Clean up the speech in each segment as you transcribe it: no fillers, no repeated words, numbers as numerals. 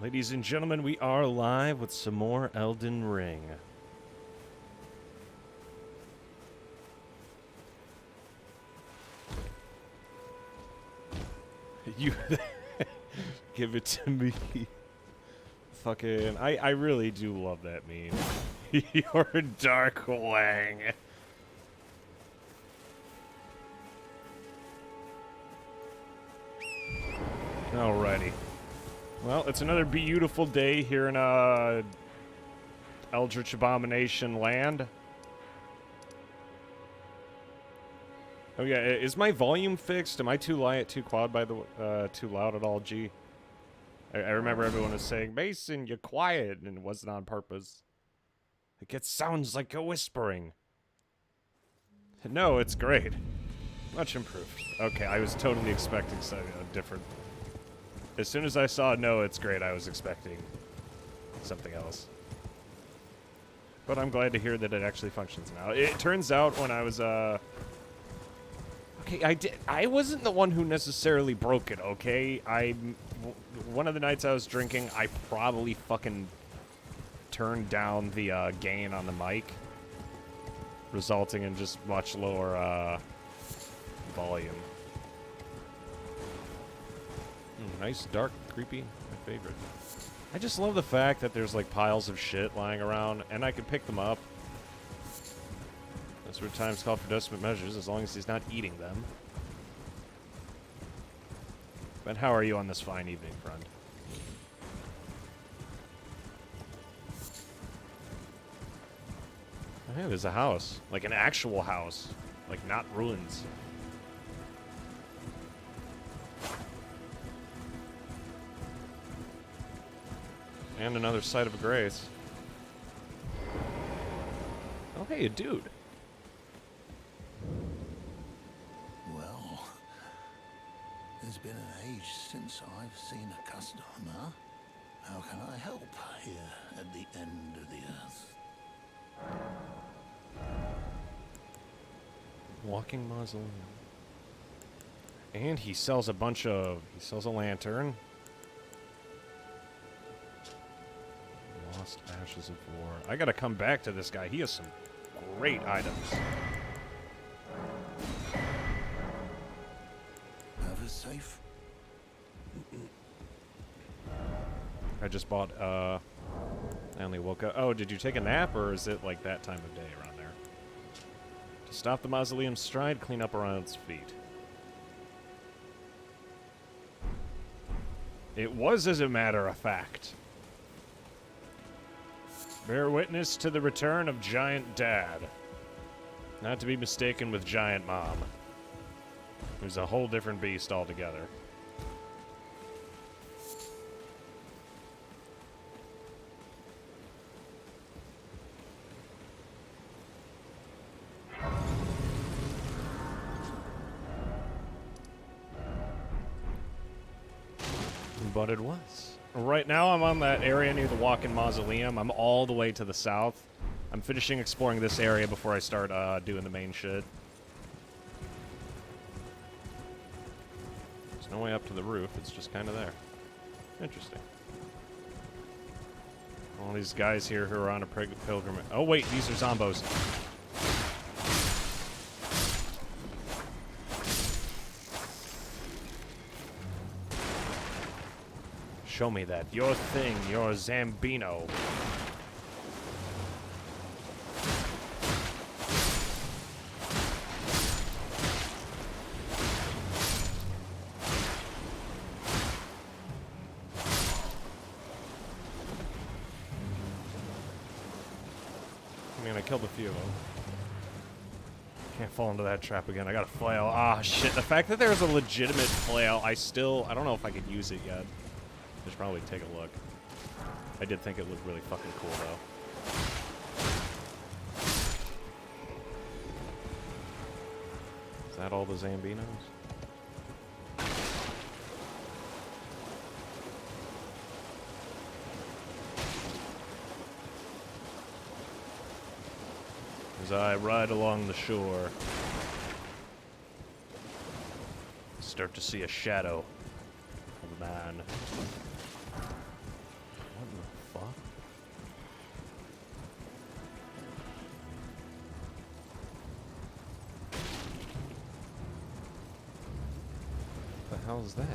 Ladies and gentlemen, we are live with some more Elden Ring. You give it to me. Fucking, I really do love that meme. You're Dark Wang. Alrighty. Well, it's another beautiful day here in Eldritch Abomination land. Oh yeah, is my volume fixed? Am I too loud by the too loud at all? Gee, I remember everyone was saying, Mason, you're quiet, and it wasn't on purpose. It sounds like you're whispering. No, it's great. Much improved. Okay, I was totally expecting something different. As soon as I saw no, it's great, I was expecting something else. But I'm glad to hear that it actually functions now. It turns out when I was, okay, I wasn't the one who necessarily broke it, okay? One of the nights I was drinking, I probably fucking turned down the, gain on the mic, resulting in just much lower, volume. Nice, dark, creepy. My favorite. I just love the fact that there's like piles of shit lying around, and I can pick them up. That's what times call for desperate measures, as long as he's not eating them. But how are you on this fine evening, friend? Oh, yeah, there's a house. Like an actual house. Like, not ruins. And another site of grace. Oh, hey, a dude. Well, there's been an age since I've seen a customer. How can I help here at the end of the earth? Walking mausoleum. And he sells he sells a lantern. Lost Ashes of War. I gotta come back to this guy. He has some great items. Have a safe. I just bought, I only woke up. Oh, did you take a nap, or is it like that time of day around there? To stop the mausoleum's stride, clean up around its feet. It was, as a matter of fact. Bear witness to the return of Giant Dad. Not to be mistaken with Giant Mom. Who's a whole different beast altogether. But it was. Right now I'm on that area near the walk-in mausoleum. I'm all the way to the south. I'm finishing exploring this area before I start doing the main shit. There's no way up to the roof. It's just kind of there. Interesting. All these guys here who are on a pilgrimage. Oh wait, these are zombos. Show me that. Your thing, your Zambino. I mean, I killed a few of them. Can't fall into that trap again. I got a flail. Ah, shit. The fact that there's a legitimate flail, I don't know if I could use it yet. I should probably take a look. I did think it looked really fucking cool, though. Is that all the Zambinos? As I ride along the shore, I start to see a shadow of a man. hell is that?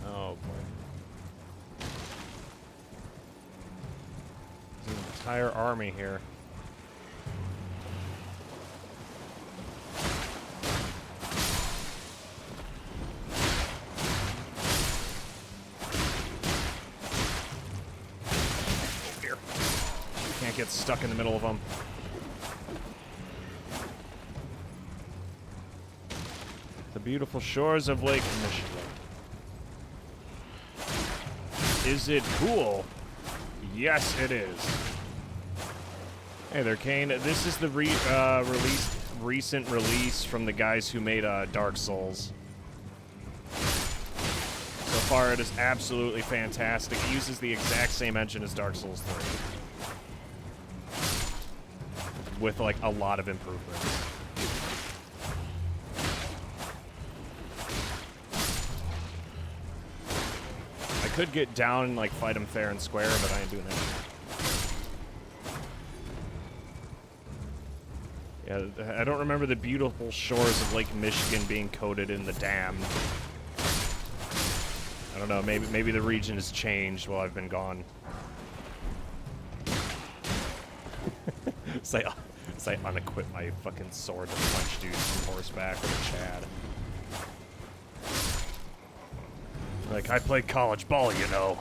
Oh boy. There's an entire army here. Here. Can't get stuck in the middle of them. The beautiful shores of Lake Michigan. Is it cool? Yes, it is. Hey there, Kane. This is the recent release from the guys who made Dark Souls. So far, it is absolutely fantastic. It uses the exact same engine as Dark Souls 3. With, like, a lot of improvements. I could get down and, like, fight him fair and square, but I ain't doing that. Yeah, I don't remember the beautiful shores of Lake Michigan being coated in the dam. I don't know, maybe the region has changed while I've been gone. Say unequip my fucking sword to punch dudes from horseback with a Chad. Like, I played college ball, you know.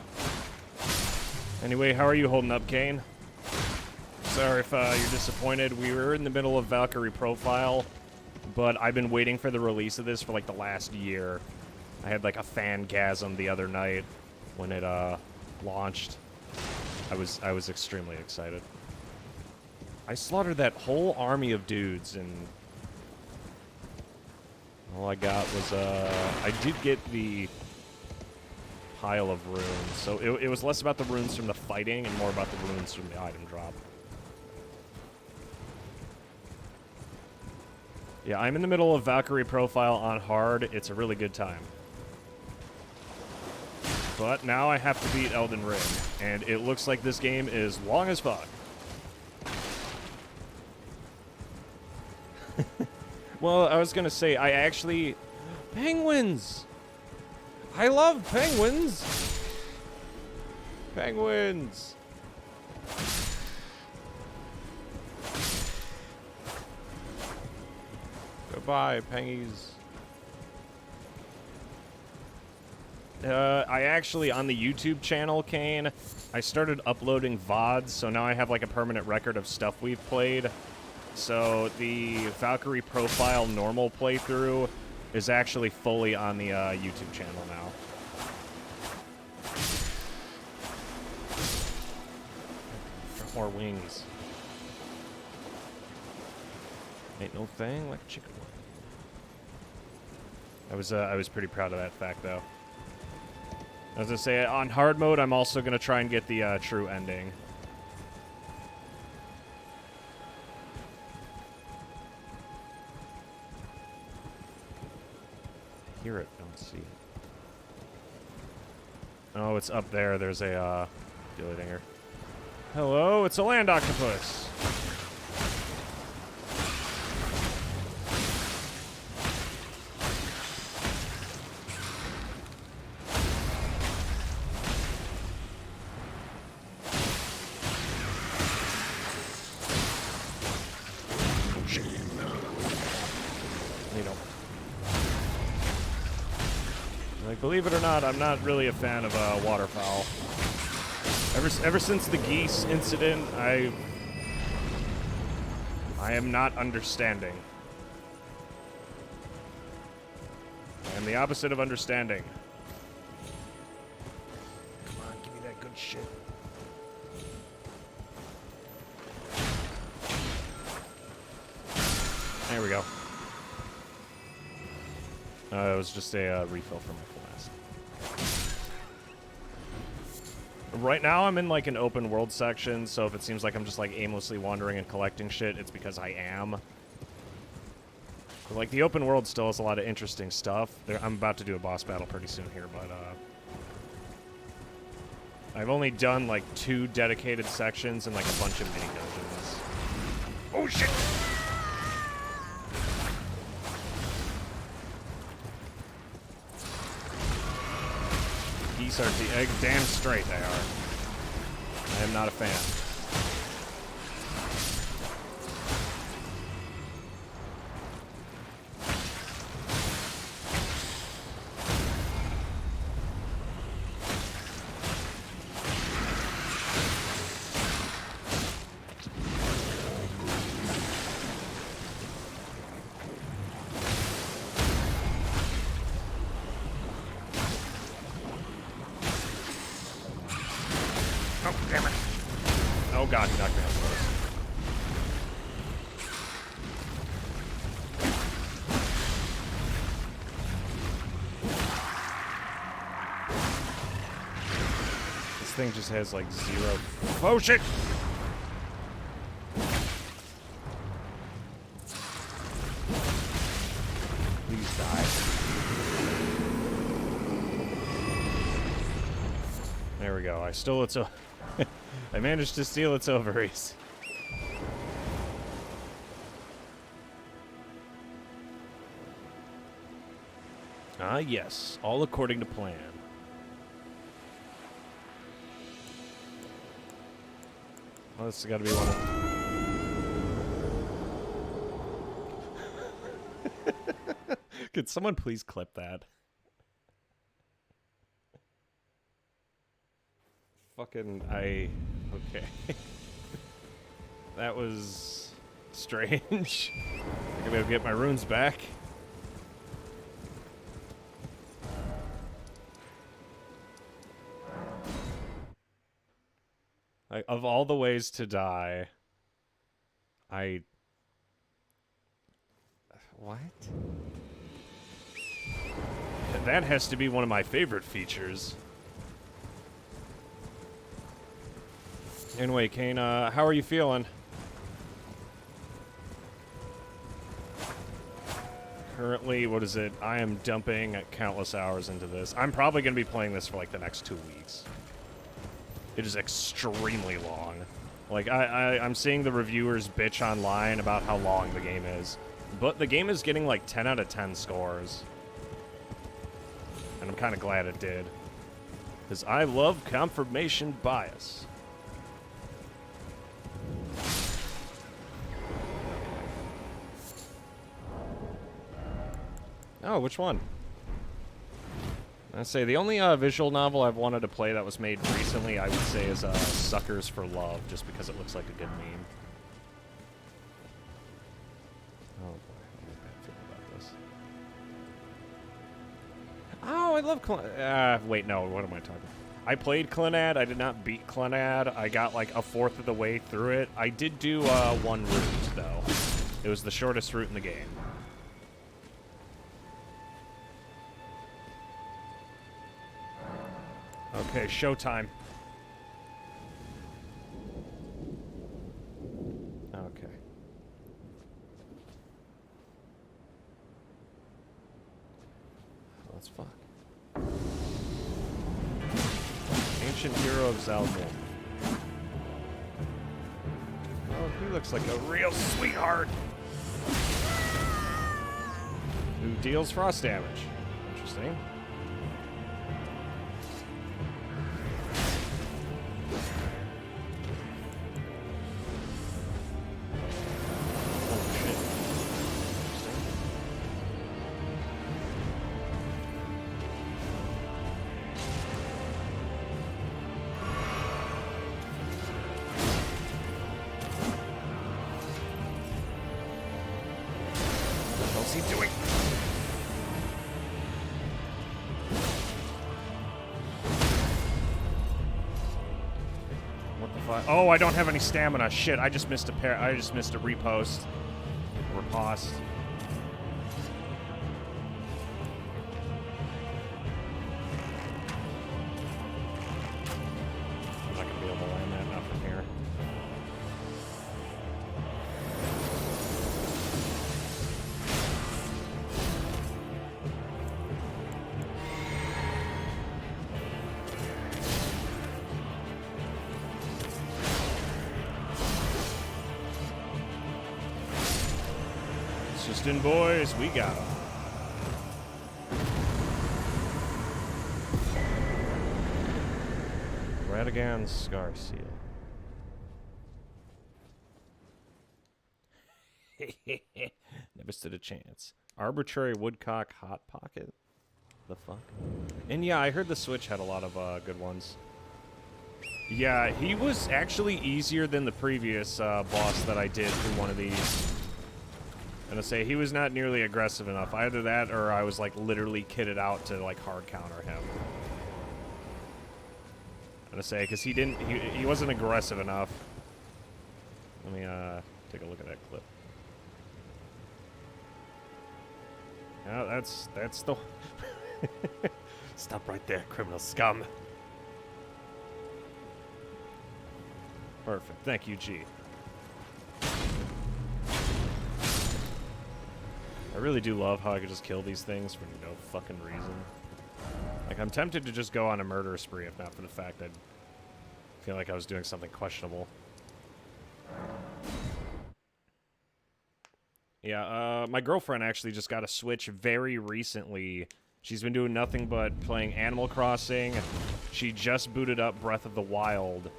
Anyway, how are you holding up, Kane? Sorry if you're disappointed. We were in the middle of Valkyrie Profile, but I've been waiting for the release of this for, like, the last year. I had, like, a fangasm the other night when it, launched. I was extremely excited. I slaughtered that whole army of dudes, and all I got was, I did get the pile of runes, so it was less about the runes from the fighting and more about the runes from the item drop. Yeah, I'm in the middle of Valkyrie Profile on hard. It's a really good time. But now I have to beat Elden Ring, and it looks like this game is long as fuck. Well, I was gonna say, I actually... Penguins! I love penguins! Penguins! Goodbye, pengies. I actually, on the YouTube channel, Kane, I started uploading VODs, so now I have like a permanent record of stuff we've played. So the Valkyrie Profile normal playthrough is actually fully on the YouTube channel now. For more wings. Ain't no thing like a chicken wing. I was pretty proud of that fact, though. As I say, on hard mode, I'm also going to try and get the true ending. Hear it, don't see it. Oh, it's up there. There's a Gilly Dinger. Hello, it's a land octopus. Believe it or not, I'm not really a fan of waterfowl. Ever since the geese incident, I am not understanding. I am the opposite of understanding. Come on, give me that good shit. There we go. It was just a refill for my flask. Right now, I'm in, like, an open world section, so if it seems like I'm just, like, aimlessly wandering and collecting shit, it's because I am. But, like, the open world still has a lot of interesting stuff. I'm about to do a boss battle pretty soon here, but, I've only done, like, 2 dedicated sections and, like, a bunch of mini dungeons. Oh, shit! Peace RT. Damn straight they are. I am not a fan. Oh, damn it. Oh god, he knocked me out close. This thing just has like 0. Oh shit! Please die. There we go. I stole its. I managed to steal its ovaries. Ah, yes. All according to plan. Well, this has got to be one of... Could someone please clip that? Fucking, okay. That was strange. I'm gonna get my runes back. Like, of all the ways to die, what? That has to be one of my favorite features. Anyway, Kane, how are you feeling? Currently, what is it? I am dumping countless hours into this. I'm probably going to be playing this for like the next 2 weeks. It is extremely long. Like, I'm seeing the reviewers bitch online about how long the game is. But the game is getting like 10 out of 10 scores. And I'm kind of glad it did. Because I love confirmation bias. Oh, which one? I'd say the only visual novel I've wanted to play that was made recently, I would say, is Suckers for Love, just because it looks like a good meme. Oh boy, I have a bad feeling about this. Oh, I love wait, no, what am I talking about? I played Clannad, I did not beat Clannad, I got like a fourth of the way through it. I did do one route, though. It was the shortest route in the game. Okay, showtime. Okay. Let's fuck. Ancient hero of Zalmor. Oh, he looks like a real sweetheart. Who deals frost damage. Interesting. What's he doing? What the fuck? Oh, I don't have any stamina. Shit, I just missed a repost. Riposte. I'm not gonna be able to land that enough from here. Assistant boys, we got them. Radagon's Scar Seal. Never stood a chance. Arbitrary Woodcock Hot Pocket? The fuck? And yeah, I heard the Switch had a lot of good ones. Yeah, he was actually easier than the previous boss that I did through one of these. I'm gonna say he was not nearly aggressive enough. Either that or I was like literally kitted out to like hard counter him. I'm gonna say because he wasn't aggressive enough. Let me take a look at that clip. Yeah, that's the stop right there, criminal scum. Perfect. Thank you, G. I really do love how I could just kill these things for no fucking reason. Like, I'm tempted to just go on a murder spree if not for the fact that I feel like I was doing something questionable. Yeah, my girlfriend actually just got a Switch very recently. She's been doing nothing but playing Animal Crossing. She just booted up Breath of the Wild,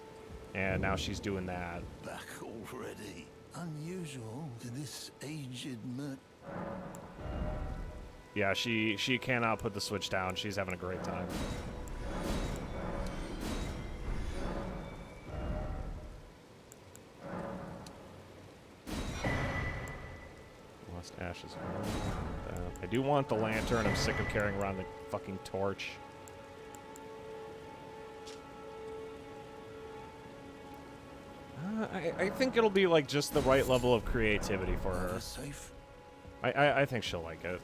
and now she's doing that. Back already. Unusual to this aged merc. Yeah, she cannot put the Switch down. She's having a great time. Lost ashes. I do want the lantern. I'm sick of carrying around the fucking torch. I think it'll be like just the right level of creativity for her. Safe. I think she'll like it.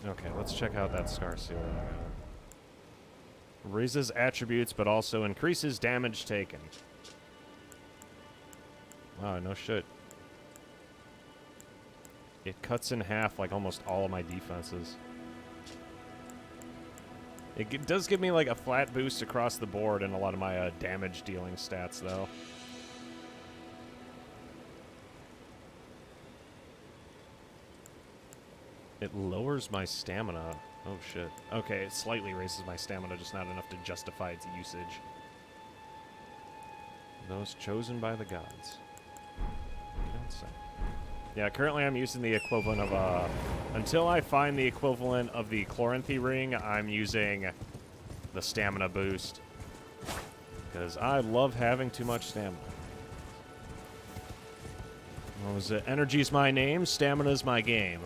Okay, let's check out that Scar Seal that I got. Raises attributes, but also increases damage taken. Wow, no shit. It cuts in half like almost all of my defenses. It does give me like a flat boost across the board in a lot of my damage dealing stats, though. It lowers my stamina. Oh shit. Okay, it slightly raises my stamina, just not enough to justify its usage. Those chosen by the gods. You don't say. Yeah, currently I'm using the equivalent of, until I find the equivalent of the Chloranthy ring, I'm using the stamina boost. Because I love having too much stamina. What was it? Energy's my name, stamina's my game.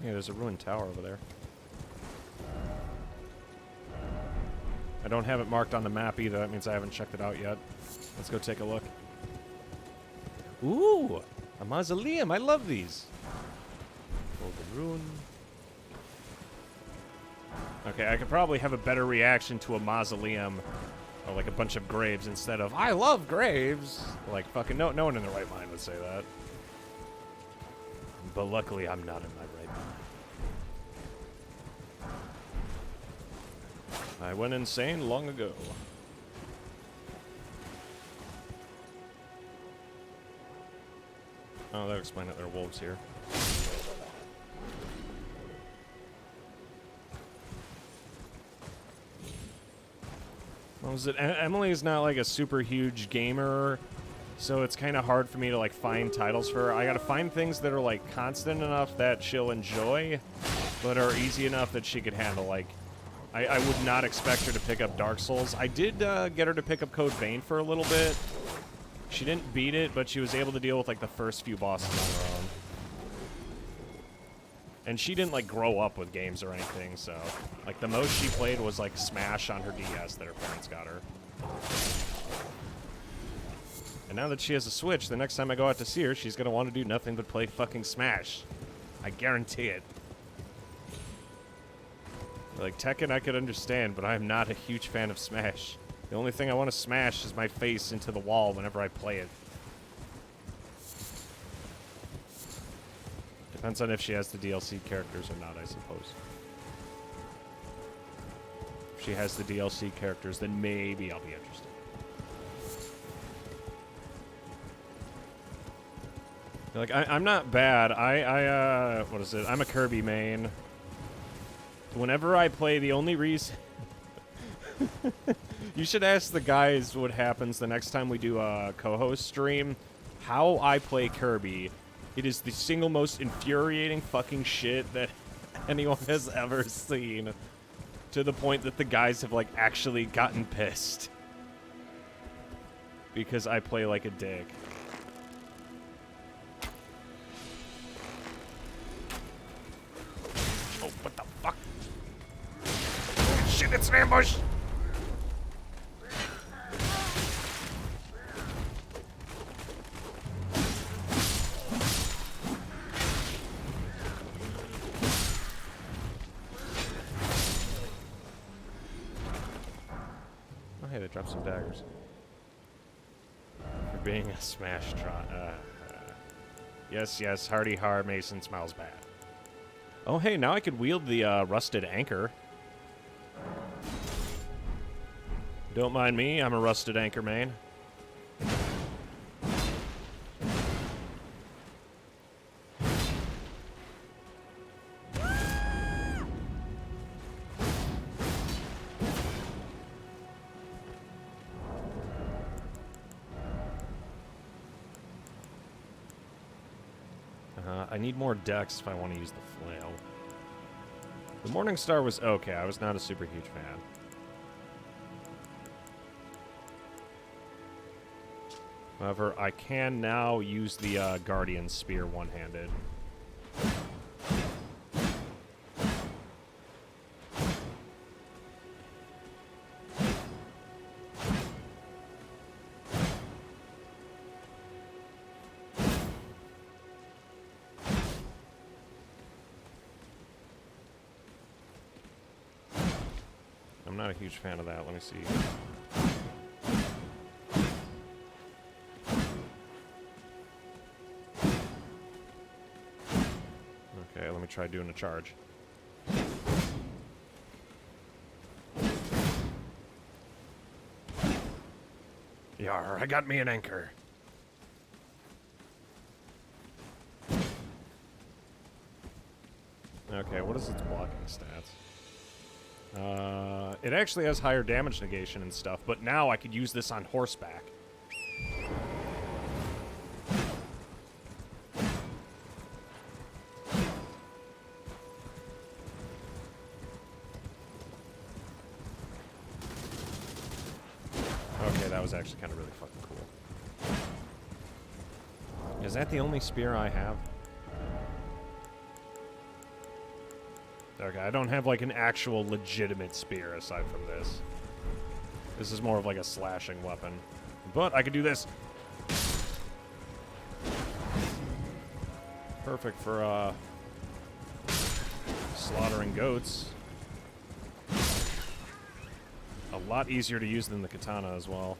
Yeah, there's a ruined tower over there. I don't have it marked on the map either. That means I haven't checked it out yet. Let's go take a look. Ooh! A mausoleum! I love these! Golden Ruin. Okay, I could probably have a better reaction to a mausoleum or like a bunch of graves instead of, I love graves! Like, fucking no one in their right mind would say that. But luckily, I'm not in my right mind. I went insane long ago. Oh, that would explain it. There are wolves here. What was it? Emily is not like a super huge gamer, so it's kind of hard for me to like find titles for her. I gotta find things that are like constant enough that she'll enjoy, but are easy enough that she could handle. Like, I would not expect her to pick up Dark Souls. I did get her to pick up Code Vein for a little bit. She didn't beat it, but she was able to deal with like the first few bosses on her own. And she didn't like grow up with games or anything, so like the most she played was like Smash on her DS that her parents got her. And now that she has a Switch, the next time I go out to see her, she's gonna want to do nothing but play fucking Smash. I guarantee it. Like, Tekken I could understand, but I'm not a huge fan of Smash. The only thing I want to smash is my face into the wall whenever I play it. Depends on if she has the DLC characters or not, I suppose. If she has the DLC characters, then maybe I'll be interested. Like, I'm not bad. What is it? I'm a Kirby main. Whenever I play, the only reason... You should ask the guys what happens the next time we do a co-host stream. How I play Kirby. It is the single most infuriating fucking shit that anyone has ever seen. To the point that the guys have, like, actually gotten pissed. Because I play like a dick. Oh, what the fuck? Oh, shit, it's an ambush! Oh, hey, they dropped some daggers. For being a smash trot. Yes, yes, Hardy Har Mason smells bad. Oh, hey, now I could wield the rusted anchor. Don't mind me, I'm a rusted anchor main. I need more dex if I want to use the flail. The Morning Star was okay. I was not a super huge fan. However, I can now use the Guardian Spear one-handed. I'm not a huge fan of that. Let me see. Okay, let me try doing a charge. Yar, I got me an anchor. Okay, what is its blocking stats? It actually has higher damage negation and stuff, but now I could use this on horseback. Okay, that was actually kind of really fucking cool. Is that the only spear I have? Okay, I don't have like an actual legitimate spear aside from this. This is more of like a slashing weapon. But I could do this. Perfect for slaughtering goats. A lot easier to use than the katana as well.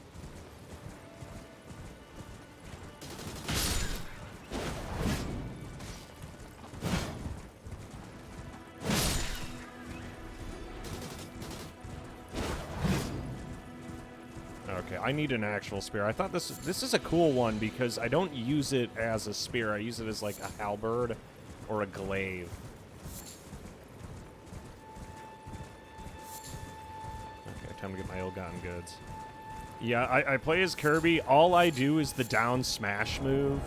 Okay, I need an actual spear. I thought this is a cool one because I don't use it as a spear. I use it as like a halberd or a glaive. Okay, time to get my ill-gotten goods. Yeah, I play as Kirby. All I do is the down smash move,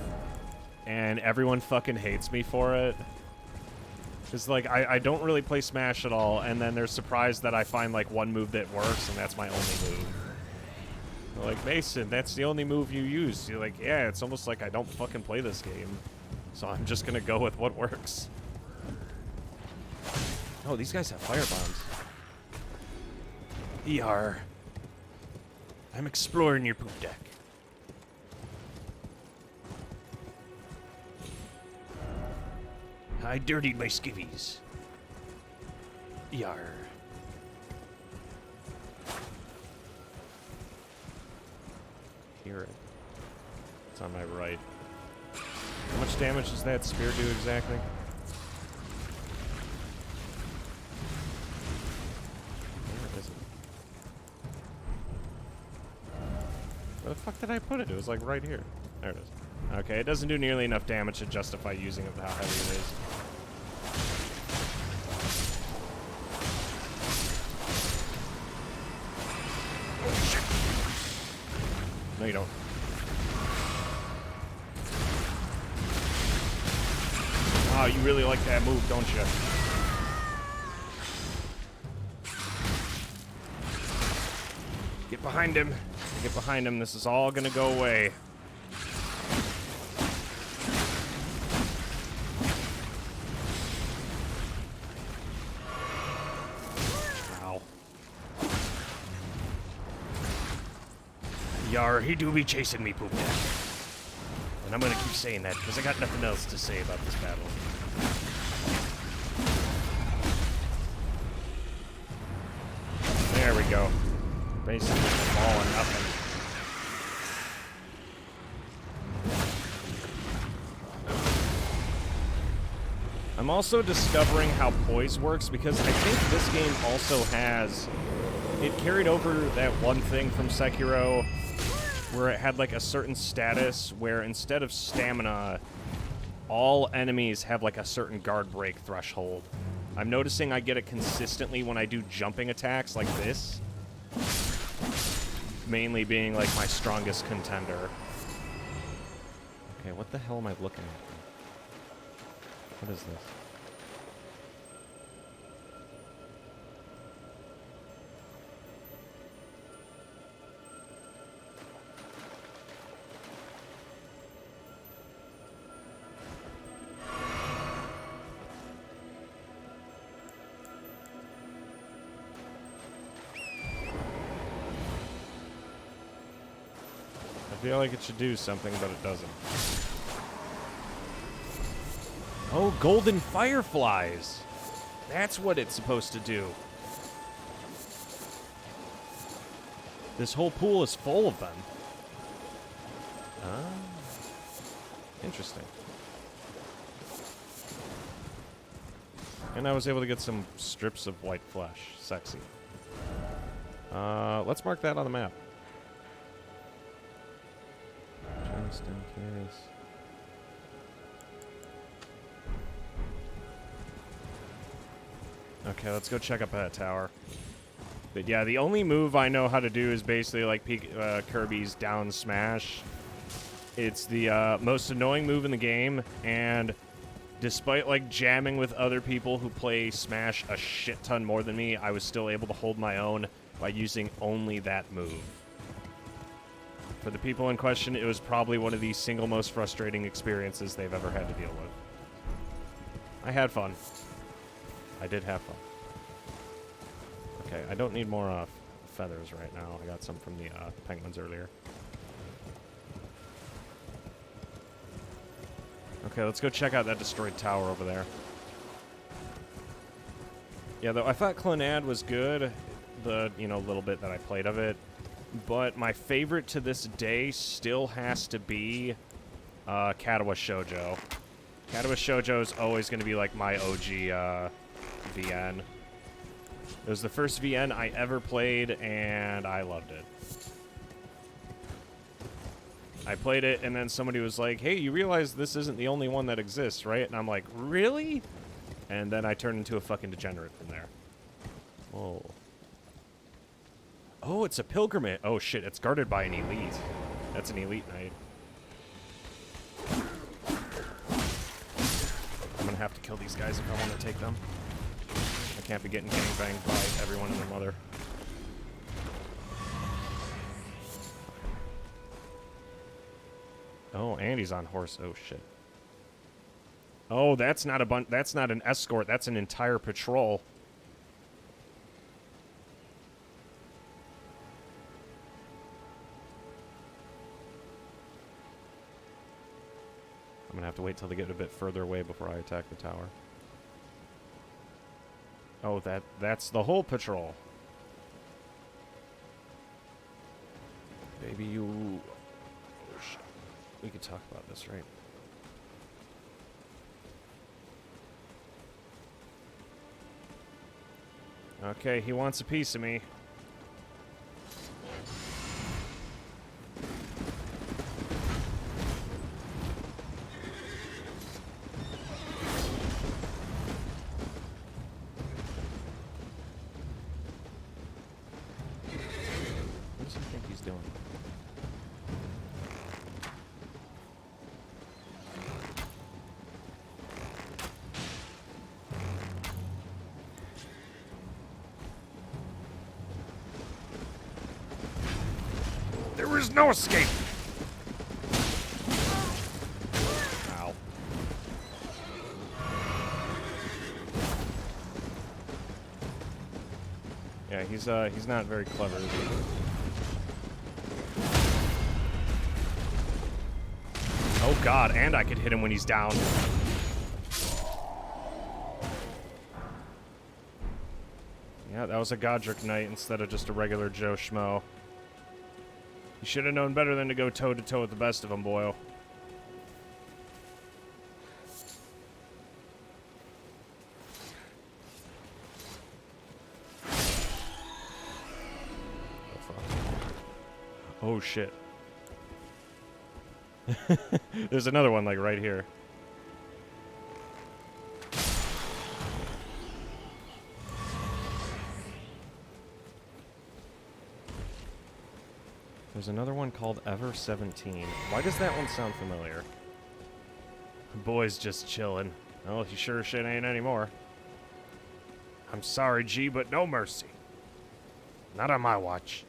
and everyone fucking hates me for it. It's like, I don't really play Smash at all, and then they're surprised that I find like one move that works, and that's my only move. They're like, Mason, that's the only move you use. You're like, yeah, it's almost like I don't fucking play this game. So I'm just gonna go with what works. Oh, these guys have fire bombs. ER. I'm exploring your poop deck. I dirtied my skivvies. ER. Hear it. It's on my right. How much damage does that spear do exactly? Where is it? Where the fuck did I put it? It was like right here. There it is. Okay, it doesn't do nearly enough damage to justify using it with how heavy it is. No, you don't. Oh, you really like that move, don't you? Get behind him. Get behind him. This is all gonna go away. Ow. Yar, he do be chasing me, poop. And I'm gonna keep saying that because I got nothing else to say about this battle. There we go. Basically all or nothing. I'm also discovering how poise works because I think this game also has... It carried over that one thing from Sekiro where it had like a certain status where instead of stamina, all enemies have like a certain guard break threshold. I'm noticing I get it consistently when I do jumping attacks like this. Mainly being like my strongest contender. Okay, what the hell am I looking at? What is this? I feel like it should do something, but it doesn't. Oh, golden fireflies! That's what it's supposed to do. This whole pool is full of them. Ah. Interesting. And I was able to get some strips of white flesh. Sexy. Let's mark that on the map. Just in case. Okay, let's go check up that tower. But yeah, the only move I know how to do is basically like Kirby's down smash. It's the most annoying move in the game, and despite like jamming with other people who play Smash a shit ton more than me, I was still able to hold my own by using only that move. For the people in question, it was probably one of the single most frustrating experiences they've ever had to deal with. I had fun. I did have fun. Okay, I don't need more feathers right now. I got some from the penguins earlier. Okay, let's go check out that destroyed tower over there. Yeah, though I thought Clannad was good, the, little bit that I played of it. But my favorite to this day still has to be Katawa Shoujo. Katawa Shoujo is always going to be like my OG VN. It was the first VN I ever played, and I loved it. I played it, and then somebody was like, hey, you realize this isn't the only one that exists, right? And I'm like, really? And then I turned into a fucking degenerate from there. Whoa. Oh, it's a pilgrimage. Oh, shit, it's guarded by an elite. That's an elite knight. I'm gonna have to kill these guys if I want to take them. I can't be getting gangbanged by everyone and their mother. Oh, and he's on horse. Oh, shit. Oh, that's not a that's not an escort. That's an entire patrol. I'm gonna have to wait till they get a bit further away before I attack the tower. Oh, that's the whole patrol. Baby, you... Oh, shit. We could talk about this, right? Okay, he wants a piece of me. doing? There is no escape! Ow. Yeah, he's not very clever, is he? Oh god, and I could hit him when he's down. Yeah, that was a Godric Knight instead of just a regular Joe Schmo. You should have known better than to go toe-to-toe with the best of them, Boyle. Oh, fuck. Oh, shit. There's another one, like, right here. There's another one called Ever 17. Why does that one sound familiar? The boy's just chilling. Well, he sure shit ain't anymore. I'm sorry, G, but no mercy. Not on my watch.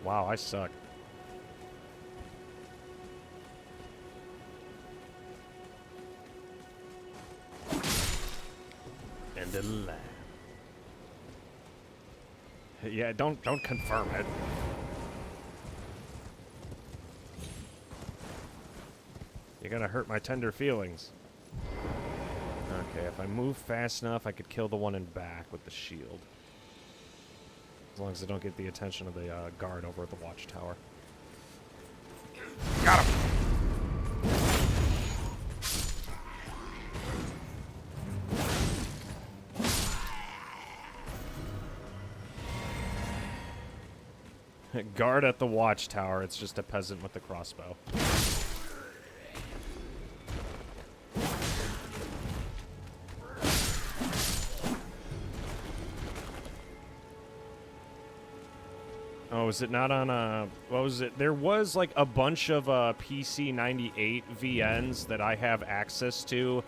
Wow, I suck. And a laugh. Yeah, don't confirm it. You're gonna hurt my tender feelings. Okay, if I move fast enough, I could kill the one in back with the shield. As long as I don't get the attention of the guard over at the watchtower. Got him! Guard at the watchtower. It's just a peasant with a crossbow. Oh, is it not on what was it? There was like a bunch of PC 98 VNs that I have access to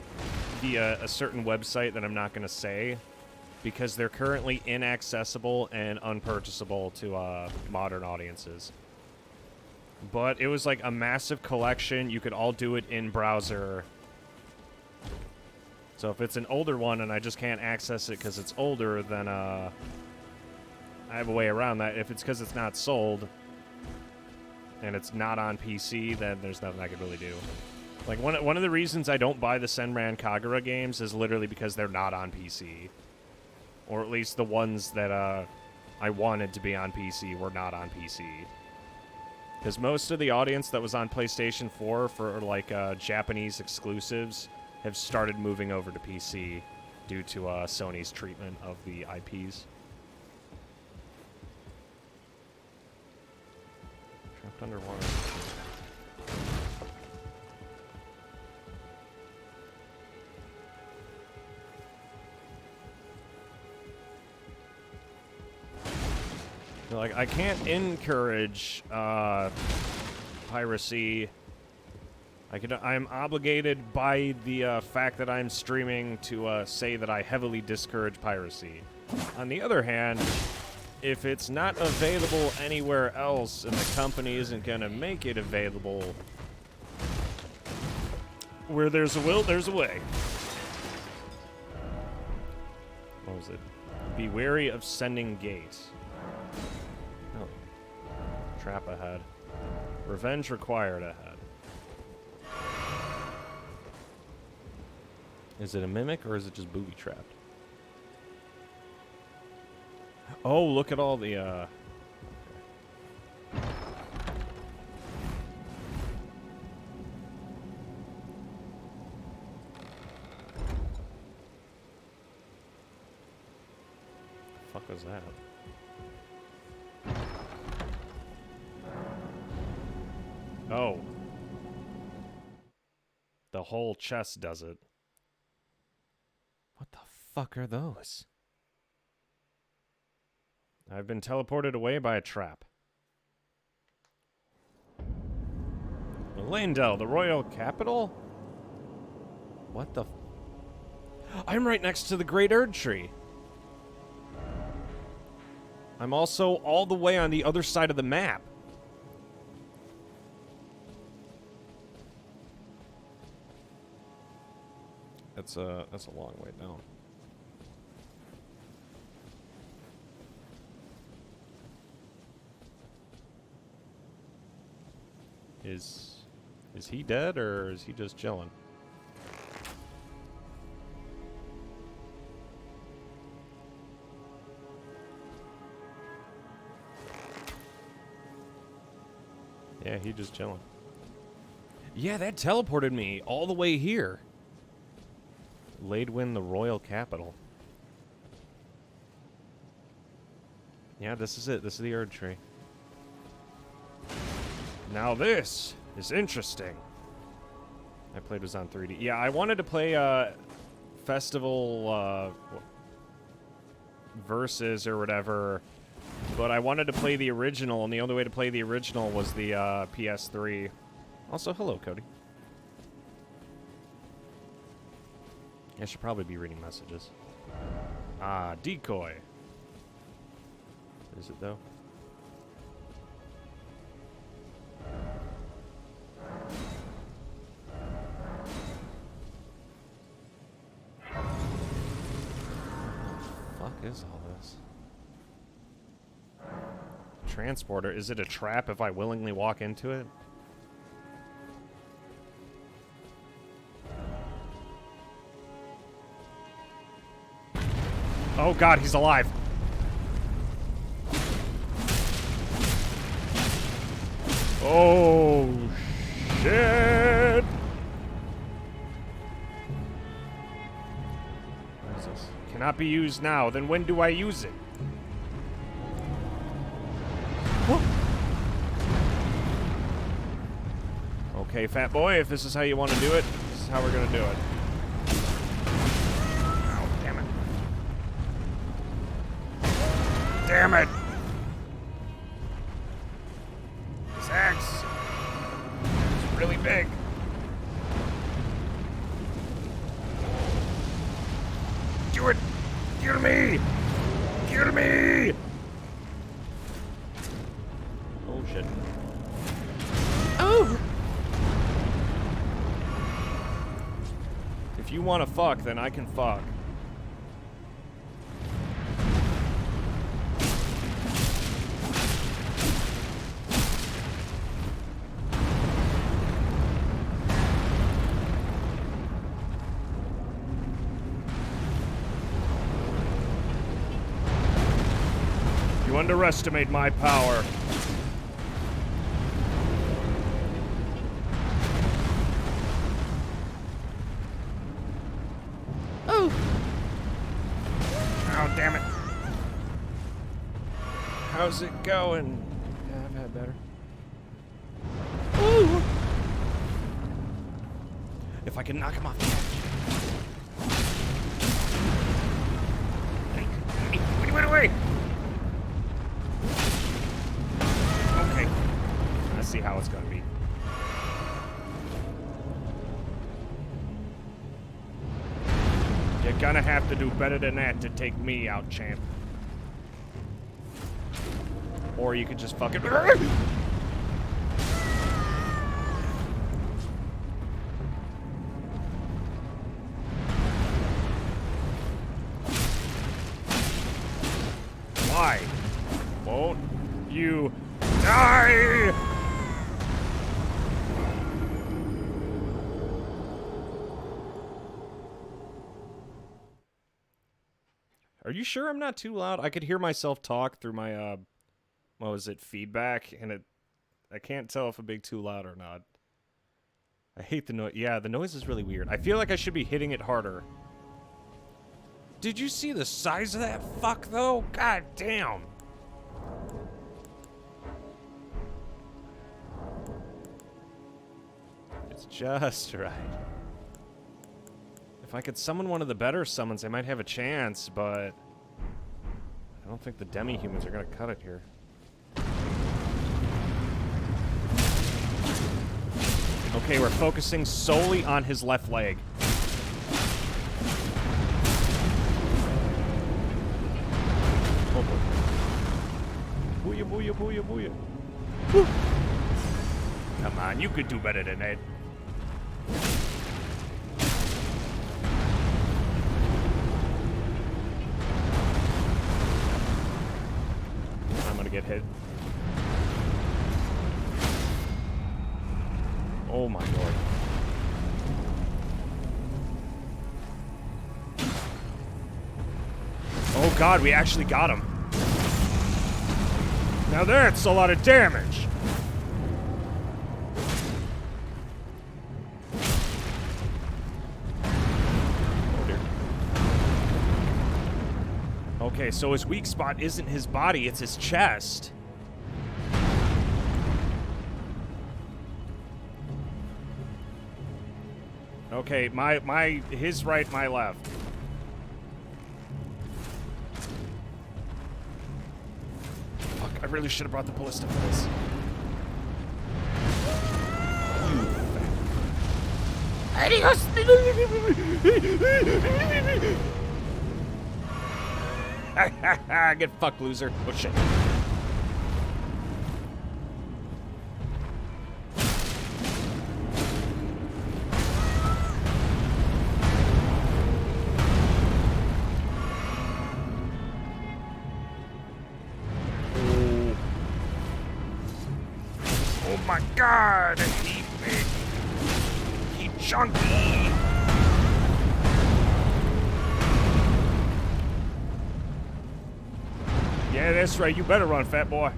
via a certain website that I'm not going to say, because they're currently inaccessible and unpurchasable to modern audiences. But it was like a massive collection. You could all do it in browser. So if it's an older one and I just can't access it because it's older, then I have a way around that. If it's because it's not sold and it's not on PC, then there's nothing I could really do. Like, one of the reasons I don't buy the Senran Kagura games is literally because they're not on PC. Or at least the ones that I wanted to be on PC were not on PC. Because most of the audience that was on PlayStation 4 for, like, Japanese exclusives have started moving over to PC due to Sony's treatment of the IPs. Trapped underwater. Like, I can't encourage piracy. I'm obligated by the fact that I'm streaming to say that I heavily discourage piracy. On the other hand, if it's not available anywhere else and the company isn't going to make it available, where there's a will, there's a way. What was it? Be wary of sending gates. Oh. Trap ahead. Revenge required ahead. Is it a mimic or is it just booby trapped? Oh, look at all the okay. The fuck was that? Oh. The whole chest does it. What the fuck are those? I've been teleported away by a trap. Elendel, the royal capital? What the... I'm right next to the Great Erd Tree. I'm also all the way on the other side of the map. That's a long way down. Is he dead or is he just chilling? Yeah, he just chilling. Yeah, that teleported me all the way here. Laidwin, the royal capital. Yeah, this is it. This is the Erd Tree. Now this is interesting. I played was on 3D. Yeah, I wanted to play Festival Versus or whatever, but I wanted to play the original, and the only way to play the original was the PS3. Also, hello, Cody. I should probably be reading messages. Ah, decoy. Is it, though? What the fuck is all this? Transporter. Is it a trap if I willingly walk into it? Oh god, he's alive. Oh shit. What is this? Cannot be used now. Then when do I use it? Okay, fat boy, if this is how you want to do it, this is how we're gonna do it. Oh, damn it. Damn it! This axe is really big. Do it! Kill me! Kill me! Oh, shit. Oh! If you want to fuck, then I can fuck. You underestimate my power. Oh, damn it. How's it going? Yeah, I've had better. Ooh. If I can knock him off the edge. He went away! Okay. Let's see how it's gonna be. You're gonna have to do better than that to take me out, champ. Or you could just fucking... Why won't you die? Are you sure I'm not too loud? I could hear myself talk through my, what was it, feedback, and I can't tell if I'm being too loud or not. I hate the noise. Yeah, the noise is really weird. I feel like I should be hitting it harder. Did you see the size of that fuck, though? God damn. It's just right. If I could summon one of the better summons, I might have a chance, but I don't think the demi-humans are gonna cut it here. Okay, we're focusing solely on his left leg. Oh boy. Booyah, booyah, booyah, booyah. Woo. Come on, you could do better than that. I'm gonna get hit. Oh my lord. Oh god, we actually got him. Now that's a lot of damage. Oh dear. Okay, so his weak spot isn't his body, it's his chest. Okay, his right, my left. Fuck, I really should have brought the ballista for this. Adios! Get fucked, loser. Oh shit. Oh my god, he big. He chunky. Yeah, that's right. You better run, fat boy.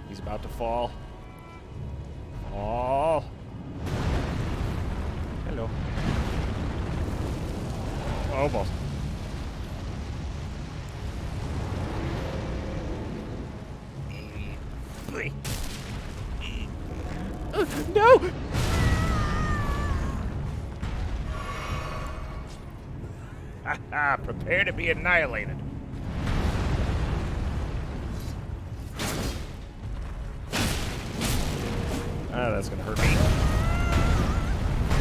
He's about to fall. Oh. Hello. Almost. No! Haha, prepare to be annihilated. Ah, that's gonna hurt me.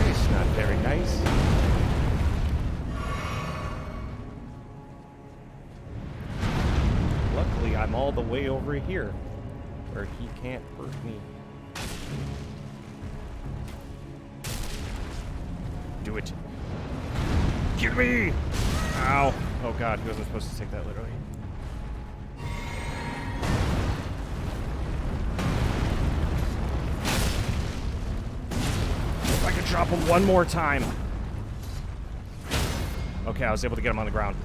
It's not very nice. Luckily, I'm all the way over here, where he can't hurt me. Do it. Kill me! Ow. Oh god, he wasn't supposed to take that literally. If I could drop him one more time. Okay, I was able to get him on the ground.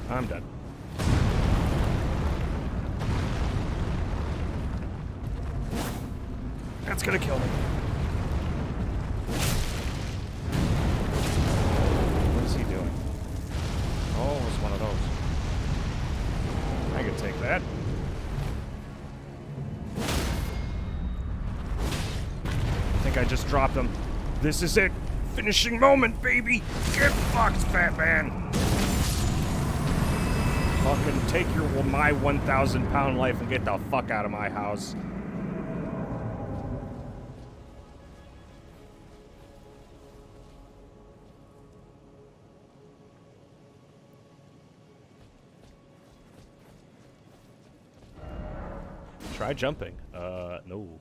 I'm done. That's gonna kill me. What is he doing? Oh, it's one of those. I can take that. I think I just dropped him. This is it. Finishing moment, baby. Get fucked, fat man. Fucking take my 1,000-pound life and get the fuck out of my house. Try jumping. No.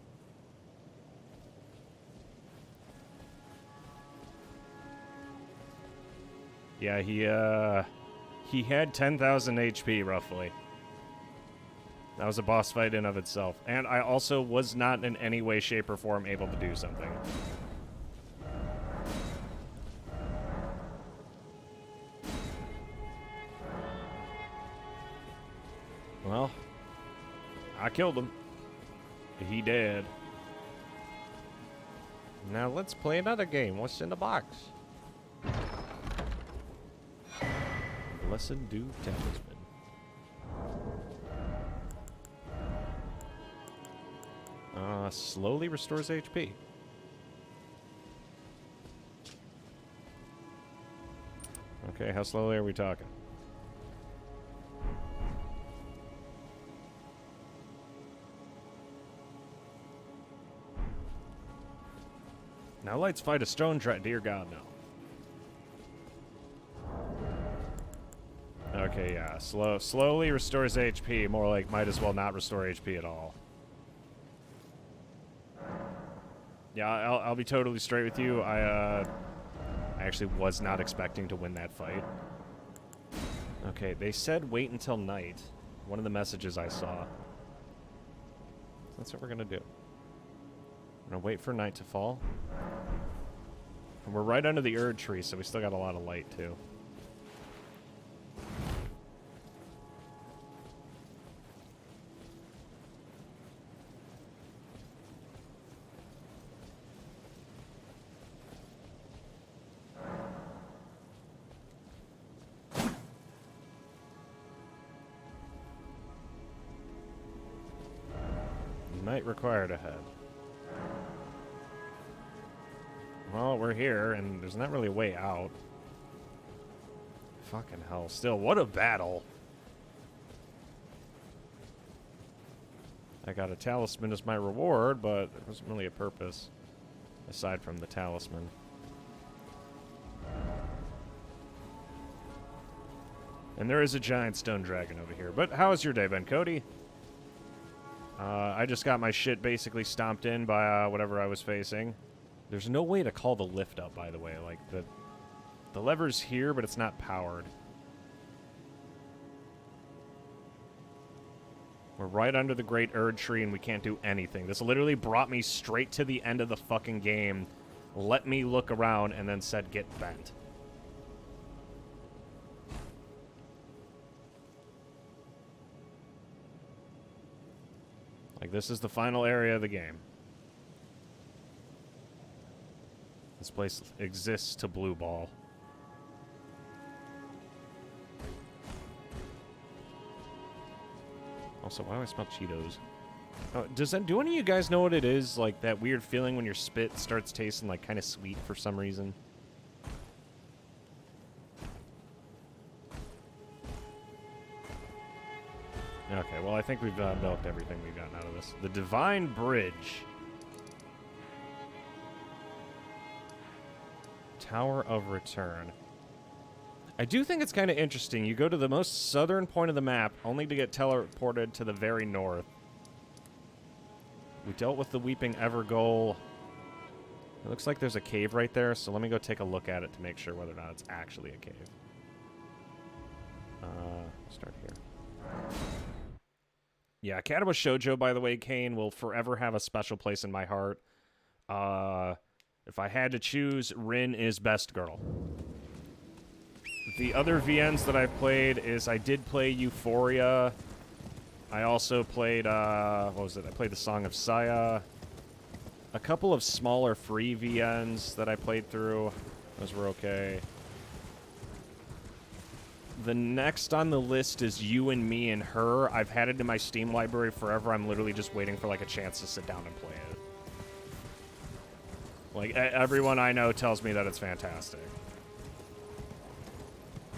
Yeah, he had 10,000 HP, roughly. That was a boss fight in of itself. And I also was not in any way, shape, or form able to do something. Well, I killed him. He dead. Now let's play another game. What's in the box? Lesson Dew Talisman. Slowly restores HP. Okay, how slowly are we talking? Now let's fight a stone dragon. Dear God, no. Okay, yeah. Slowly restores HP. More like might as well not restore HP at all. Yeah, I'll be totally straight with you. I actually was not expecting to win that fight. Okay, they said wait until night. One of the messages I saw. That's what we're gonna do. I'm gonna wait for night to fall. And we're right under the Erd tree, so we still got a lot of light, too. Night required ahead. Well, we're here, and there's not really a way out. Fucking hell. Still, what a battle. I got a talisman as my reward, but there wasn't really a purpose, aside from the talisman. And there is a giant stone dragon over here. But how has your day been, Cody? I just got my shit basically stomped in by whatever I was facing. There's no way to call the lift up, by the way. Like, the lever's here, but it's not powered. We're right under the Great Erd Tree, and we can't do anything. This literally brought me straight to the end of the fucking game, let me look around, and then said, get bent. Like, this is the final area of the game. This place exists to blue ball. Also, why do I smell Cheetos? Do any of you guys know what it is? Like, that weird feeling when your spit starts tasting, like, kind of sweet for some reason? Okay, well, I think we've milked everything we've gotten out of this. The Divine Bridge. Tower of Return. I do think it's kind of interesting. You go to the most southern point of the map, only to get teleported to the very north. We dealt with the Weeping Evergoal. It looks like there's a cave right there, so let me go take a look at it to make sure whether or not it's actually a cave. Start here. Yeah, Katawa Shoujo, by the way, Kane, will forever have a special place in my heart. If I had to choose, Rin is best girl. The other VNs that I've played is I did play Euphoria. I also played, what was it? I played the Song of Saya. A couple of smaller free VNs that I played through. Those were okay. The next on the list is You and Me and Her. I've had it in my Steam library forever. I'm literally just waiting for, like, a chance to sit down and play it. Like, everyone I know tells me that it's fantastic.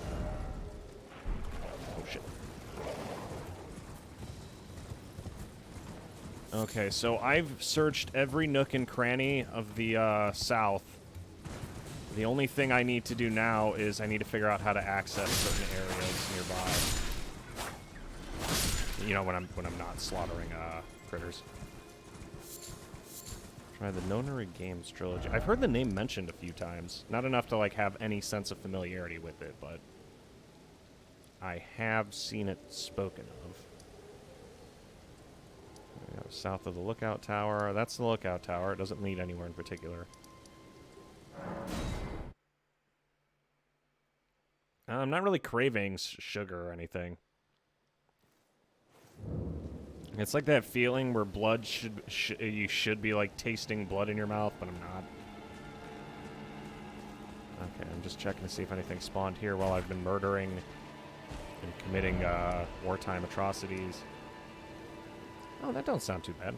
Oh, shit. Okay, so I've searched every nook and cranny of the south. The only thing I need to do now is I need to figure out how to access certain areas nearby. You know, when I'm not slaughtering critters. Try the Nonary Games trilogy. I've heard the name mentioned a few times. Not enough to like have any sense of familiarity with it, but I have seen it spoken of. South of the Lookout Tower. That's the Lookout Tower. It doesn't lead anywhere in particular. I'm not really craving sugar or anything. It's like that feeling where blood you should be like tasting blood in your mouth, but I'm not. Okay, I'm just checking to see if anything spawned here while I've been murdering and committing wartime atrocities. Oh, that don't sound too bad.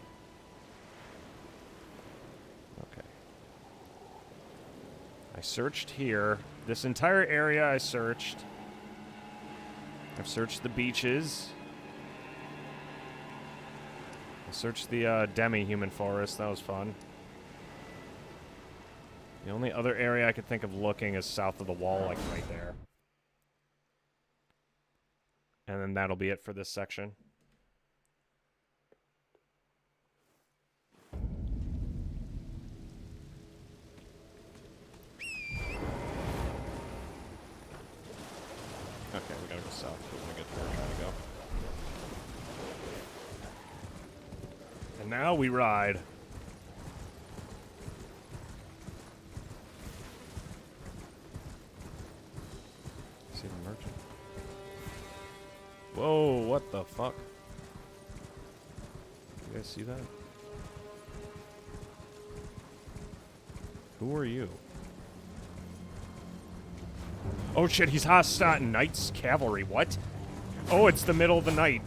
Okay. I searched here. This entire area I searched. I've searched the beaches. I searched the demi-human forest. That was fun. The only other area I could think of looking is south of the wall, like right there. And then that'll be it for this section. Okay, we gotta go south. We're gonna get to where we're trying to go. And now we ride. See the merchant. Whoa, what the fuck? You guys see that? Who are you? Oh shit, he's hostile. Knights Cavalry, what? Oh, it's the middle of the night.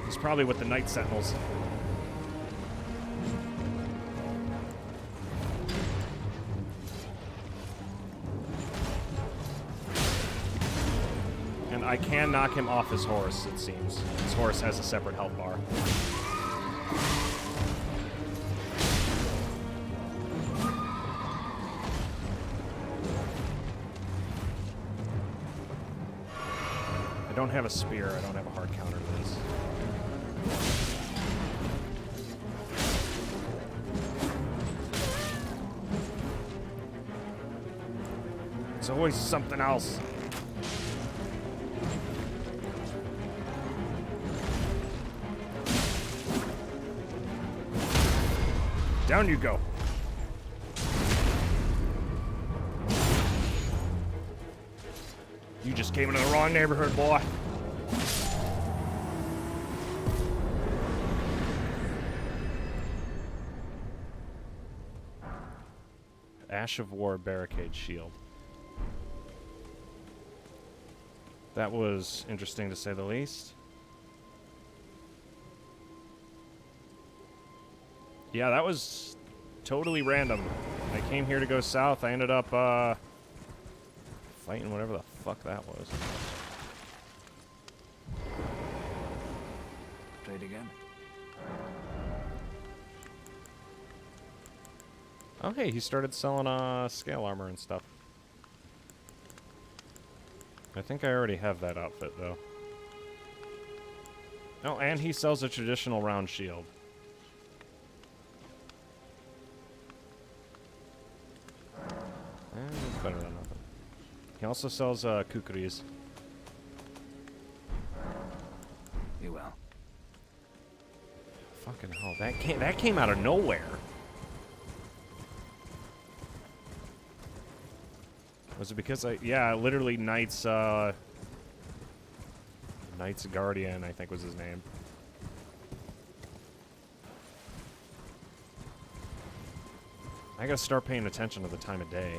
He's probably with the Night Sentinels. And I can knock him off his horse, it seems. His horse has a separate health bar. I don't have a spear. I don't have a hard counter to this. It's always something else. Down you go. You just came into the wrong neighborhood, boy. Ash of War barricade shield. That was interesting to say the least. Yeah, that was totally random. I came here to go south. I ended up fighting whatever the fuck that was. Trade again. Oh, hey, he started selling scale armor and stuff. I think I already have that outfit, though. Oh, and he sells a traditional round shield. It's better than nothing. He also sells kukris. You will. Fucking hell, that came out of nowhere. Was it because yeah, literally Knight's Guardian, I think was his name. I gotta start paying attention to the time of day.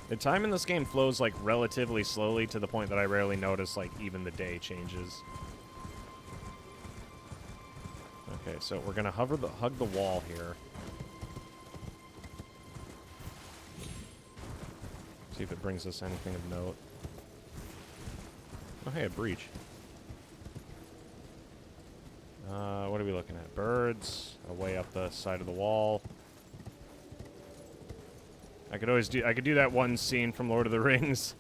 The time in this game flows, like, relatively slowly to the point that I rarely notice, like, even the day changes. Okay, so we're gonna hug the wall here. See if it brings us anything of note. Oh, hey, a breach. What are we looking at? Birds, away up the side of the wall. I could do that one scene from Lord of the Rings.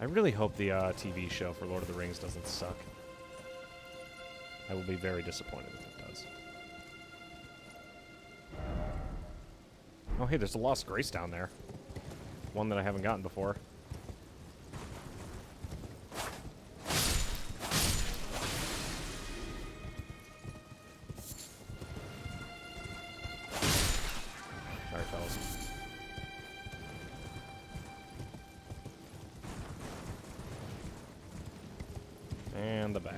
I really hope the TV show for Lord of the Rings doesn't suck. I will be very disappointed if it does. Oh, hey, there's a Lost Grace down there. One that I haven't gotten before. Sorry, fellas. And the bats.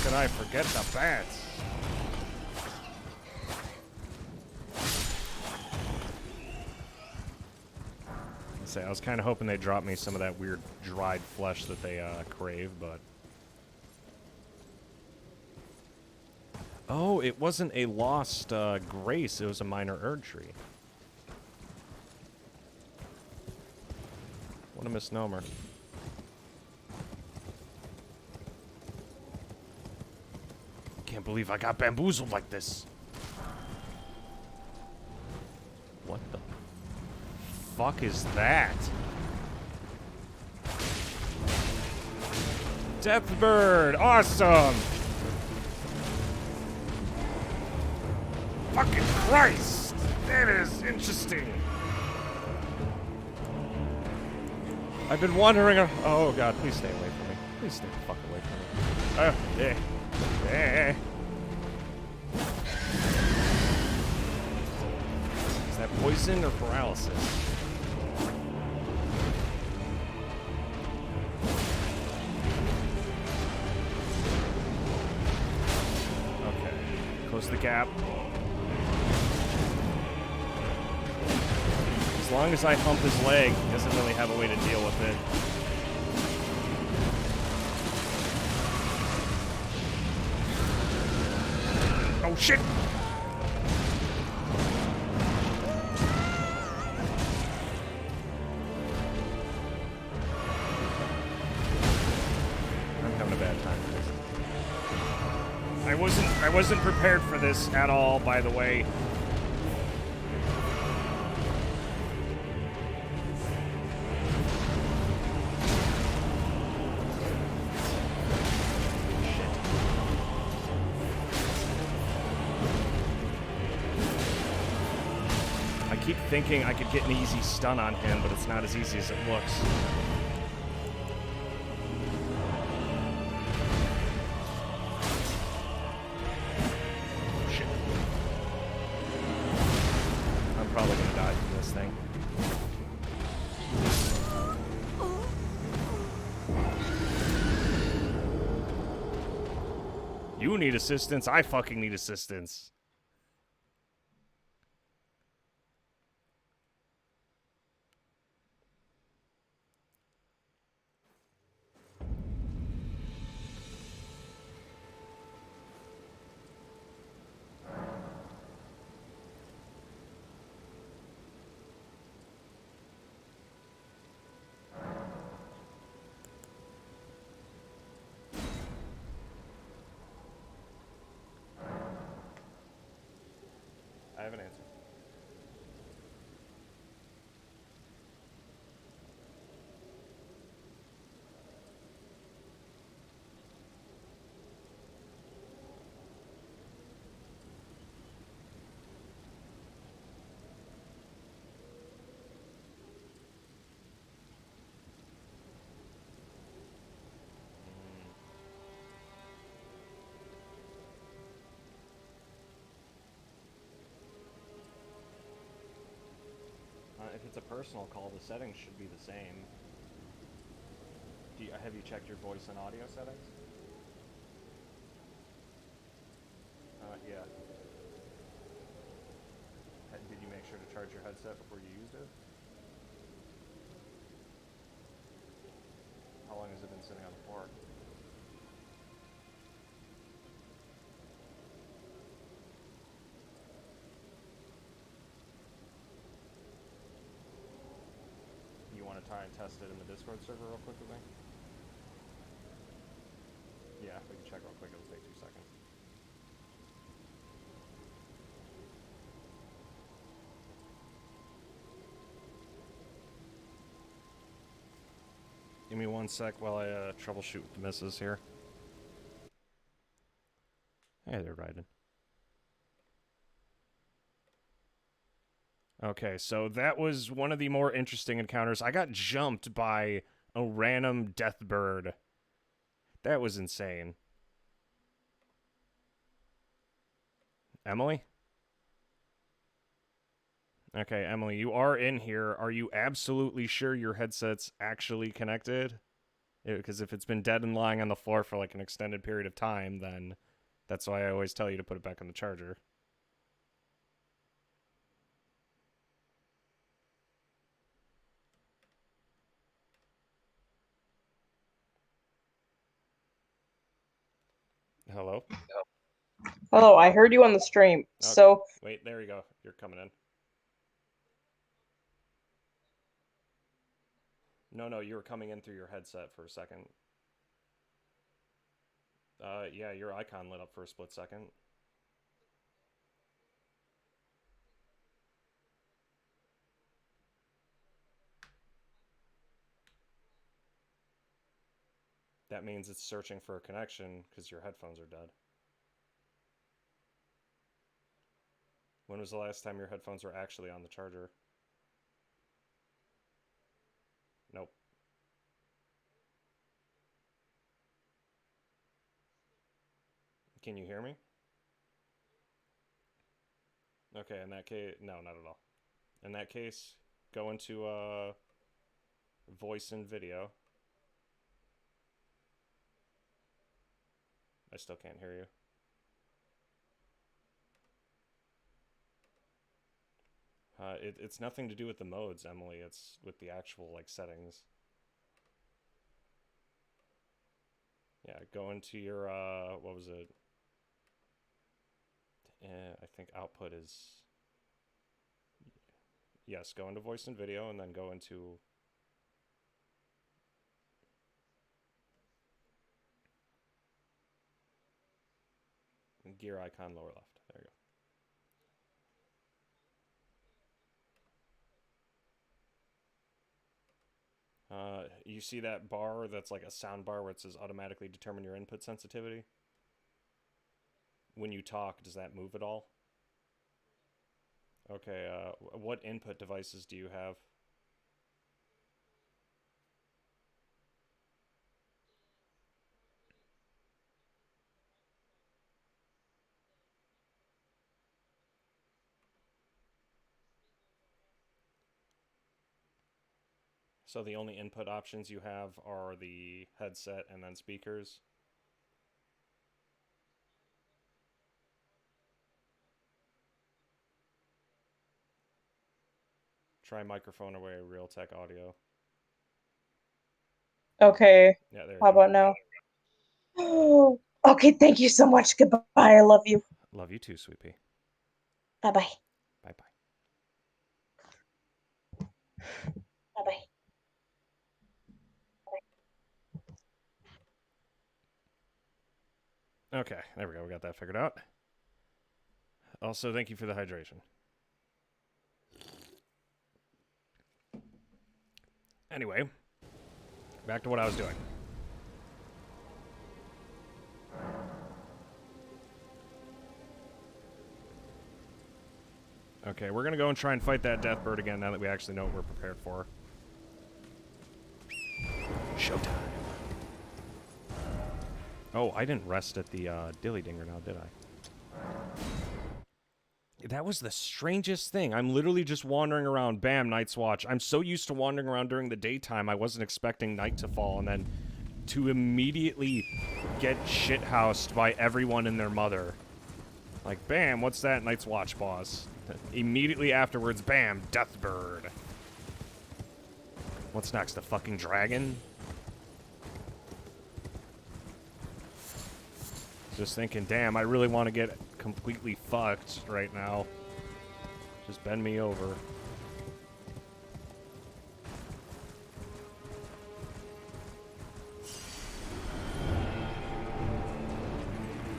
could I forget the bats? I was kind of hoping they'd drop me some of that weird dried flesh that they crave, but... Oh, it wasn't a lost grace, it was a minor Erd tree. What a misnomer. Can't believe I got bamboozled like this. What the fuck is that? Deathbird! Awesome! Fucking Christ! That is interesting. I've been wondering. Oh god, please stay away from me. Please stay the fuck away from me. Yeah. Yeah. Is that poison or paralysis? Okay. Close the gap. As long as I hump his leg, he doesn't really have a way to deal with it. Oh shit! I'm having a bad time with this. I wasn't prepared for this at all, by the way. I keep thinking I could get an easy stun on him, but it's not as easy as it looks. Shit. I'm probably gonna die from this thing. You need assistance, I fucking need assistance. I have an answer. If it's a personal call, the settings should be the same. Have you checked your voice and audio settings? Yeah. Did you make sure to charge your headset before you used it? How long has it been sitting on the floor? You want to try and test it in the Discord server real quick with me? Yeah, we can check real quick. It'll take 2 seconds. Give me 1 sec while I troubleshoot with the missus here. Hey there, Raiden. Okay, so that was one of the more interesting encounters. I got jumped by a random death bird. That was insane. Emily? Okay, Emily, you are in here. Are you absolutely sure your headset's actually connected? Because if it's been dead and lying on the floor for like an extended period of time, then that's why I always tell you to put it back on the charger. Hello? Hello, I heard you on the stream. Okay. So, Wait, there you go. You're coming in. No, you were coming in through your headset for a second. Yeah, your icon lit up for a split second. That means it's searching for a connection because your headphones are dead. When was the last time your headphones were actually on the charger? Nope. Can you hear me? Okay, in that case, no, not at all. In that case, go into voice and video. I still can't hear you. It's nothing to do with the modes, Emily. It's with the actual like settings. Yeah, go into your what was it? I think output is. Yes, go into voice and video, and then go into. Gear icon lower left. There you go. You see that bar that's like a sound bar where it says automatically determine your input sensitivity? When you talk, does that move at all? Okay, what input devices do you have? So the only input options you have are the headset and then speakers? Try microphone away, Realtek audio. okay. Yeah, there you How go. about now? Okay, thank you so much. Goodbye. I love you. Love you too, sweet pea. Bye-bye. Bye-bye. Bye-bye. Okay, there we go. We got that figured out. Also, thank you for the hydration. Anyway, back to what I was doing. Okay, we're gonna go and try and fight that death bird again now that we actually know what we're prepared for. Showtime. Oh, I didn't rest at the dilly dinger now, did I? That was the strangest thing. I'm literally just wandering around. Bam, Night's Watch. I'm so used to wandering around during the daytime, I wasn't expecting night to fall, and then to immediately get shithoused by everyone and their mother. Like, bam, what's that? Night's Watch, boss. Immediately afterwards, bam, Deathbird. What's next? A fucking dragon? Just thinking, damn, I really want to get completely fucked right now. Just bend me over.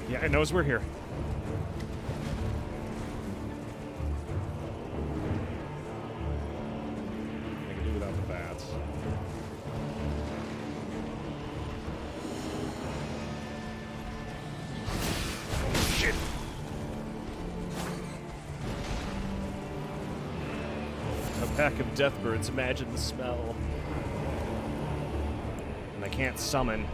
Yeah, it knows we're here. I can do without the bats. Shit! A pack of deathbirds, imagine the smell. And they can't summon.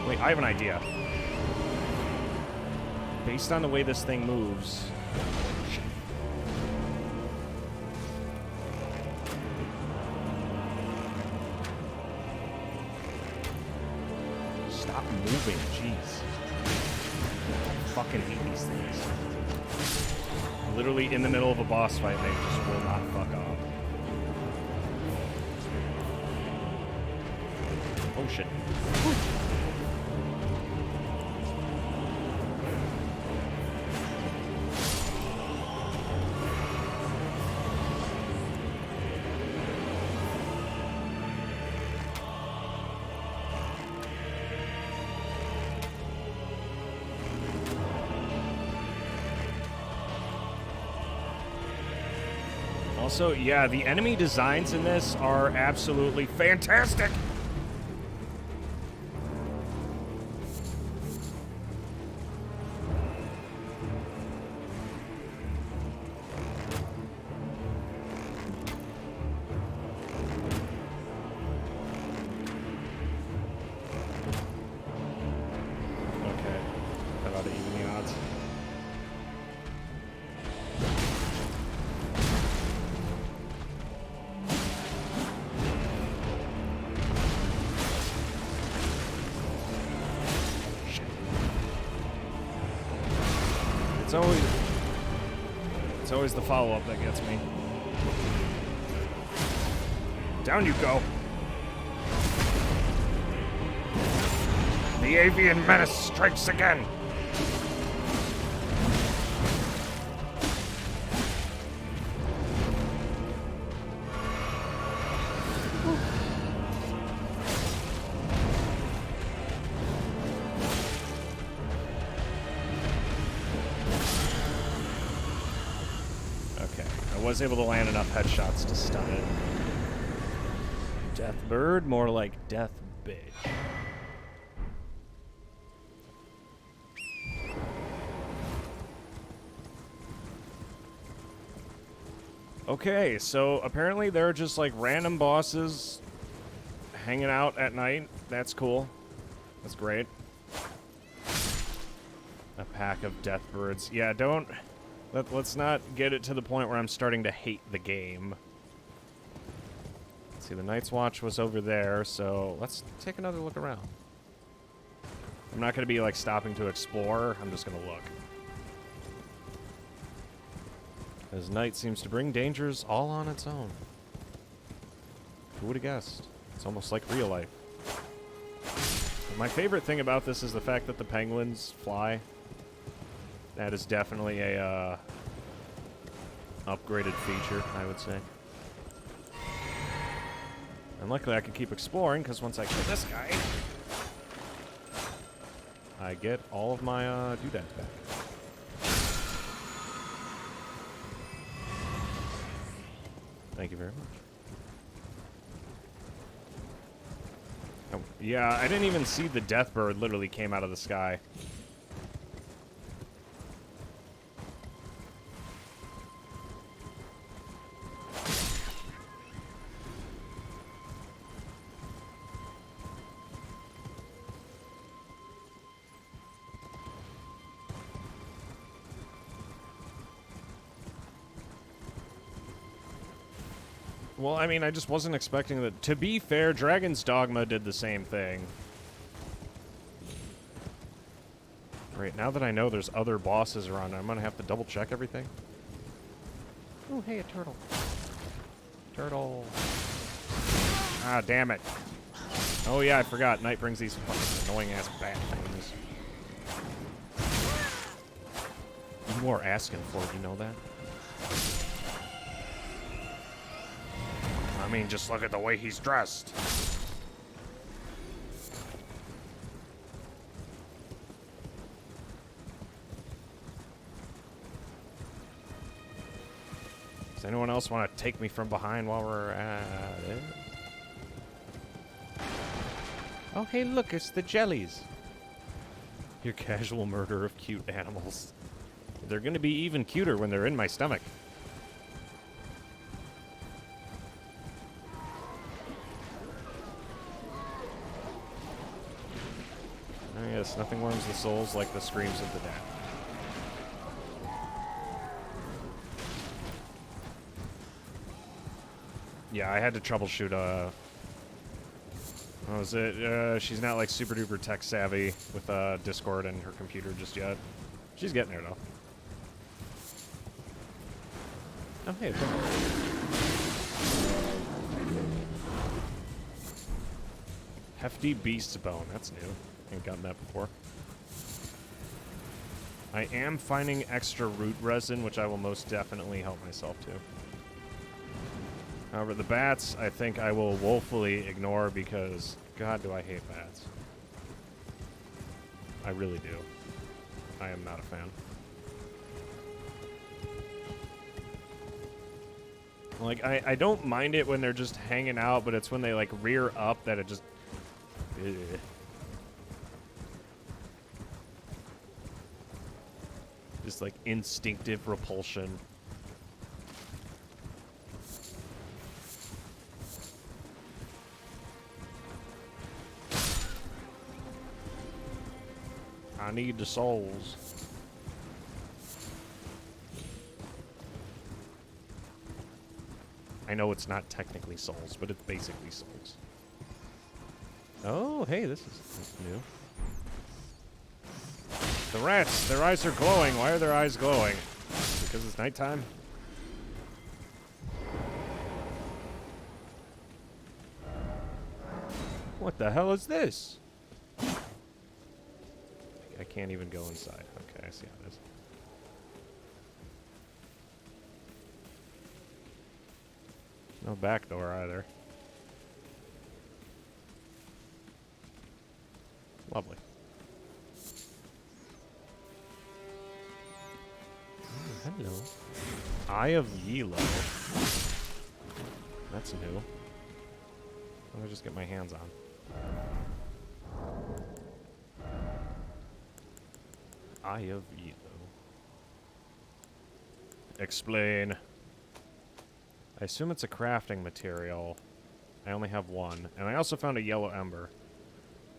Wait, I have an idea. Based on the way this thing moves... Shit. Stop moving, jeez. I fucking hate these things. Literally in the middle of a boss fight, they just will not fuck off. Oh shit. Also, yeah, the enemy designs in this are absolutely fantastic. Okay, how about even the odds? It's always the follow-up that gets me. Down you go. The avian menace strikes again. I was able to land enough headshots to stun it. Death bird, more like death bitch. Okay, so apparently there are just like random bosses hanging out at night. That's cool. That's great. A pack of death birds. Yeah, let's not get it to the point where I'm starting to hate the game. Let's see, the Night's Watch was over there, so let's take another look around. I'm not going to be, like, stopping to explore. I'm just going to look. As night seems to bring dangers all on its own. Who would have guessed? It's almost like real life. My favorite thing about this is the fact that the penguins fly. That is definitely a upgraded feature, I would say. And luckily I can keep exploring, because once I kill this guy, I get all of my doodads back. Thank you very much. Oh, yeah, I didn't even see the death bird literally came out of the sky. Well, I mean, I just wasn't expecting that. To be fair, Dragon's Dogma did the same thing. Right, now that I know there's other bosses around, I'm gonna have to double check everything. Oh, hey, a turtle. Turtle. Ah, damn it. Oh, yeah, I forgot. Night brings these fucking annoying-ass bat things. You are asking for it, you know that? I mean, just look at the way he's dressed. Does anyone else want to take me from behind while we're at it? Oh, hey, look, it's the jellies. Your casual murder of cute animals. They're going to be even cuter when they're in my stomach. Yes, nothing warms the souls like the screams of the damned. Yeah, I had to troubleshoot, what was it? She's not, like, super duper tech savvy with, Discord and her computer just yet. She's getting there, though. Oh, hey, Hefty Beast's Bone. That's new. Ain't gotten that before. I am finding extra root resin, which I will most definitely help myself to. However, the bats, I think I will woefully ignore because, God, do I hate bats. I really do. I am not a fan. Like, I don't mind it when they're just hanging out, but it's when they, like, rear up that it just... Ugh. Just, like, instinctive repulsion. I need the souls. I know it's not technically souls, but it's basically souls. Oh, hey, this is new. The rats, their eyes are glowing. Why are their eyes glowing? Because it's nighttime? What the hell is this? I can't even go inside. Okay, I see how it is. No back door either. Lovely. Ooh, hello. Eye of Yilo. That's new. Let me just get my hands on. Eye of Yilo. Explain. I assume it's a crafting material. I only have one. And I also found a yellow ember.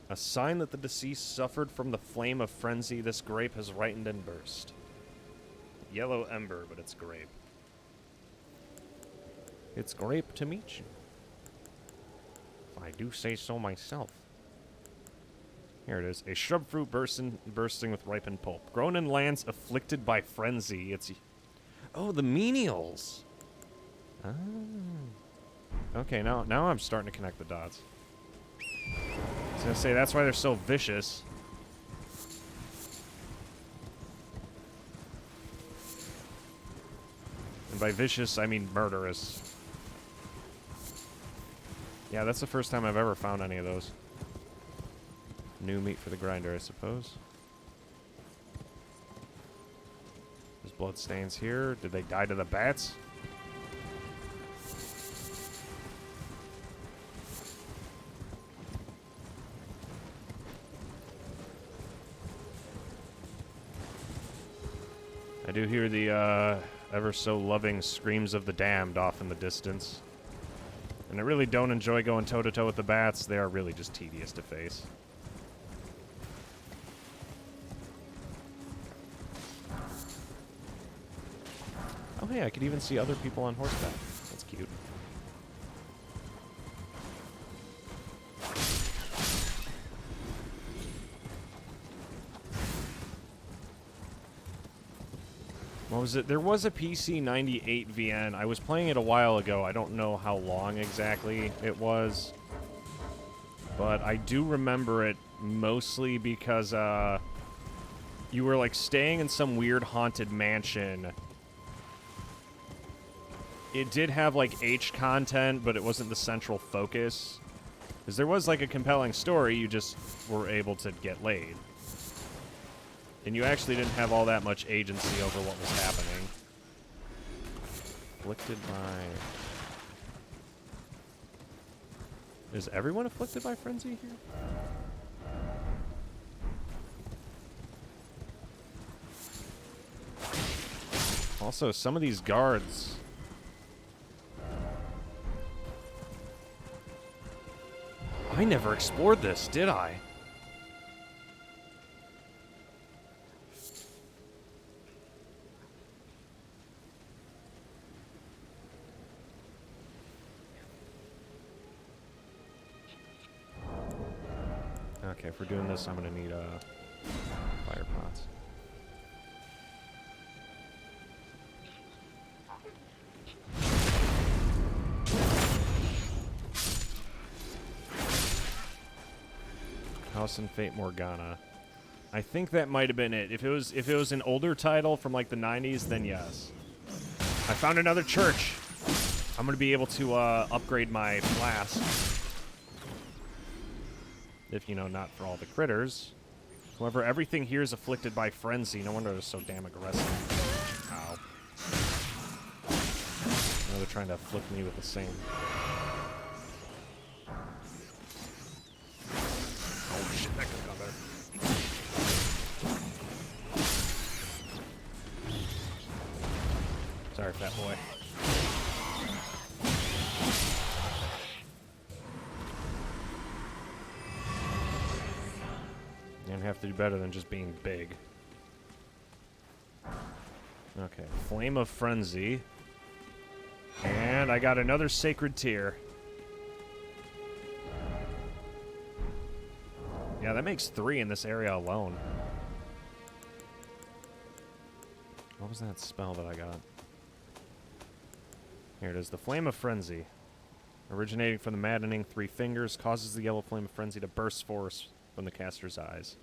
A sign that the deceased suffered from the flame of frenzy. This grape has ripened and burst. Yellow ember, but it's grape. It's grape to meet you. If I do say so myself. Here it is. A shrub fruit bursting with ripened pulp. Grown in lands afflicted by frenzy. It's... Oh, the menials! Ah. Okay, now I'm starting to connect the dots. I was gonna say, that's why they're so vicious. And by vicious, I mean murderous. Yeah, that's the first time I've ever found any of those. New meat for the grinder, I suppose. There's blood stains here. Did they die to the bats? I do hear the ever so loving screams of the damned off in the distance. And I really don't enjoy going toe-to-toe with the bats. They are really just tedious to face. Oh, hey, I could even see other people on horseback. That's cute. What was it? There was a PC 98 VN. I was playing it a while ago. I don't know how long exactly it was. But I do remember it mostly because you were like staying in some weird haunted mansion. It did have like H content, but it wasn't the central focus. Because there was like a compelling story, you just were able to get laid. And you actually didn't have all that much agency over what was happening. Afflicted by... Is everyone afflicted by frenzy here? Also, some of these guards... I never explored this, did I? Okay, if we're doing this, I'm gonna need fire pots. House and Fate Morgana. I think that might have been it. If it was an older title from like the 90s, then yes. I found another church. I'm gonna be able to upgrade my flask. If, you know, not for all the critters. However, everything here is afflicted by frenzy. No wonder they're so damn aggressive. Ow. Now they're trying to afflict me with the same. Oh shit, that could have gone better. Sorry, fat boy. You have to do better than just being big. Okay, Flame of Frenzy. And I got another Sacred Tear. Yeah, that makes 3 in this area alone. What was that spell that I got? Here it is, the Flame of Frenzy. Originating from the maddening 3 fingers, causes the yellow Flame of Frenzy to burst forth from the caster's eyes.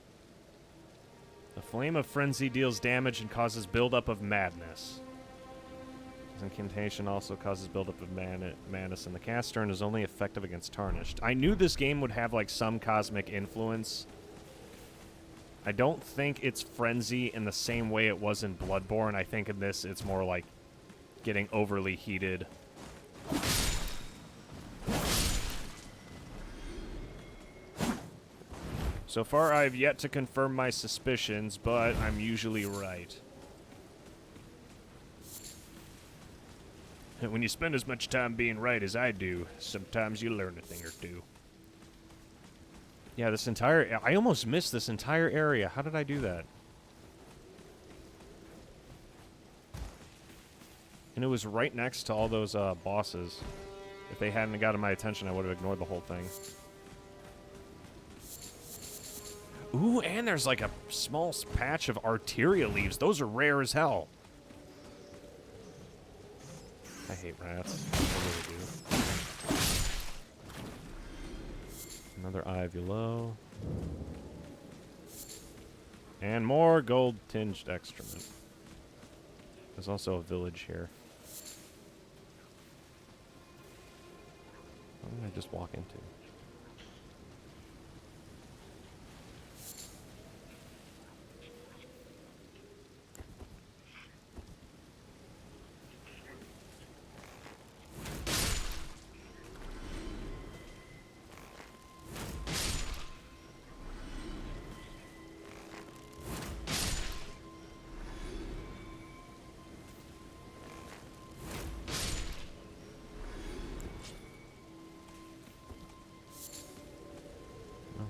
The Flame of Frenzy deals damage and causes buildup of madness. This incantation also causes buildup of madness in the caster and is only effective against Tarnished. I knew this game would have like some cosmic influence. I don't think it's Frenzy in the same way it was in Bloodborne. I think in this it's more like getting overly heated. So far, I've yet to confirm my suspicions, but I'm usually right. And when you spend as much time being right as I do, sometimes you learn a thing or two. Yeah, this entire... I almost missed this entire area. How did I do that? And it was right next to all those bosses. If they hadn't gotten my attention, I would have ignored the whole thing. Ooh, and there's like a small patch of Arteria leaves. Those are rare as hell. I hate rats. I really do. Another eye below. And more gold-tinged excrement. There's also a village here. What did I just walk into?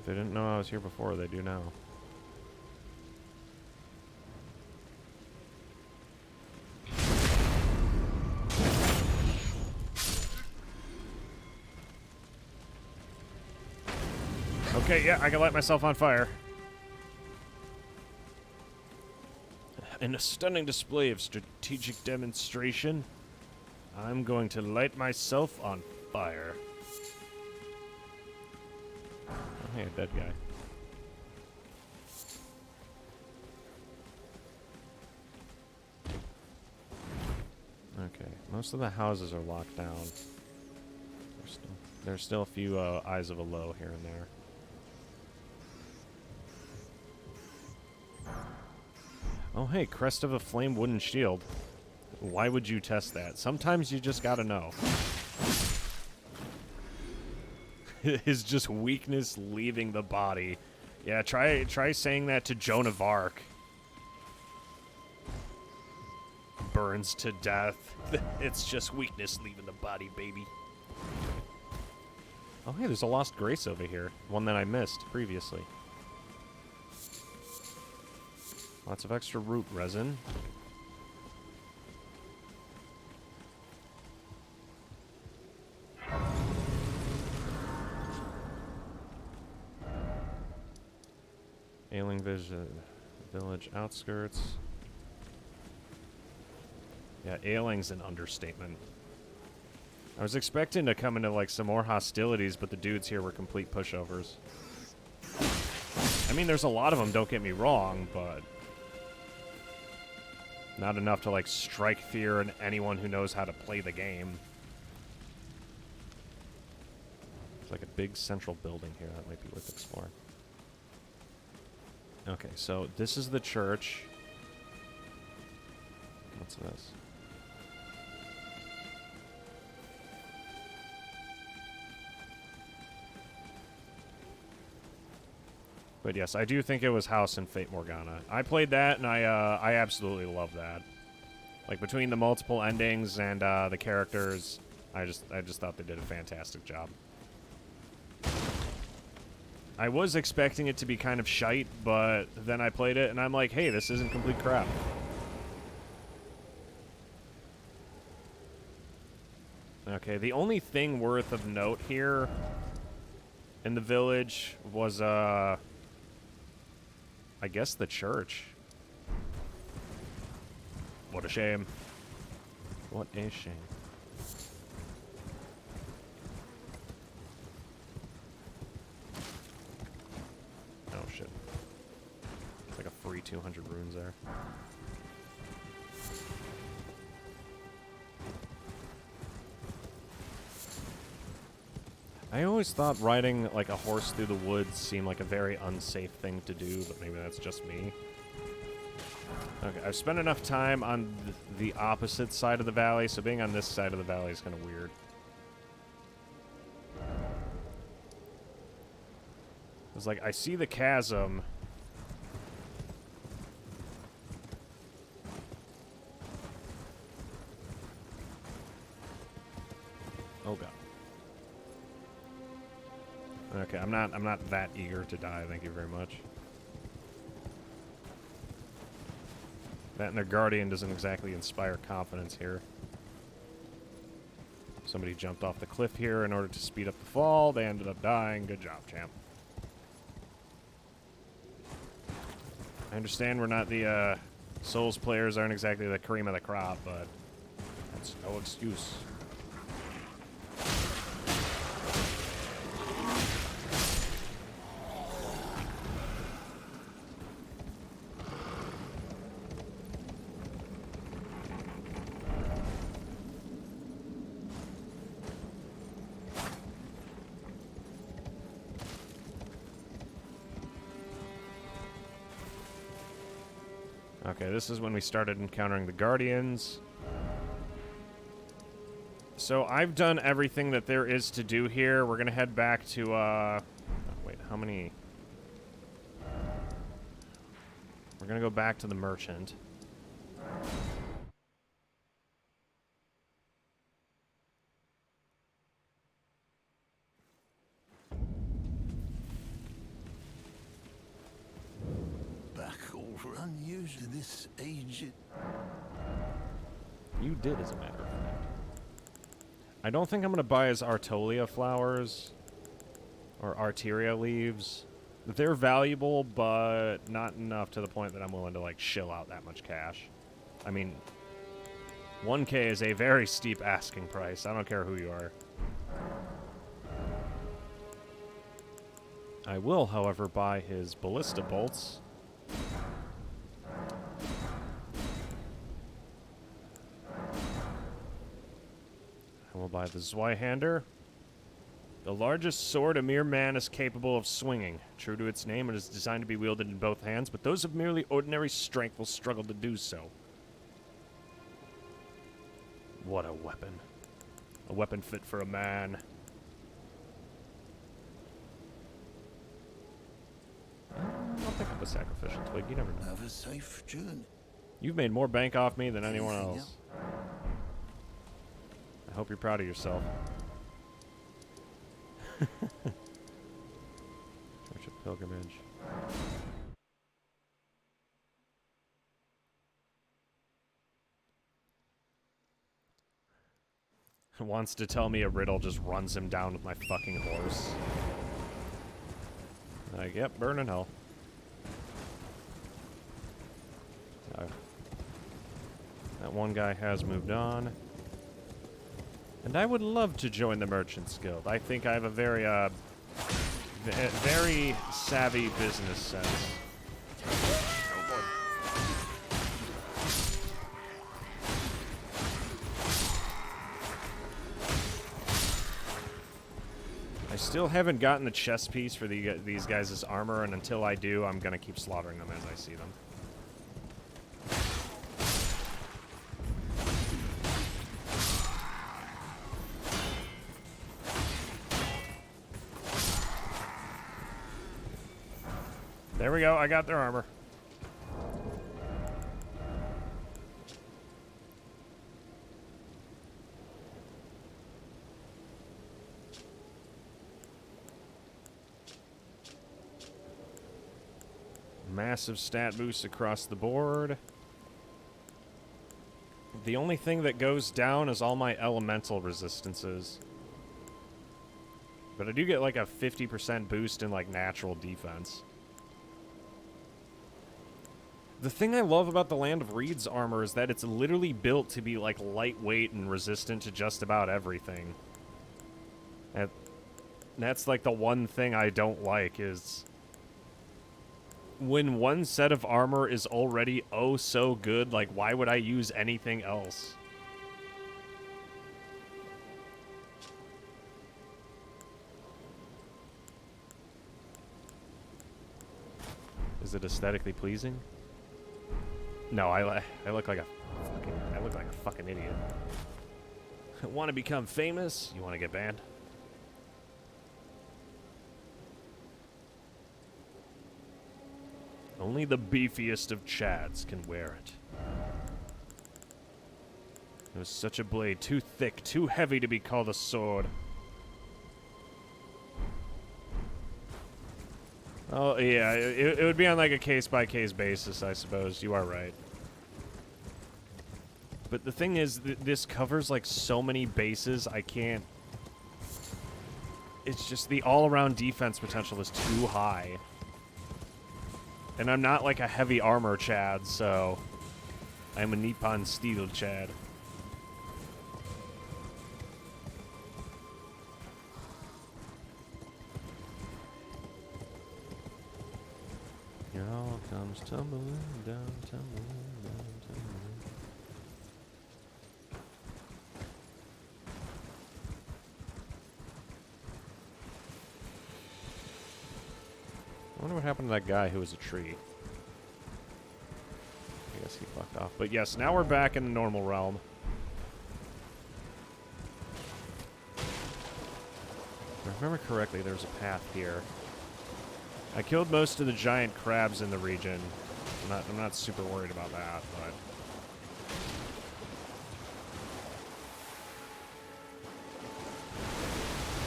They didn't know I was here before, they do now. Okay, yeah, I can light myself on fire. In a stunning display of strategic demonstration, I'm going to light myself on fire. Oh, hey, a dead guy. Okay, most of the houses are locked down. There's still a few Eyes of a Low here and there. Oh, hey, Crest of a Flame wooden shield. Why would you test that? Sometimes you just gotta know. Is just weakness leaving the body. Yeah, try saying that to Joan of Arc. Burns to death. It's just weakness leaving the body, baby. Oh, hey, there's a Lost Grace over here. One that I missed previously. Lots of extra root resin. village outskirts. Yeah, ailing's an understatement. I was expecting to come into like some more hostilities, but the dudes here were complete pushovers. I mean, there's a lot of them, don't get me wrong, but not enough to like strike fear in anyone who knows how to play the game. There's like a big central building here that might be worth exploring. Okay, so this is the church. What's this? But yes, I do think it was House and Fate Morgana. I played that, and I absolutely love that. Like, between the multiple endings and the characters, I just thought they did a fantastic job. I was expecting it to be kind of shite, but then I played it, and I'm like, hey, this isn't complete crap. Okay, the only thing worth of note here in the village was, I guess the church. What a shame. What a shame. Oh, shit. It's like a free 200 runes there. I always thought riding like a horse through the woods seemed like a very unsafe thing to do, but maybe that's just me. Okay, I've spent enough time on the opposite side of the valley, so being on this side of the valley is kind of weird. It's like, I see the chasm. Oh god. Okay, I'm not that eager to die, thank you very much. That and their guardian doesn't exactly inspire confidence here. Somebody jumped off the cliff here in order to speed up the fall. They ended up dying. Good job, champ. I understand we're not the, Souls players aren't exactly the cream of the crop, but that's no excuse. Okay, this is when we started encountering the Guardians. So I've done everything that there is to do here. We're gonna head back to, oh, wait, how many? We're gonna go back to the merchant. Unusually this age. You did, as a matter of fact. I don't think I'm gonna buy his Artolia flowers or Arteria leaves. They're valuable, but not enough to the point that I'm willing to like shill out that much cash. I mean, 1K is a very steep asking price. I don't care who you are. I will, however, buy his ballista bolts. We'll buy the Zweihander. The largest sword a mere man is capable of swinging. True to its name, it is designed to be wielded in both hands, but those of merely ordinary strength will struggle to do so. What a weapon. A weapon fit for a man. I'll pick up a sacrificial twig, you never know. Have a safe journey. You've made more bank off me than anyone else. I hope you're proud of yourself. Church of Pilgrimage. Wants to tell me a riddle, just runs him down with my fucking horse. Like, yep, burn in hell. That one guy has moved on. And I would love to join the Merchants Guild. I think I have a very, very savvy business sense. I still haven't gotten the chest piece for these guys' armor, and until I do, I'm gonna keep slaughtering them as I see them. There we go, I got their armor. Massive stat boost across the board. The only thing that goes down is all my elemental resistances. But I do get like a 50% boost in like natural defense. The thing I love about the Land of Reed's armor is that it's literally built to be like lightweight and resistant to just about everything. That's like the one thing I don't like is when one set of armor is already oh so good, like why would I use anything else? Is it aesthetically pleasing? No, I look like a fucking idiot. Want to become famous? You want to get banned? Only the beefiest of Chads can wear it. It was such a blade, too thick, too heavy to be called a sword. Oh, yeah, it would be on like a case-by-case basis, I suppose. You are right. But the thing is, this covers like so many bases, I can't... It's just the all-around defense potential is too high. And I'm not like a heavy armor Chad, so... I'm a Nippon Steel Chad. It all comes tumbling down, tumbling down, tumbling. I wonder what happened to that guy who was a tree. I guess he fucked off. But yes, now we're back in the normal realm. If I remember correctly, there's a path here. I killed most of the giant crabs in the region. I'm not super worried about that, but...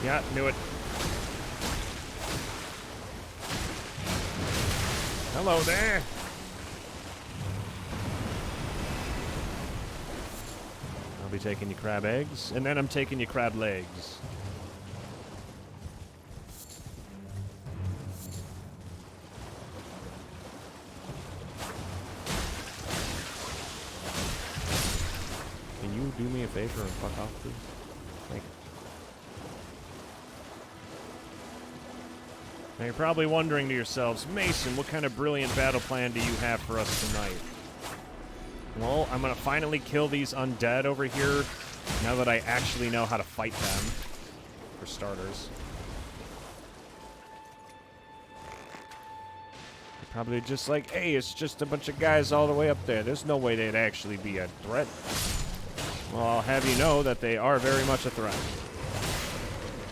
Yeah, knew it. Hello there! I'll be taking you crab eggs, and then I'm taking you crab legs. Can you do me a favor and fuck off, please? Thank you. Now you're probably wondering to yourselves, Mason, what kind of brilliant battle plan do you have for us tonight? Well, I'm gonna finally kill these undead over here, now that I actually know how to fight them, for starters. You're probably just like, hey, it's just a bunch of guys all the way up there. There's no way they'd actually be a threat. Well, I'll have you know that they are very much a threat.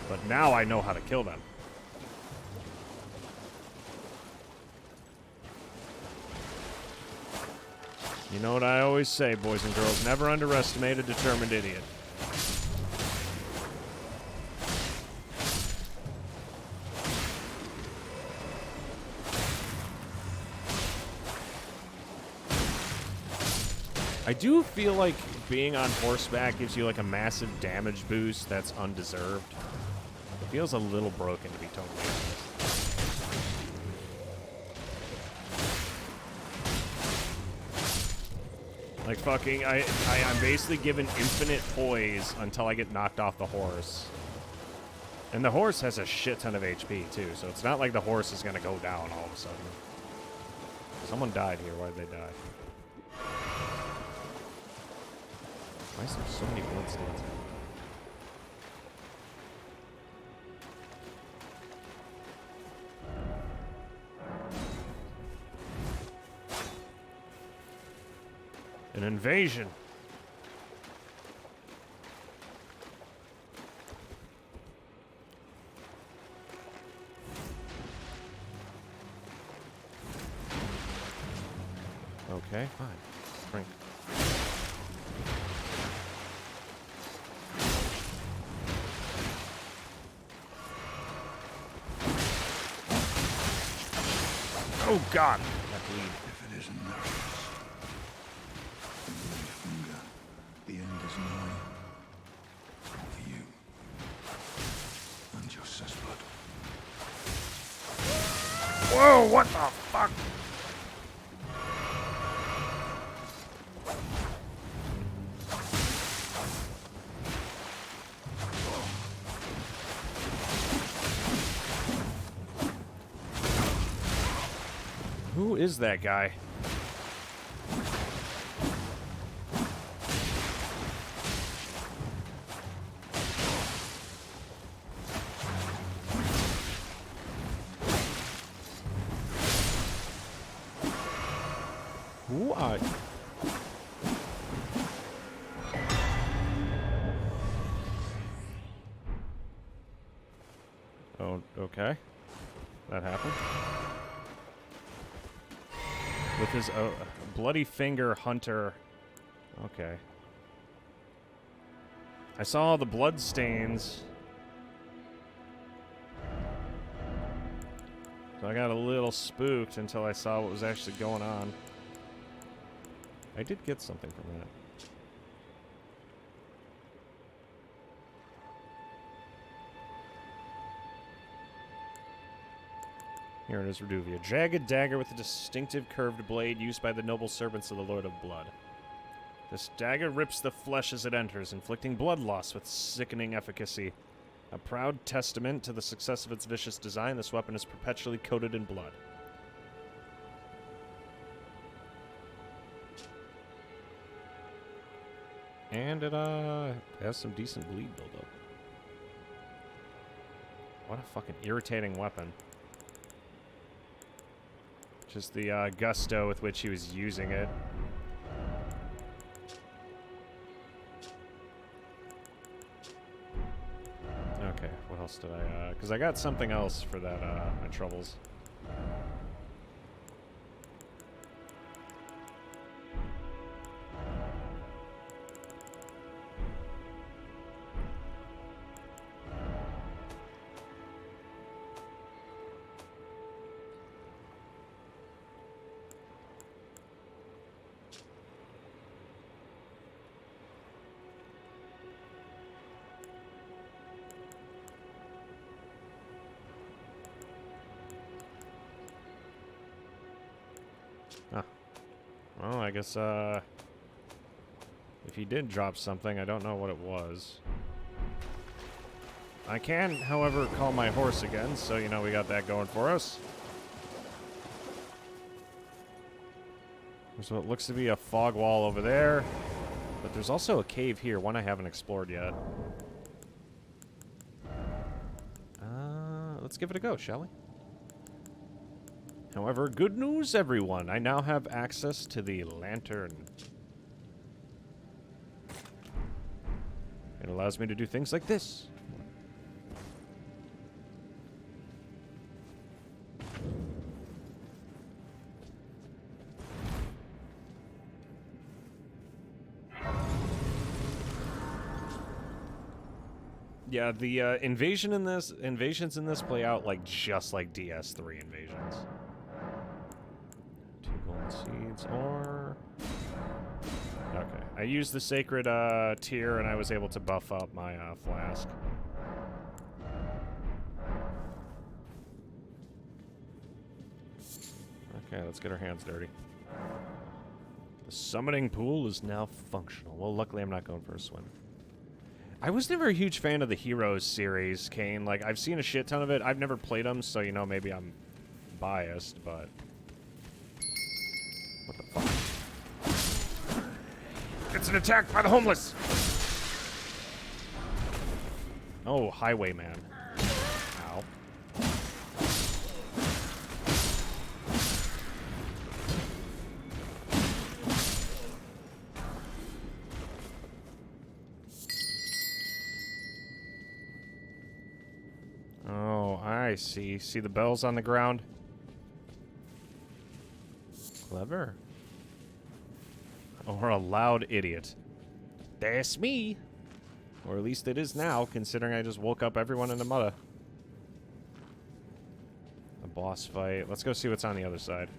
But now I know how to kill them. You know what I always say, boys and girls, never underestimate a determined idiot. I do feel like being on horseback gives you like a massive damage boost that's undeserved. It feels a little broken, to be totally honest. Like fucking, I'm basically given infinite poise until I get knocked off the horse. And the horse has a shit ton of HP too, so it's not like the horse is gonna go down all of a sudden. Someone died here. Why did they die? Why is there so many bloodstains? An invasion. Okay, fine. Drink. Oh God! That bleed. If it isn't nervous, hunger, the end is nigh. For you and your cesspool. Whoa! What the fuck? Who is that guy? Who are you? Oh, okay. That happened. With his bloody finger hunter. Okay. I saw all the blood stains. So I got a little spooked until I saw what was actually going on. I did get something from that. Here it is, Reduvia. Jagged dagger with a distinctive curved blade used by the noble servants of the Lord of Blood. This dagger rips the flesh as it enters, inflicting blood loss with sickening efficacy. A proud testament to the success of its vicious design, this weapon is perpetually coated in blood. And it has some decent bleed buildup. What a fucking irritating weapon. Just the gusto with which he was using it. Okay, what else did I, because I got something else for that, my troubles. Well, I guess, if he did drop something, I don't know what it was. I can, however, call my horse again, so, you know, we got that going for us. There's what looks to be a fog wall over there, but there's also a cave here, one I haven't explored yet. Let's give it a go, shall we? However, good news, everyone. I now have access to the lantern. It allows me to do things like this. Yeah, the invasions in this play out like just like DS3 invasions. 2 golden seeds, or... Okay, I used the sacred tier and I was able to buff up my flask. Okay, let's get our hands dirty. The summoning pool is now functional. Well, luckily I'm not going for a swim. I was never a huge fan of the Heroes series, Kane. Like, I've seen a shit ton of it. I've never played them, so, you know, maybe I'm biased, but... What the fuck? It's an attack by the homeless! Oh, Highwayman. Ow. Oh, I see. See the bells on the ground? Clever. Or a loud idiot. That's me. Or at least it is now, considering I just woke up everyone in the mudda. A boss fight. Let's go see what's on the other side.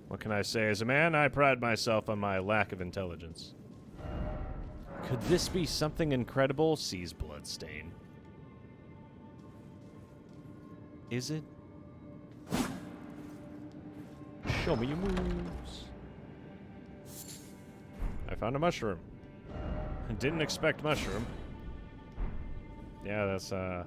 What can I say? As a man, I pride myself on my lack of intelligence. Could this be something incredible? Sees Bloodstain. Is it? Show me your moves. I found a mushroom. I didn't expect mushroom. Yeah, that's fair.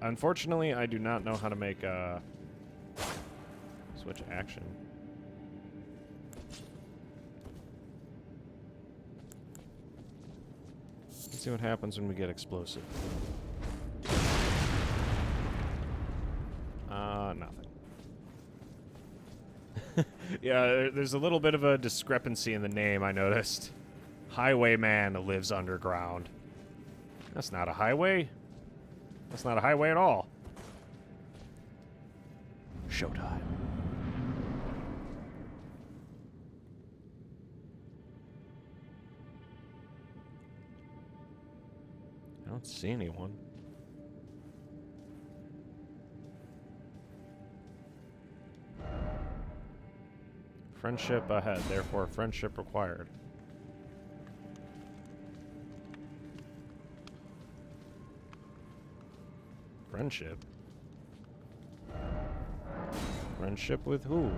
Unfortunately, I do not know how to make switch action. Let's see what happens when we get explosive. Nothing. Yeah, there's a little bit of a discrepancy in the name, I noticed. Highwayman lives underground. That's not a highway. That's not a highway at all. Showtime. I don't see anyone. Friendship ahead, therefore friendship required. Friendship? Friendship with who?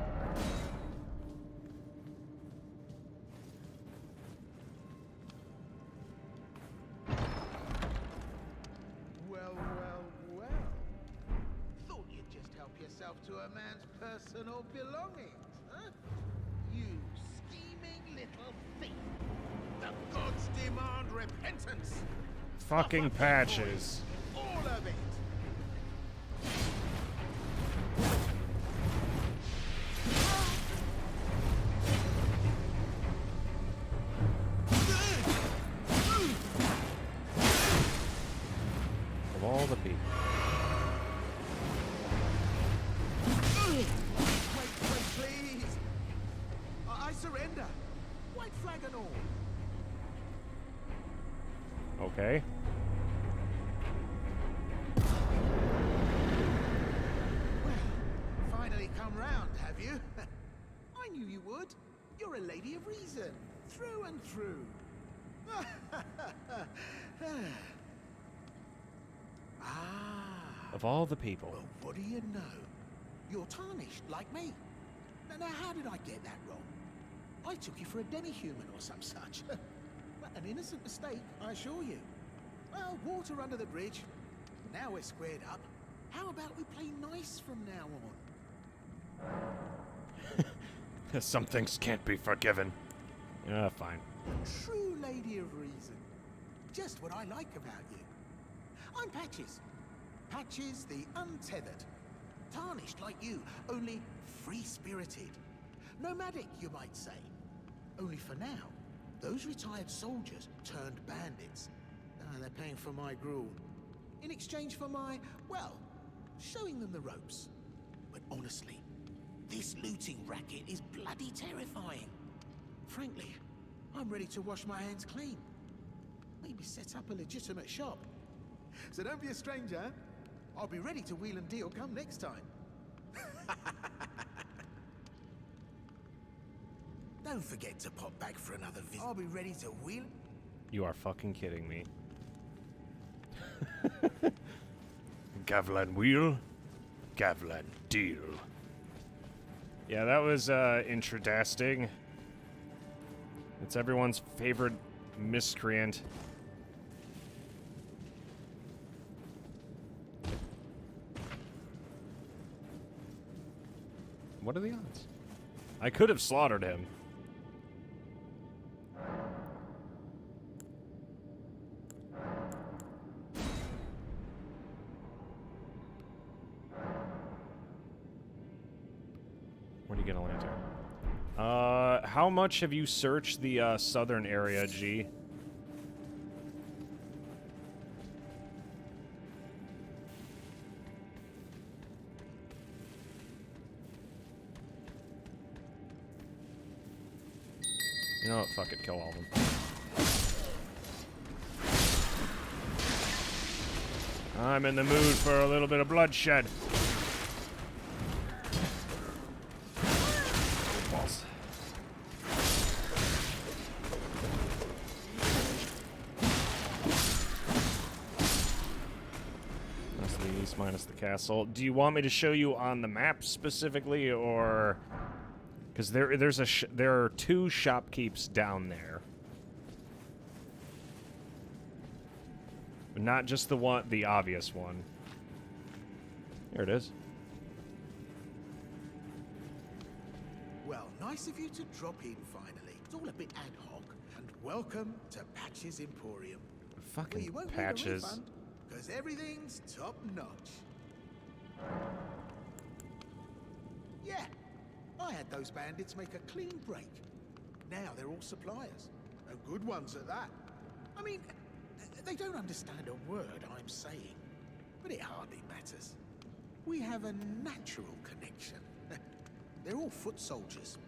Well. Thought you'd just help yourself to a man's personal belongings, huh? You scheming little thief. The gods demand repentance. Fucking patches. All of it. Of all the people. Wait, please. I surrender. White flag and all. Okay. Well, finally come round, have you? I knew you would. You're a lady of reason, through and through. Of all the people. Well, what do you know? You're tarnished, like me. Now, how did I get that wrong? I took you for a demi-human or some such. An innocent mistake, I assure you. Well, water under the bridge. Now we're squared up. How about we play nice from now on? Some things can't be forgiven. Yeah, fine. True lady of reason. Just what I like about you. I'm Patches. Patches the untethered. Tarnished like you, only free-spirited. Nomadic, you might say. Only for now, those retired soldiers turned bandits. They're paying for my gruel. In exchange for my, well, showing them the ropes. But honestly, this looting racket is bloody terrifying. Frankly, I'm ready to wash my hands clean. Maybe set up a legitimate shop. So don't be a stranger. I'll be ready to wheel and deal come next time. No, don't forget to pop back for another visit. I'll be ready to wheel. You are fucking kidding me. Gavlan wheel, Gavlan deal. Yeah, that was intradasting. It's everyone's favorite miscreant. What are the odds? I could have slaughtered him. Where do you get a lantern? How much have you searched the southern area, G? You know what? Fuck it. Kill all of them. I'm in the mood for a little bit of bloodshed. Balls. That's the east minus the castle. Do you want me to show you on the map specifically, or... Because there are two shopkeeps down there, but not just the obvious one. There it is. Well, nice of you to drop in finally. It's all a bit ad hoc. And welcome to Patches Emporium. Fucking you won't Patches. Because everything's top notch. Yeah. I had those bandits make a clean break. Now they're all suppliers. And good ones at that. I mean, they don't understand a word I'm saying. But it hardly matters. We have a natural connection. They're all foot soldiers.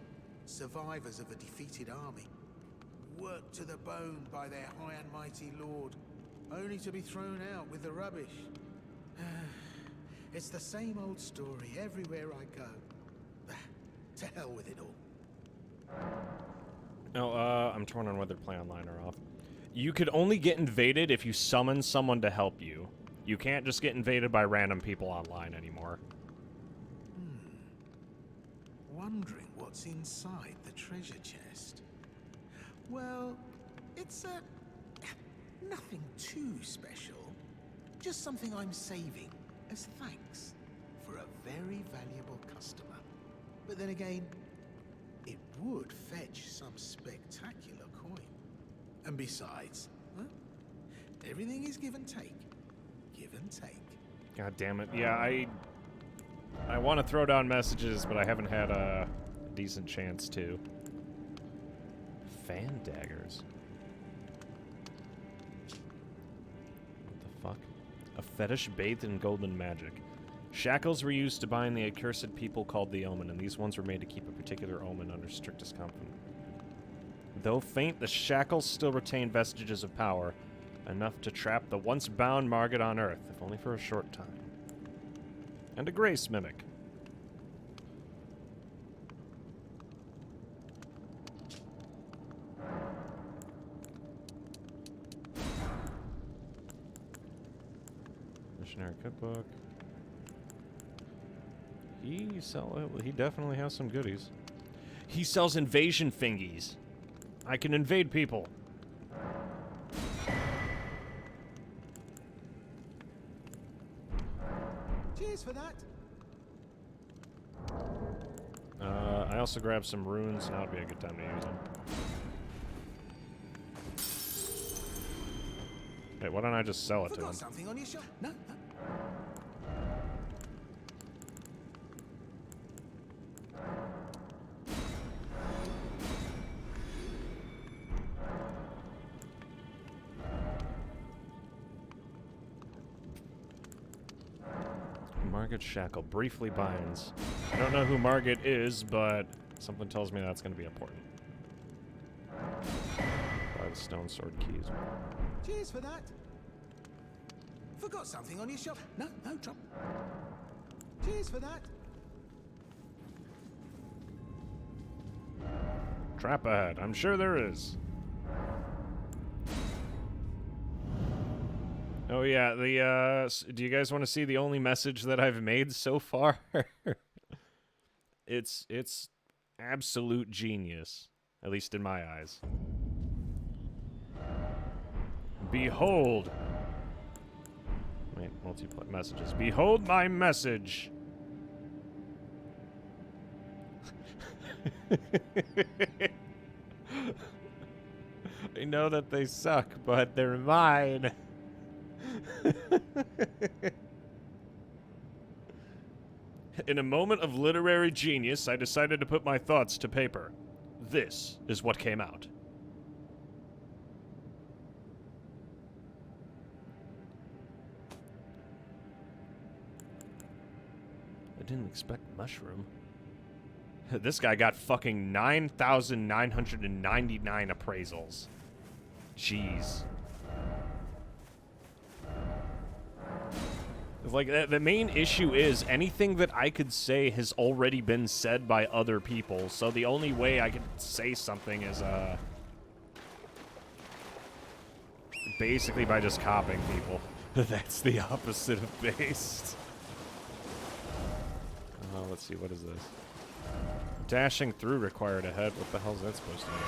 Survivors of a defeated army. Worked to the bone by their high and mighty lord. Only to be thrown out with the rubbish. It's the same old story everywhere I go. To hell with it all. Oh, I'm torn on whether to play online or off. You could only get invaded if you summon someone to help you. You can't just get invaded by random people online anymore. Wondering what's inside the treasure chest. Well, it's nothing too special. Just something I'm saving as thanks for a very valuable customer. But then again, it would fetch some spectacular coin. And besides, everything is give and take. Give and take. God damn it. Yeah, I want to throw down messages, but I haven't had a decent chance to. Fan daggers. What the fuck? A fetish bathed in golden magic. Shackles were used to bind the accursed people called the Omen, and these ones were made to keep a particular omen under strictest confinement. Though faint, the shackles still retain vestiges of power, enough to trap the once bound Margit on Earth, if only for a short time. And a grace mimic. Missionary cookbook. He definitely has some goodies. He sells invasion fingies. I can invade people. Cheers for that. I also grabbed some runes. Now would be a good time to use them. Hey, why don't I just sell it to him? Forgot something on your shelf? No. Margit Shackle briefly binds. I don't know who Margit is, but something tells me that's going to be important. Buy the stone sword keys. Cheers for that. Forgot something on your shelf? No trouble. Cheers for that. Trap ahead. I'm sure there is. Oh yeah, do you guys want to see the only message that I've made so far? It's absolute genius, at least in my eyes. Behold. Wait, multiplayer messages. Behold my message. I know that they suck, but they're mine. In a moment of literary genius, I decided to put my thoughts to paper. This is what came out. I didn't expect mushroom. This guy got fucking 9,999 appraisals. Jeez. Like, the main issue is anything that I could say has already been said by other people, so the only way I could say something is, basically by just copying people. That's the opposite of based. Let's see, what is this? Dashing through required ahead. What the hell is that supposed to mean?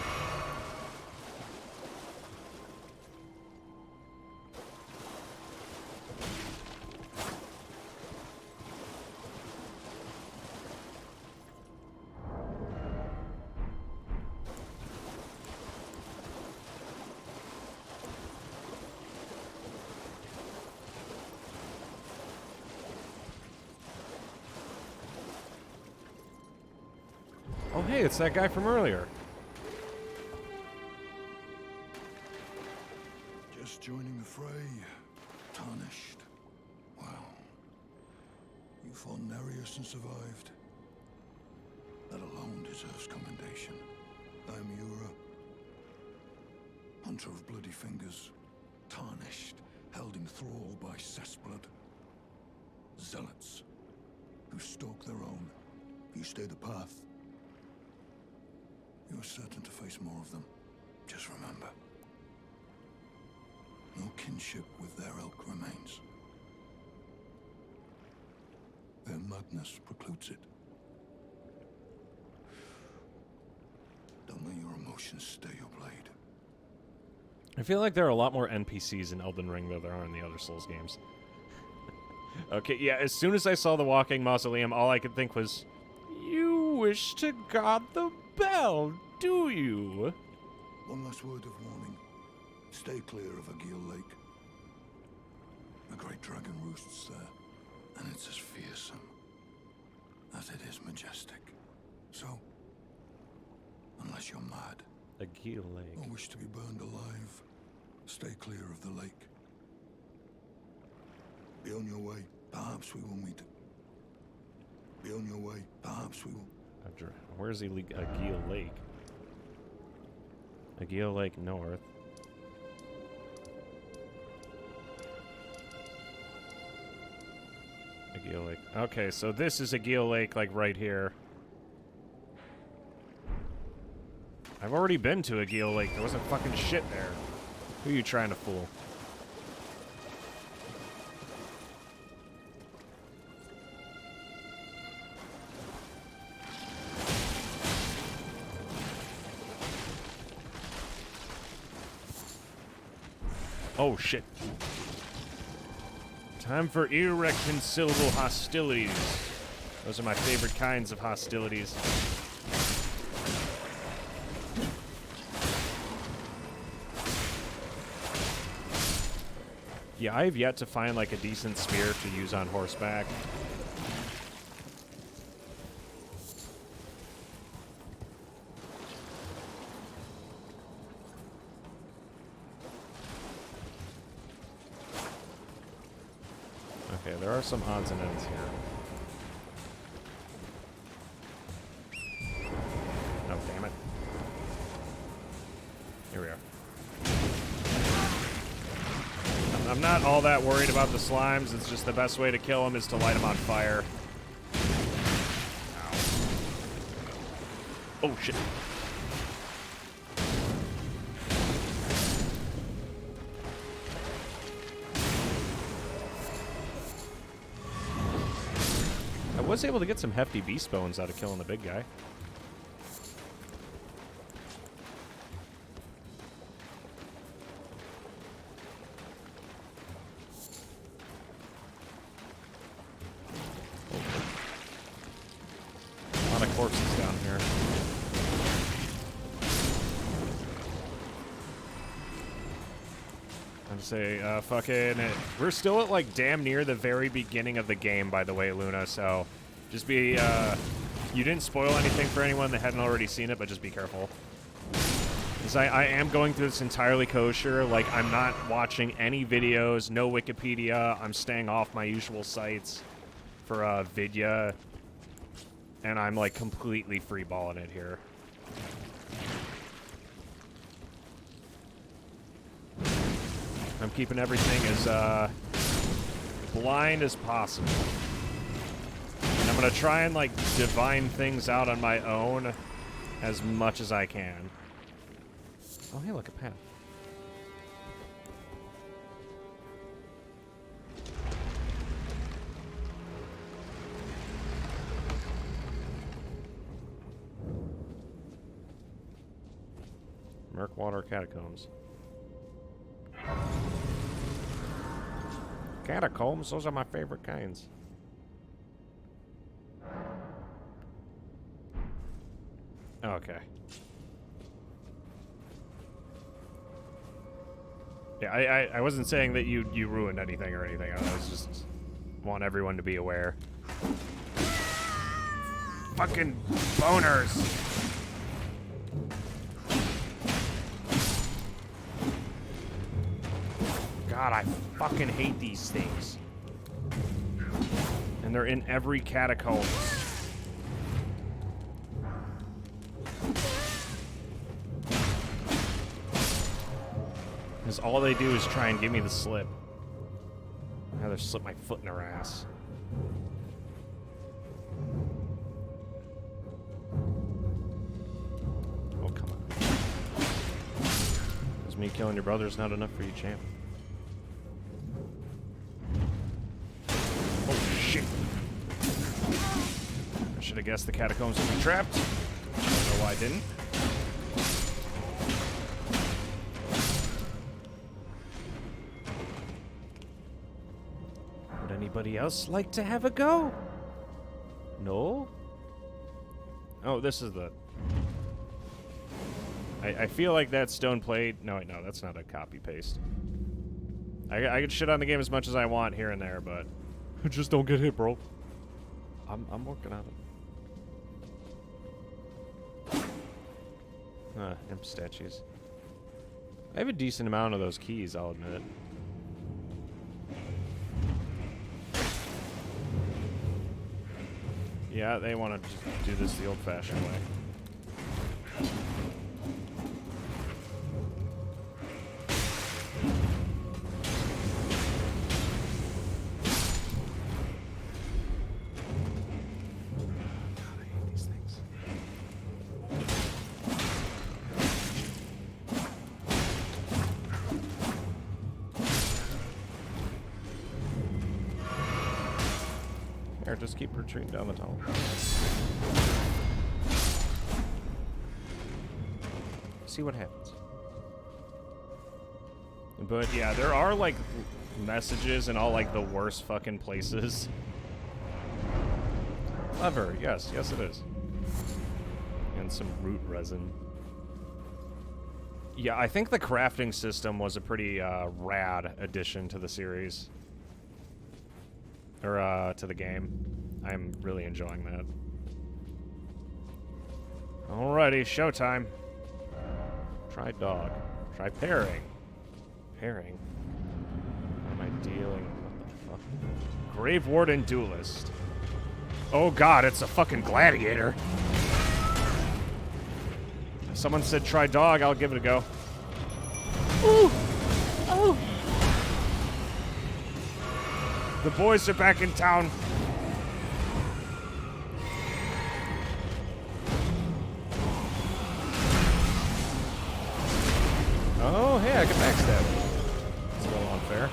Oh, hey, it's that guy from earlier. Just joining the fray. Tarnished. Wow. You fought Nereus and survived. That alone deserves commendation. I'm Yura. Hunter of bloody fingers. Tarnished. Held in thrall by cessblood. Zealots. Who stalk their own. You stay the path. You're certain to face more of them. Just remember. No kinship with their ilk remains. Their madness precludes it. Don't let your emotions stay your blade. I feel like there are a lot more NPCs in Elden Ring than there are in the other Souls games. Okay, yeah, as soon as I saw the walking mausoleum, all I could think was, you wish to guard the bell, do you? One last word of warning. Stay clear of Agil Lake. A great dragon roosts there, and it's as fearsome as it is majestic. So, unless you're mad, Agil Lake. or wish to be burned alive, stay clear of the lake. Be on your way. Perhaps we will meet. Be on your way. Perhaps we will. Where's Agil Lake? Agil Lake North. Agil Lake. Okay, so this is Agil Lake, like right here. I've already been to Agil Lake. There wasn't fucking shit there. Who are you trying to fool? Oh, shit. Time for irreconcilable hostilities. Those are my favorite kinds of hostilities. Yeah, I have yet to find, like, a decent spear to use on horseback. Okay, there are some odds and ends here. Oh, damn it. Here we are. I'm not all that worried about the slimes. It's just the best way to kill them is to light them on fire. Ow. Oh, shit. was able to get some hefty beast bones out of killing the big guy. A lot of corpses down here. I'd say, fucking, we're still at, like, damn near the very beginning of the game, by the way, Luna, so just be, you didn't spoil anything for anyone that hadn't already seen it, but just be careful. Because I am going through this entirely kosher, like, I'm not watching any videos, no Wikipedia, I'm staying off my usual sites for, Vidya, and I'm, like, completely freeballing it here. I'm keeping everything as blind as possible. And I'm going to try and, like, divine things out on my own as much as I can. Oh, hey, look, a pen. Murkwater Catacombs. Catacombs, those are my favorite kinds. Okay. Yeah, I wasn't saying that you ruined anything or anything. I was just want everyone to be aware. Fucking boners! God, I fucking hate these things. And they're in every catacomb. Because all they do is try and give me the slip. I'd rather slip my foot in her ass. Oh, come on. Is me killing your brother is not enough for you, champ. Shit. I should have guessed the catacombs would be trapped. I don't know why I didn't. Would anybody else like to have a go? No? Oh, this is the... I feel like that stone plate... No, wait, no, that's not a copy-paste. I can shit on the game as much as I want here and there, but... Just don't get hit, bro. I'm working on it. Imp statues. I have a decent amount of those keys, I'll admit. Yeah, they want to just do this the old-fashioned way. Just keep retreating down the tunnel. See what happens. But yeah, there are like messages in all like the worst fucking places. Lever, yes, yes it is. And some root resin. Yeah, I think the crafting system was a pretty rad addition to the series. Or, to the game. I'm really enjoying that. Alrighty, showtime. Try dog. Try pairing. Pairing? What am I dealing? What the fuck? Grave Warden Duelist. Oh god, it's a fucking gladiator. If someone said try dog, I'll give it a go. Ooh! Oh! The boys are back in town. Oh, hey, I can backstab. It's a little unfair.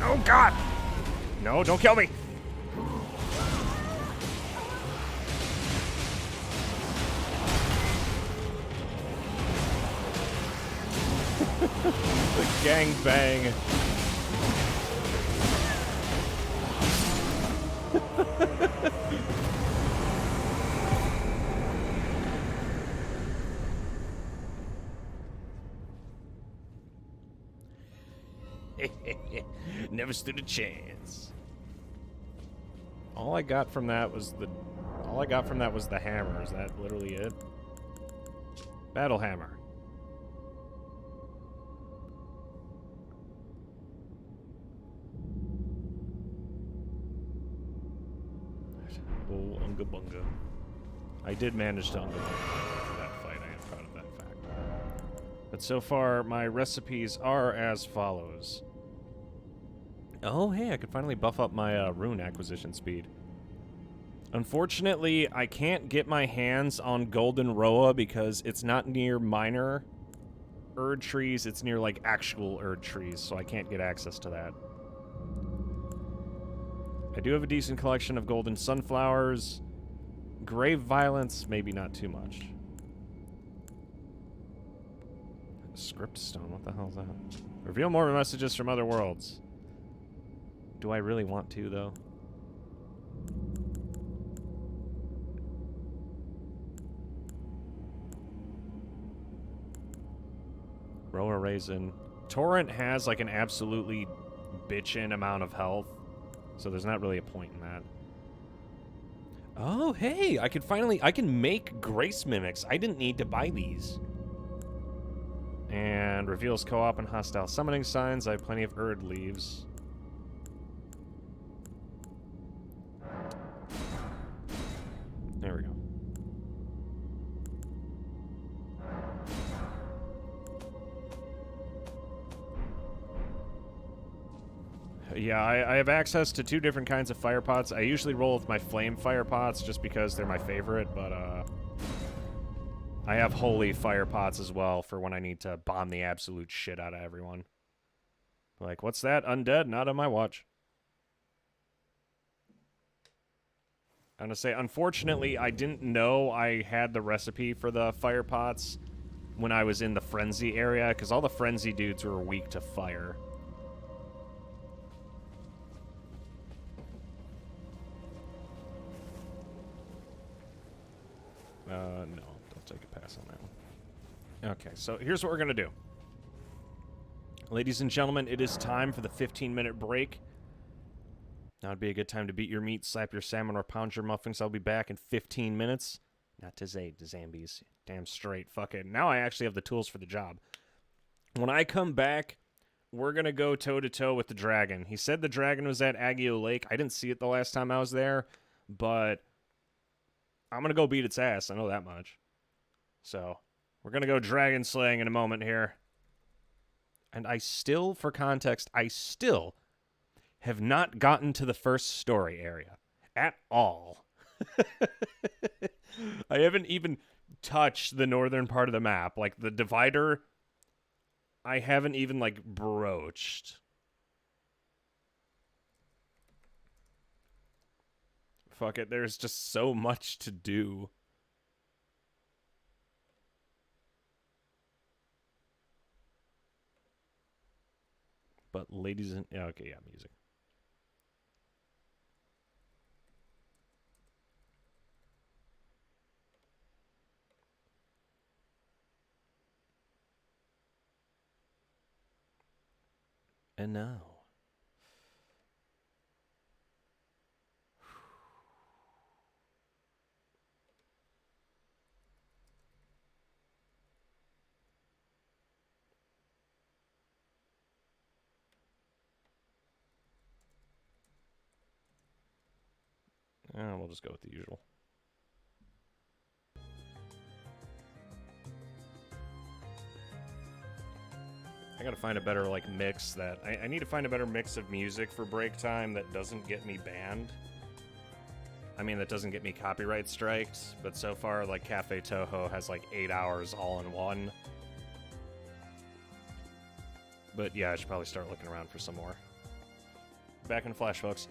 Oh, God! No, don't kill me! The gangbang. Never stood a chance. All I got from that was the hammer. Is that literally it? Battle hammer. Oh, unga bunga. I did manage to unga bunga that fight. I am proud of that fact. But so far, my recipes are as follows. Oh, hey, I could finally buff up my rune acquisition speed. Unfortunately, I can't get my hands on Golden Roa because it's not near minor Erd trees. It's near, like, actual Erd trees, so I can't get access to that. I do have a decent collection of golden sunflowers. Grave violence, maybe not too much. Script stone, what the hell is that? Reveal more messages from other worlds. Do I really want to, though? Roa Raisin. Torrent has, like, an absolutely bitchin' amount of health, so there's not really a point in that. Oh, hey! I can make Grace Mimics. I didn't need to buy these. And reveals co-op and hostile summoning signs. I have plenty of Erd leaves. There we go. Yeah, I have access to 2 different kinds of fire pots. I usually roll with my flame fire pots just because they're my favorite, but I have holy fire pots as well for when I need to bomb the absolute shit out of everyone. Like, what's that? Undead? Not on my watch. I'm gonna say, unfortunately, I didn't know I had the recipe for the fire pots when I was in the frenzy area, because all the frenzy dudes were weak to fire. No, don't take a pass on that one. Okay, so here's what we're gonna do. Ladies and gentlemen, it is time for the 15-minute break. Now would be a good time to beat your meat, slap your salmon, or pound your muffins. I'll be back in 15 minutes. Not to say to Zambies. Damn straight. Fuck it. Now I actually have the tools for the job. When I come back, we're going to go toe-to-toe with the dragon. He said the dragon was at Agio Lake. I didn't see it the last time I was there, but I'm going to go beat its ass. I know that much. So, we're going to go dragon slaying in a moment here. And I still, for context, have not gotten to the first story area at all. I haven't even touched the northern part of the map. Like, the divider, I haven't even, like, broached. Fuck it, there's just so much to do. But ladies and... yeah, okay, yeah, music. And now... we'll just go with the usual. I gotta find a better, like, mix that... I need to find a better mix of music for break time that doesn't get me banned. I mean, that doesn't get me copyright strikes, but so far, like, Cafe Toho has, like, 8 hours all in one. But, yeah, I should probably start looking around for some more. Back in Flash, folks.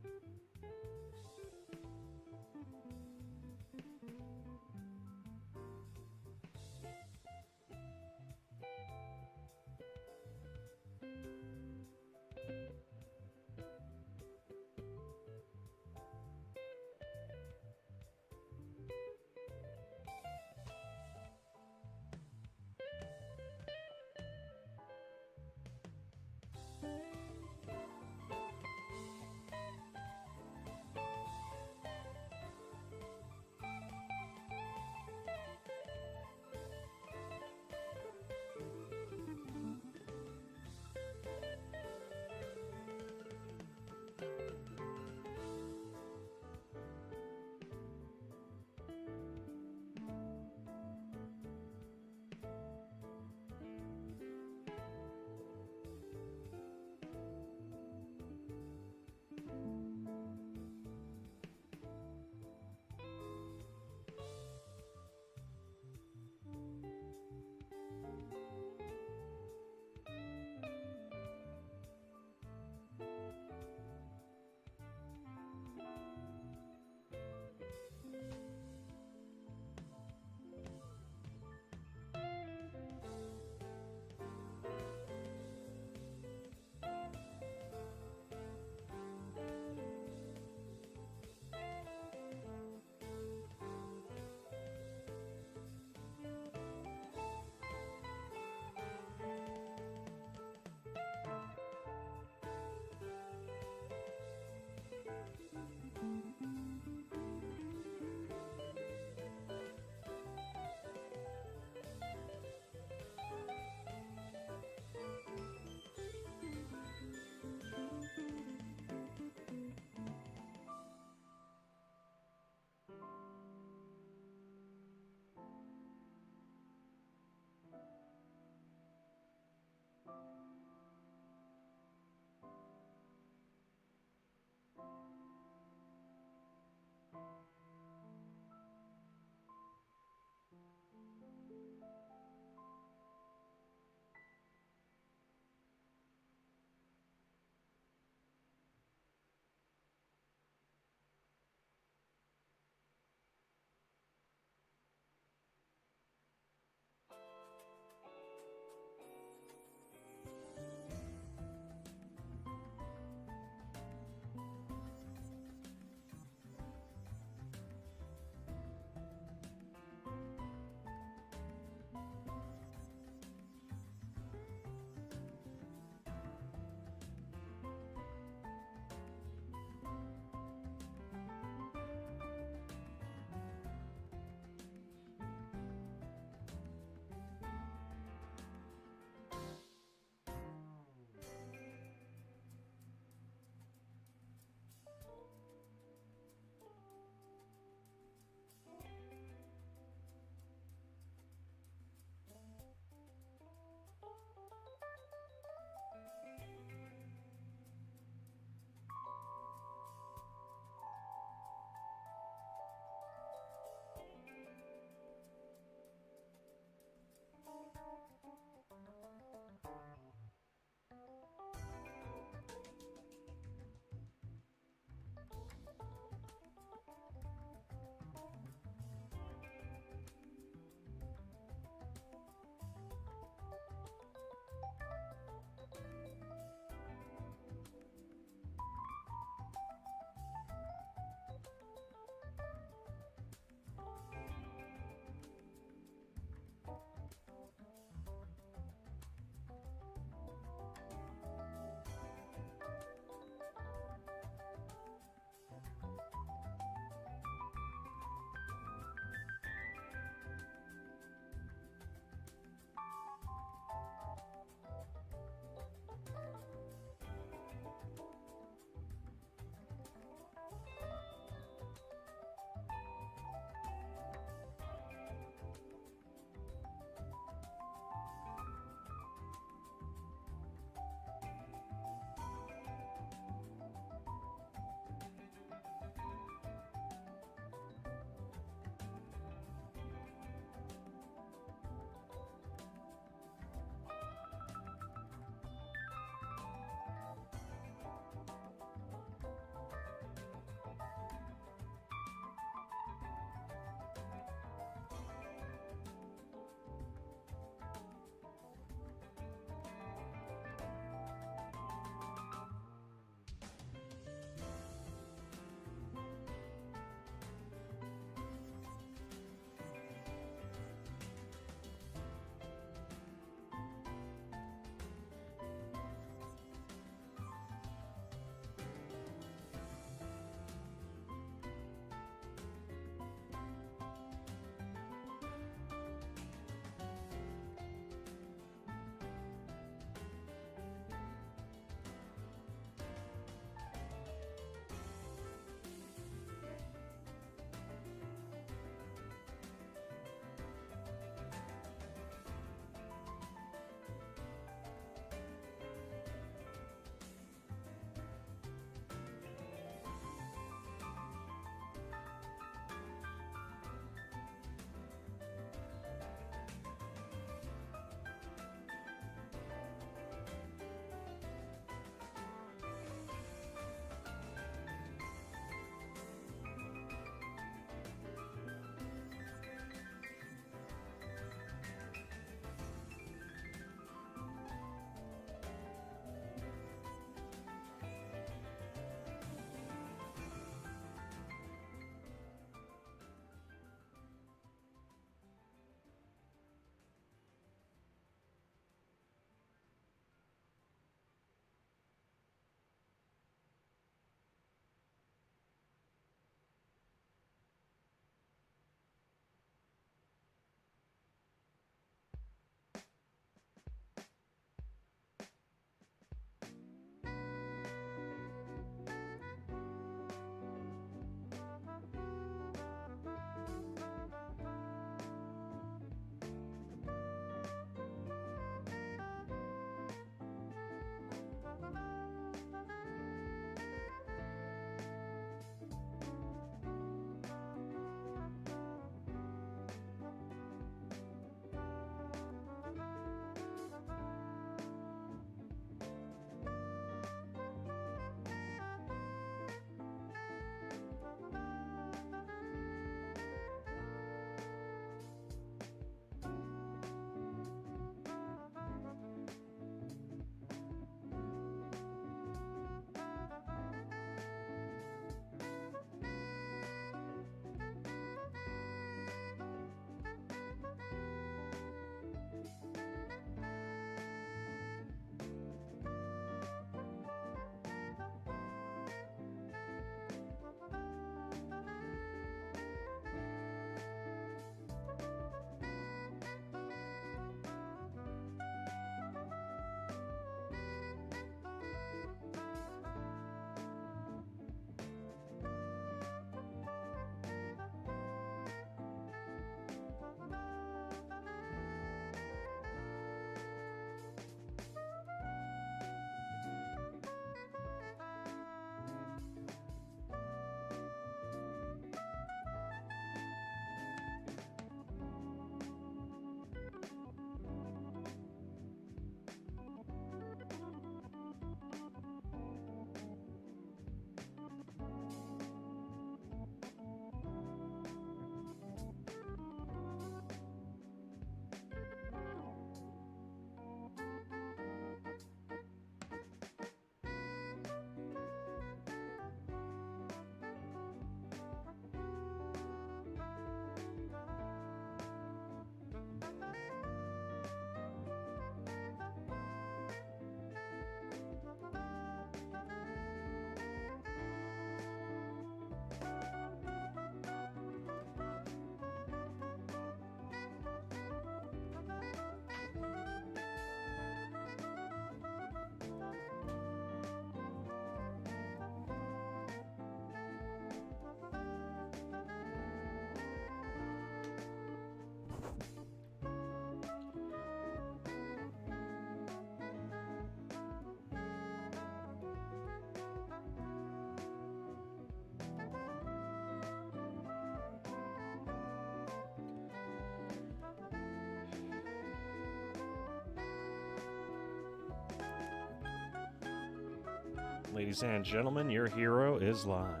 Ladies and gentlemen, your hero is live.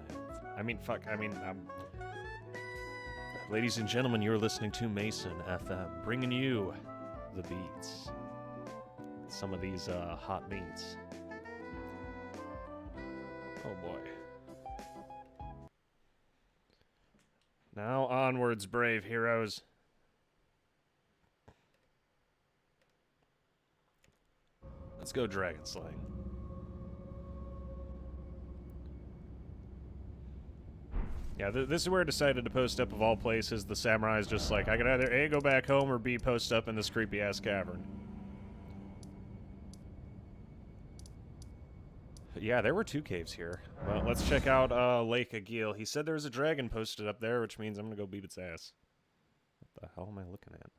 Ladies and gentlemen, you're listening to Mason FM, bringing you the beats. Some of these hot beats. Oh boy. Now onwards, brave heroes. Let's go dragon slaying. Yeah, this is where I decided to post up of all places. The samurai's just like, I can either A, go back home, or B, post up in this creepy-ass cavern. Yeah, there were 2 caves here. Well, let's check out Lake Agil. He said there was a dragon posted up there, which means I'm gonna go beat its ass. What the hell am I looking at?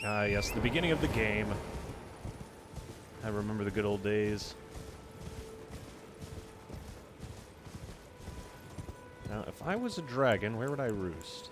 Ah, yes, the beginning of the game. I remember the good old days. Now, if I was a dragon, where would I roost?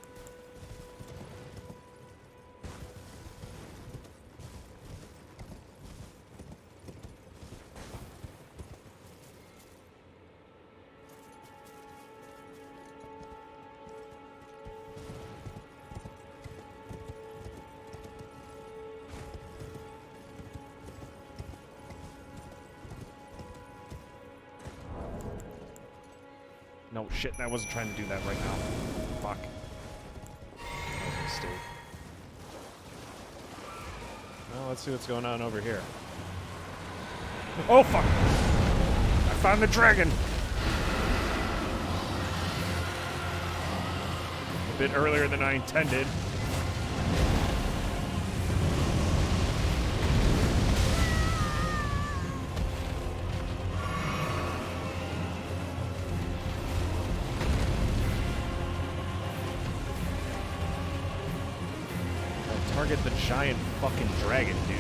No, shit, I wasn't trying to do that right now. Fuck. That was a mistake. Well, let's see what's going on over here. Oh, fuck! I found the dragon! A bit earlier than I intended. Target the giant fucking dragon, dude.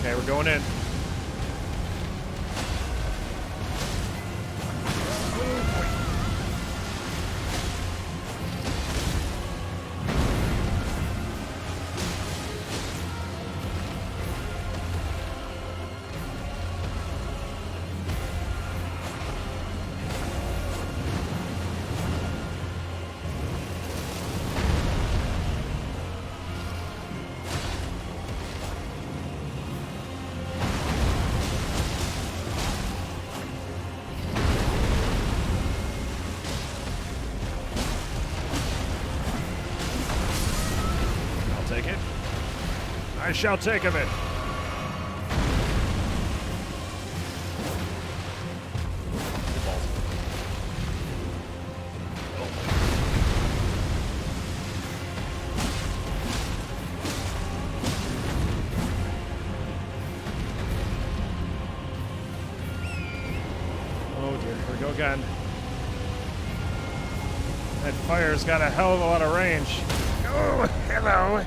Okay, we're going in. I shall take of it. Oh dear, here we go again. That fire's got a hell of a lot of range. Oh, hello.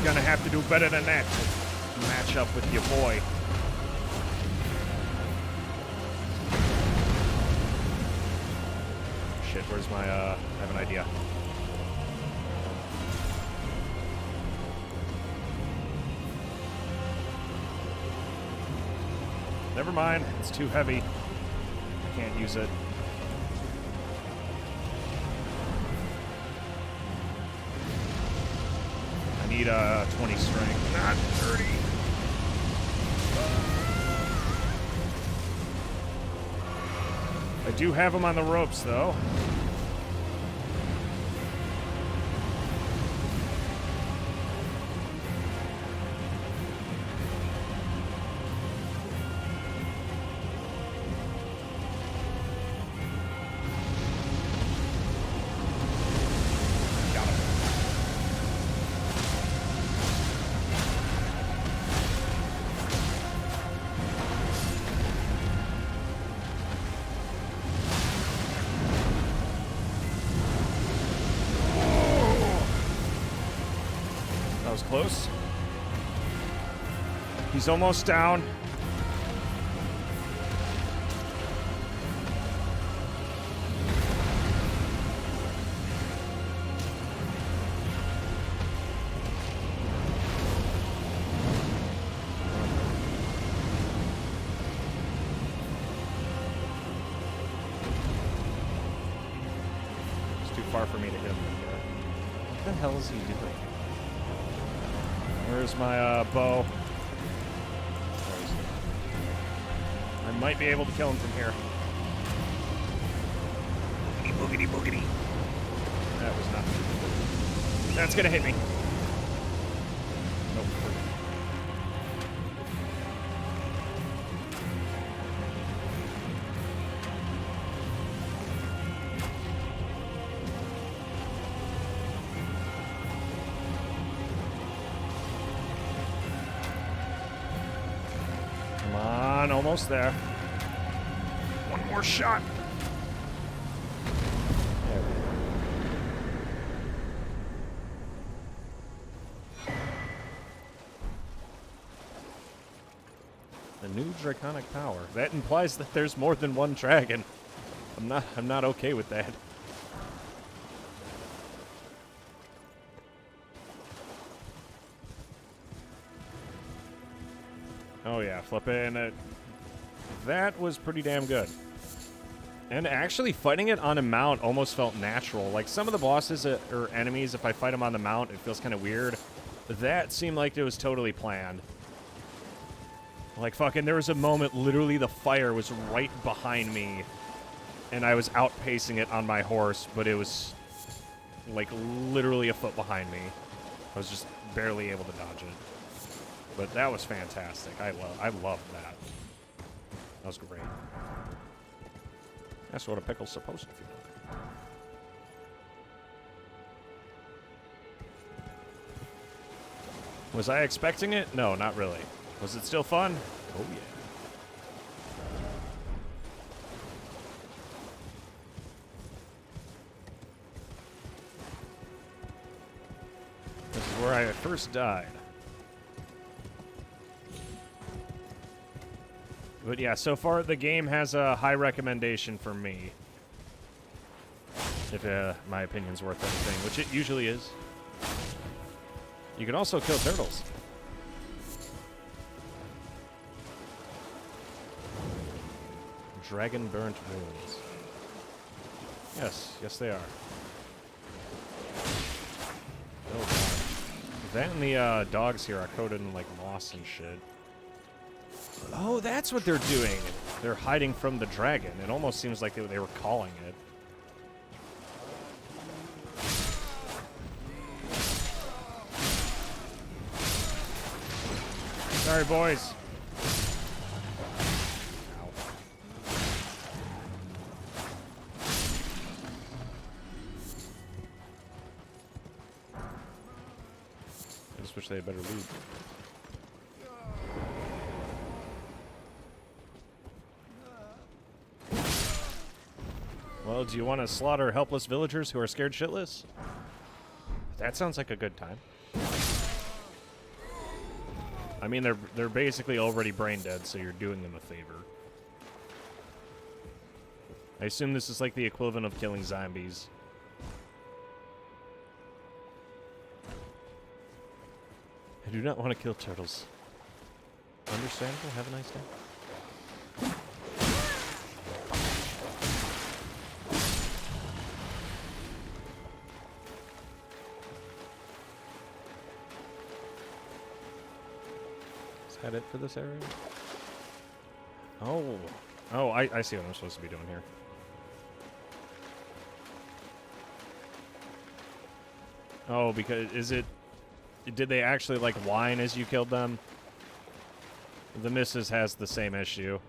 Gonna have to do better than that to match up with your boy. Shit, where's my, I have an idea. Never mind, it's too heavy. I can't use it. I need a 20 strength, not 30. I do have him on the ropes, though. was close. He's almost down. It's too far for me to hit him. What the hell is he doing? Where's my bow? There he is. I might be able to kill him from here. Boogity, boogity, boogity. That was not. That's gonna hit me. Nope. Come on, almost there. One more shot. There we go. The new draconic power. That implies that there's more than one dragon. I'm not okay with that. Oh yeah, flipping it. That was pretty damn good. And actually fighting it on a mount almost felt natural. Like some of the bosses or enemies, if I fight them on the mount, it feels kind of weird. That seemed like it was totally planned. Like fucking, there was a moment, literally the fire was right behind me, and I was outpacing it on my horse, but it was like literally a foot behind me. I was just barely able to dodge it. But that was fantastic. I loved that. That was great. That's what a pickle's supposed to feel like. Was I expecting it? No, not really. Was it still fun? Oh yeah. This is where I first died. But yeah, so far the game has a high recommendation for me. If my opinion's worth anything, which it usually is. You can also kill turtles. Dragon burnt ruins. Yes, yes they are. Oh god. That and the dogs here are coated in like moss and shit. Oh, that's what they're doing. They're hiding from the dragon. It almost seems like they were calling it. Sorry, boys. Ow. I just wish they had better loot. Well, do you want to slaughter helpless villagers who are scared shitless? That sounds like a good time. I mean, they're basically already brain dead, so you're doing them a favor. I assume this is like the equivalent of killing zombies. I do not want to kill turtles. Understandable. Have a nice day. Head it for this area? Oh. Oh, I see what I'm supposed to be doing here. Oh, because did they actually like whine as you killed them? The missus has the same issue.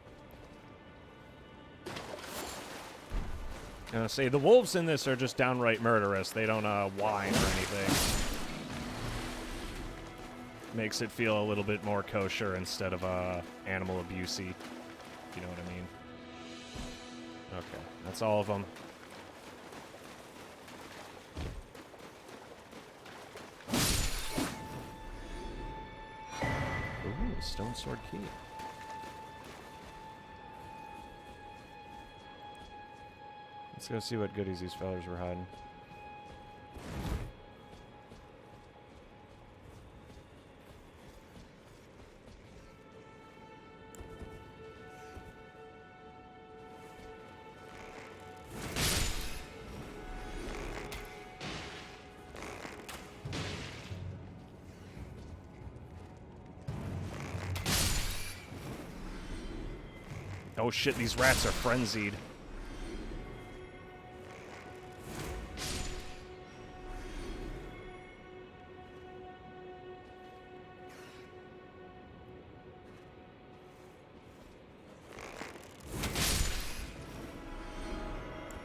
And I say the wolves in this are just downright murderous. They don't whine or anything. Makes it feel a little bit more kosher instead of animal abusey, if you know what I mean. Okay, that's all of them. Ooh, stone sword key. Let's go see what goodies these fellers were hiding. Oh shit, these rats are frenzied.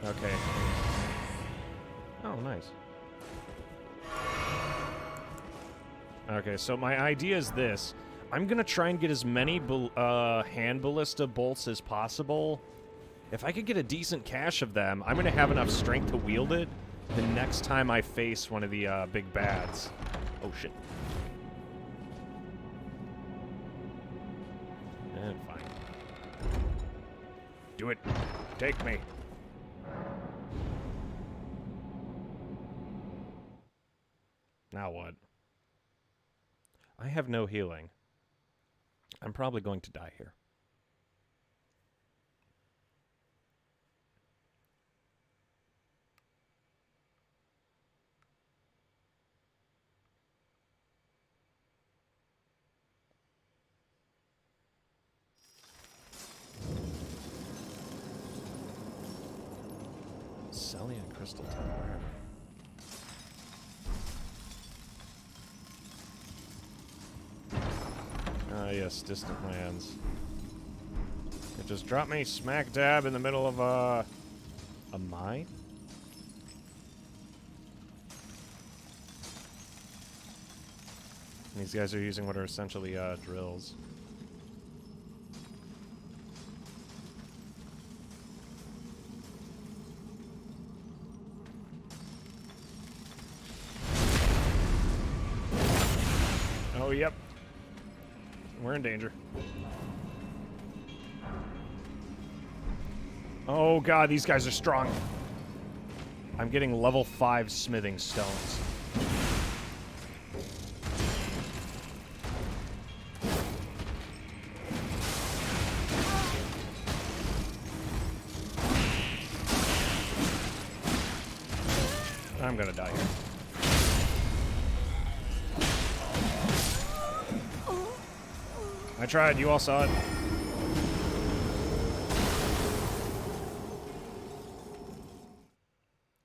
Okay. Oh, nice. Okay, so my idea is this. I'm gonna try and get as many hand ballista bolts as possible. If I could get a decent cache of them, I'm gonna have enough strength to wield it the next time I face one of the big bads. Oh shit. And fine. Do it. Take me. Now what? I have no healing. I'm probably going to die here. Celia Crystal Tower. Where? Ah, yes, distant lands. It just dropped me smack dab in the middle of a mine? And these guys are using what are essentially drills. Oh, yep. We're in danger. Oh god, these guys are strong. I'm getting level 5 smithing stones. I'm gonna die here. I tried, you all saw it.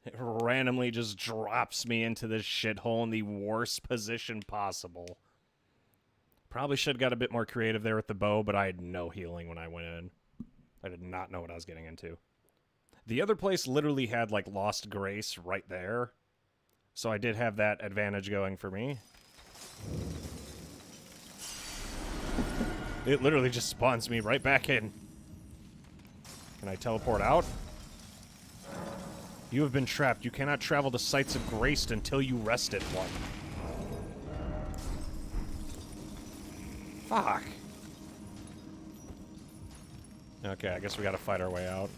It randomly just drops me into this shithole in the worst position possible. Probably should have got a bit more creative there with the bow, but I had no healing when I went in. I did not know what I was getting into. The other place literally had, like, Lost Grace right there. So I did have that advantage going for me. It literally just spawns me right back in. Can I teleport out? You have been trapped. You cannot travel to sites of grace until you rest at one. Fuck. Okay, I guess we gotta fight our way out.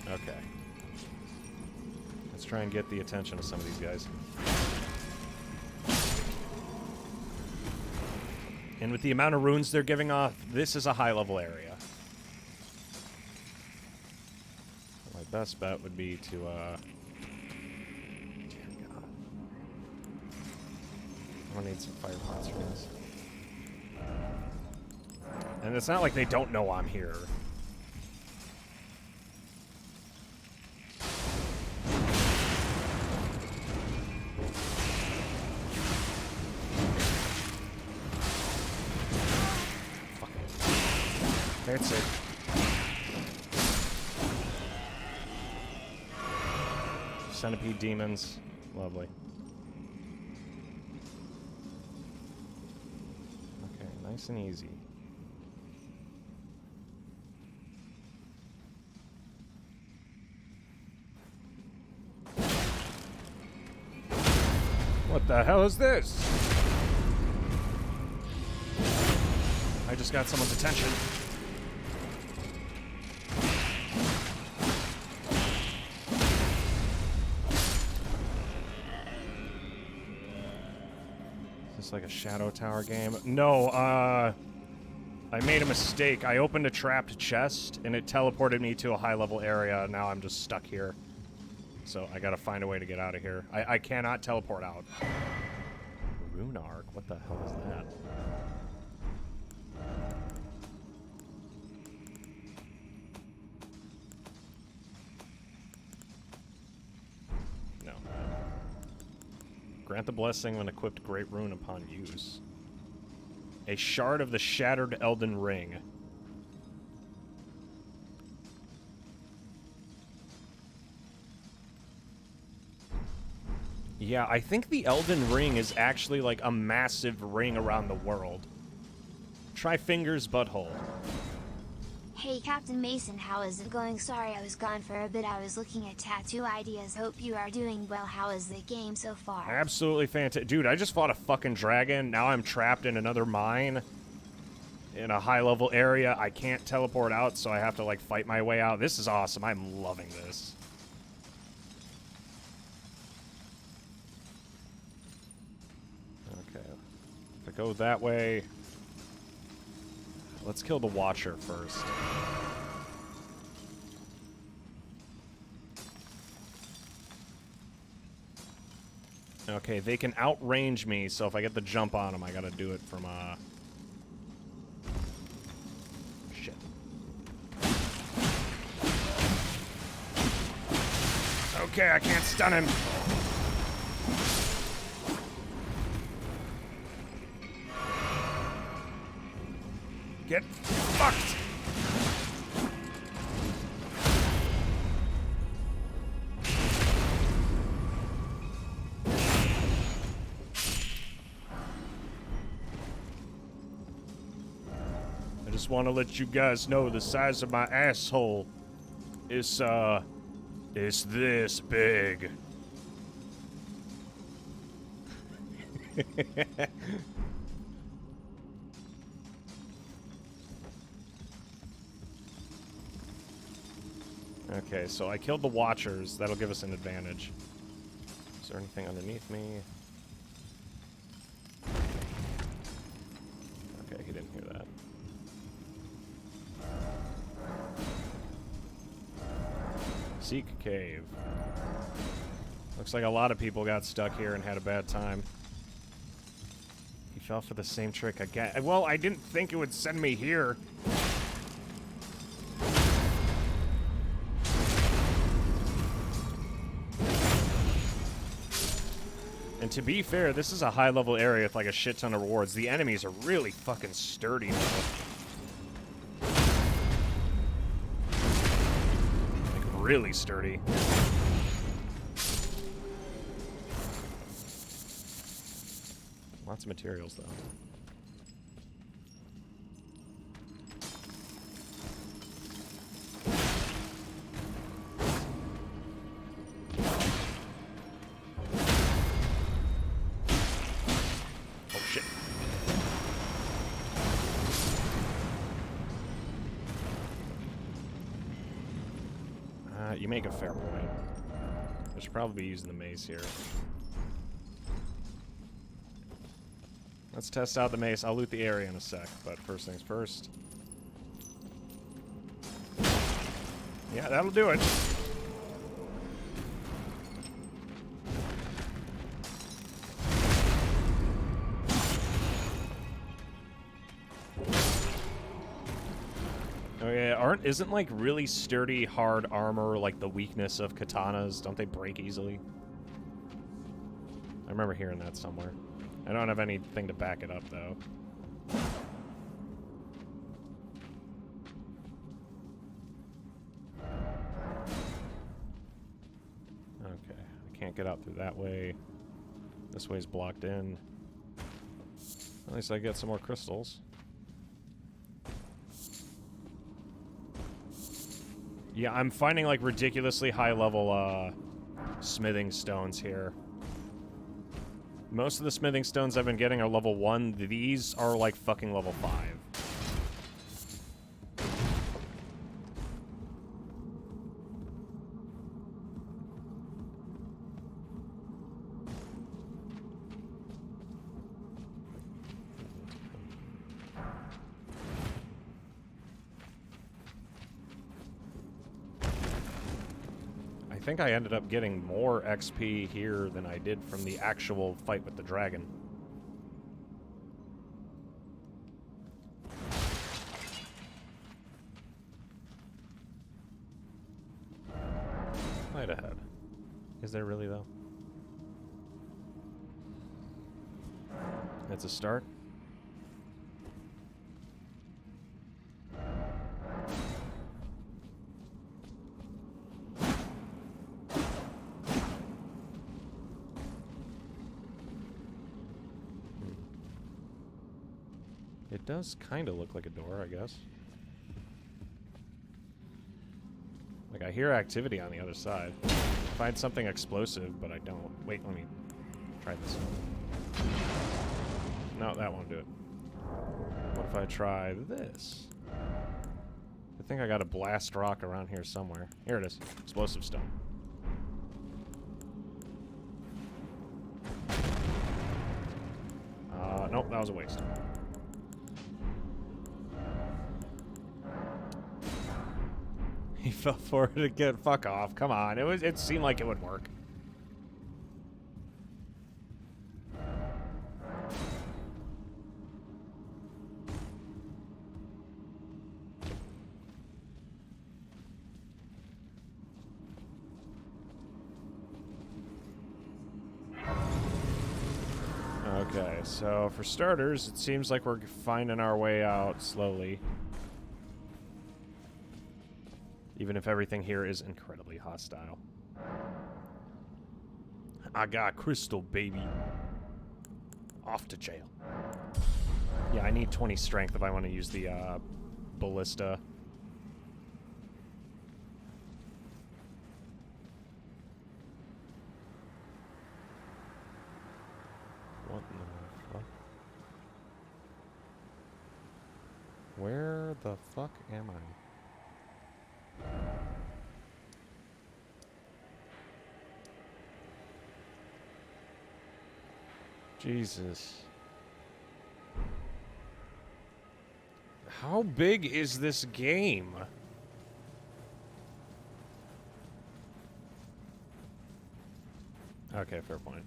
Okay. Let's try and get the attention of some of these guys. And with the amount of runes they're giving off, this is a high-level area. My best bet would be to, dear God. I'm gonna need some fire pots for this. And it's not like they don't know I'm here. That's it. Centipede demons. Lovely. Okay, nice and easy. What the hell is this? I just got someone's attention. Is this like a Shadow Tower game? No, I made a mistake. I opened a trapped chest, and it teleported me to a high-level area. Now I'm just stuck here. So I gotta find a way to get out of here. I cannot teleport out. Rune Arc? What the hell is that? No. Grant the blessing when equipped Great Rune upon use. A shard of the shattered Elden Ring. Yeah, I think the Elden Ring is actually like a massive ring around the world. Try Finger's butthole. Hey Captain Mason, how is it going? Sorry I was gone for a bit. I was looking at tattoo ideas. Hope you are doing well. How is the game so far? Absolutely fantastic. Dude, I just fought a fucking dragon. Now I'm trapped in another mine. In a high-level area. I can't teleport out, so I have to, like, fight my way out. This is awesome. I'm loving this. Okay. If I go that way... Let's kill the Watcher first. Okay, they can outrange me, so if I get the jump on them, I gotta do it from, Shit. Okay, I can't stun him. Get fucked! I just want to let you guys know the size of my asshole is this big. Okay, so I killed the Watchers. That'll give us an advantage. Is there anything underneath me? Okay, he didn't hear that. Seek Cave. Looks like a lot of people got stuck here and had a bad time. He fell for the same trick again. Well, I didn't think it would send me here. And to be fair, this is a high-level area with like a shit ton of rewards. The enemies are really fucking sturdy, though. Like, really sturdy. Lots of materials, though. You make a fair point. I should probably be using the mace here. Let's test out the mace. I'll loot the area in a sec, but first things first. Yeah, that'll do it. Oh yeah, isn't like really sturdy, hard armor like the weakness of katanas? Don't they break easily? I remember hearing that somewhere. I don't have anything to back it up though. Okay, I can't get out through that way. This way's blocked in. At least I get some more crystals. Yeah, I'm finding like ridiculously high level smithing stones here. Most of the smithing stones I've been getting are level 1. These are like fucking level 5. think I ended up getting more XP here than I did from the actual fight with the dragon. Light ahead. Is there really, though? That's a start. It does kind of look like a door, I guess. Like, I hear activity on the other side. Find something explosive, but I don't. Wait, let me try this. No, that won't do it. What if I try this? I think I got a blast rock around here somewhere. Here it is. Explosive stone. Nope, that was a waste. He fell for it again. Fuck off. Come on. It seemed like it would work. Okay, so for starters, it seems like we're finding our way out slowly. Even if everything here is incredibly hostile. I got crystal, baby. Off to jail. Yeah, I need 20 strength if I want to use the ballista. What in the fuck? Where the fuck am I? Jesus. How big is this game? Okay, fair point.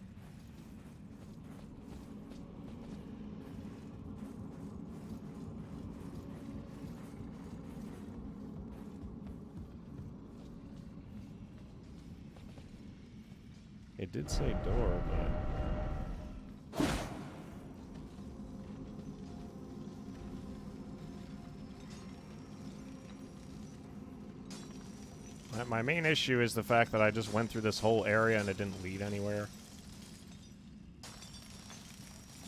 It did say door, but... My main issue is the fact that I just went through this whole area and it didn't lead anywhere.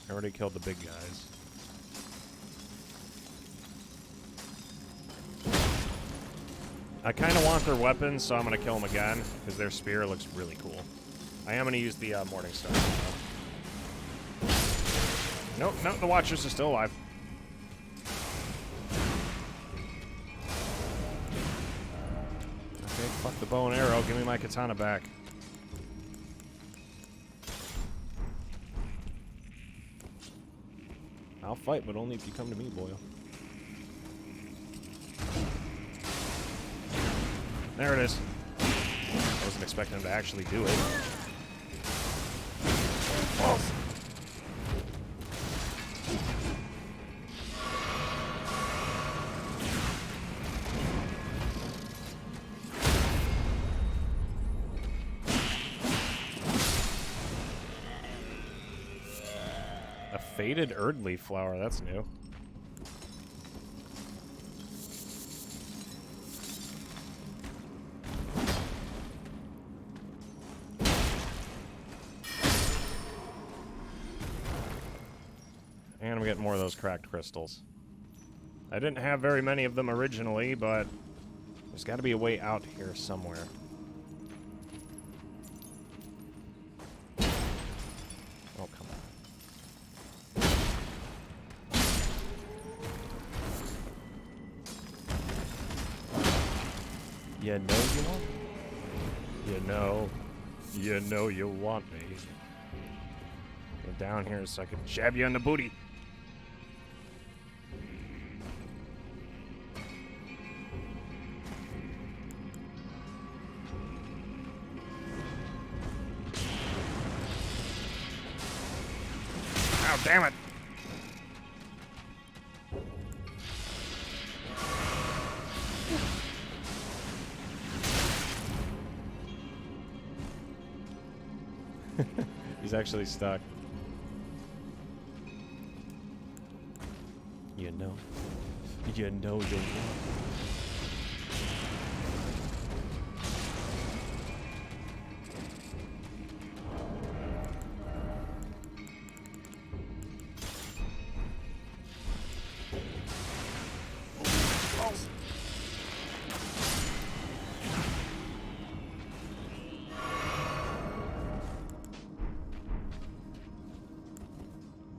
I already killed the big guys. I kind of want their weapons, so I'm going to kill them again, because their spear looks really cool. I am going to use the Morning Star. Nope, nope, the Watchers are still alive. Okay, fuck the bow and arrow. Give me my katana back. I'll fight, but only if you come to me, Boyle. There it is. I wasn't expecting him to actually do it. False. A faded Erdleaf flower, that's new. And I'm getting more of those cracked crystals. I didn't have very many of them originally, but there's got to be a way out here somewhere. Oh, come on. You know you want me? You know you want me. Get down here so I can jab you in the booty. Oh, damn it. He's actually stuck. You know you're one.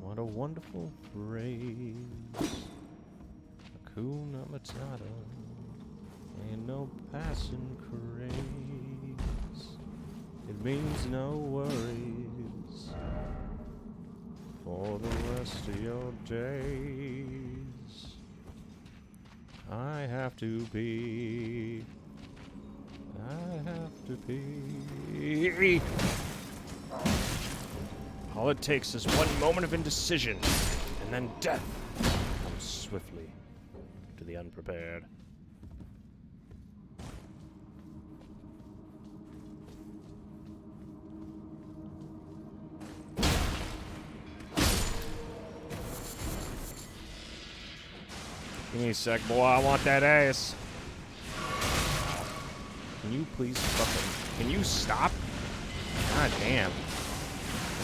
What a wonderful phrase. Hakuna Matata. Ain't no passing craze. It means no worries for the rest of your days. I have to be. All it takes is one moment of indecision, and then death comes swiftly to the unprepared. Give me a sec, boy. I want that ass. Can you please fucking... Can you stop? God damn.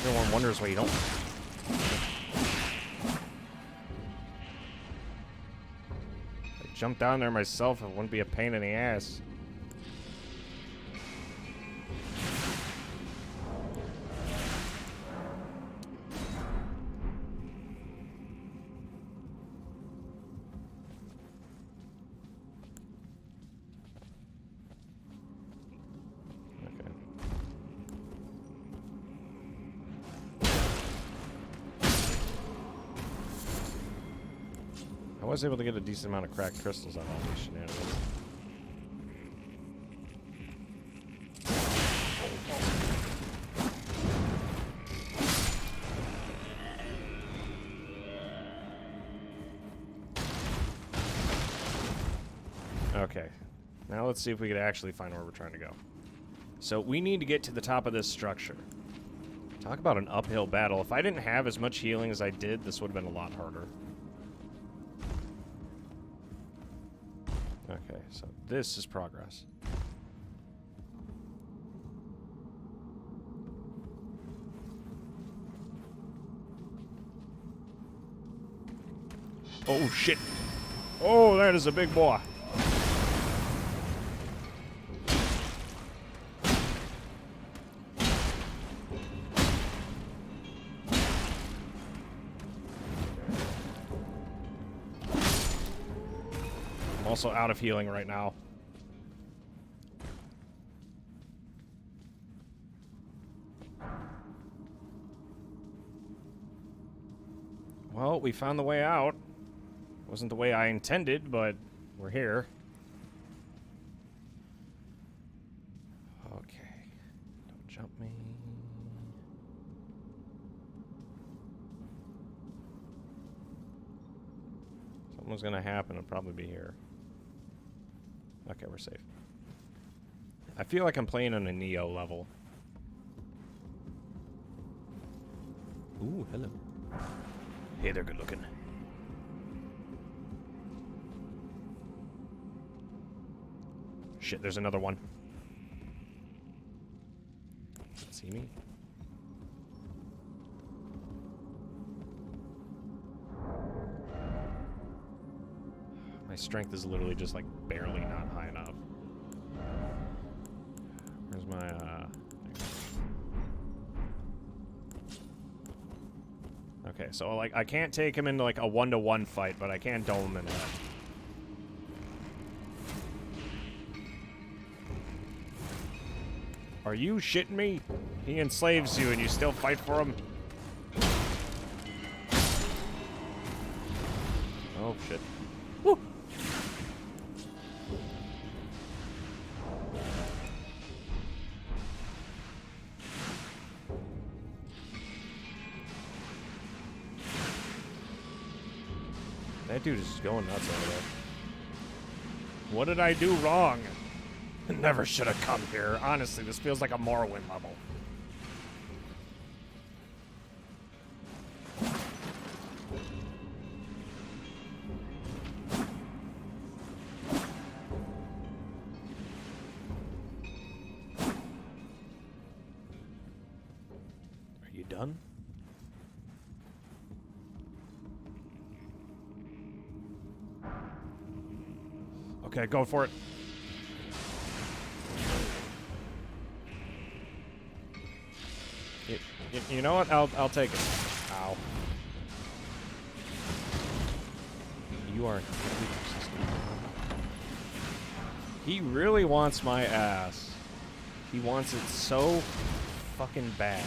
Everyone wonders why you don't... If I jumped down there myself, it wouldn't be a pain in the ass. I was able to get a decent amount of cracked crystals on all these shenanigans. Okay, now let's see if we could actually find where we're trying to go. So we need to get to the top of this structure. Talk about an uphill battle. If I didn't have as much healing as I did, this would have been a lot harder. Okay, so this is progress. Oh, shit. Oh, that is a big boy. Also out of healing right now. Well, we found the way out. Wasn't the way I intended, but we're here. Okay. Don't jump me. Something's gonna happen. It'll probably be here. Okay, we're safe. I feel like I'm playing on a Neo level. Ooh, hello. Hey, they're good looking. Shit, there's another one. See me? My strength is literally just like barely not high enough. Where's my Okay, so like I can't take him into like a 1-to-1 fight, but I can dome him in that. Are you shitting me? He enslaves you and you still fight for him? Oh shit. Woo! That dude is just going nuts over there. What did I do wrong? Never should have come here. Honestly, this feels like a Morrowind level. Are you done? Okay, go for it. You know what? I'll take it. Ow. You are incredibly persistent. He really wants my ass. He wants it so fucking bad.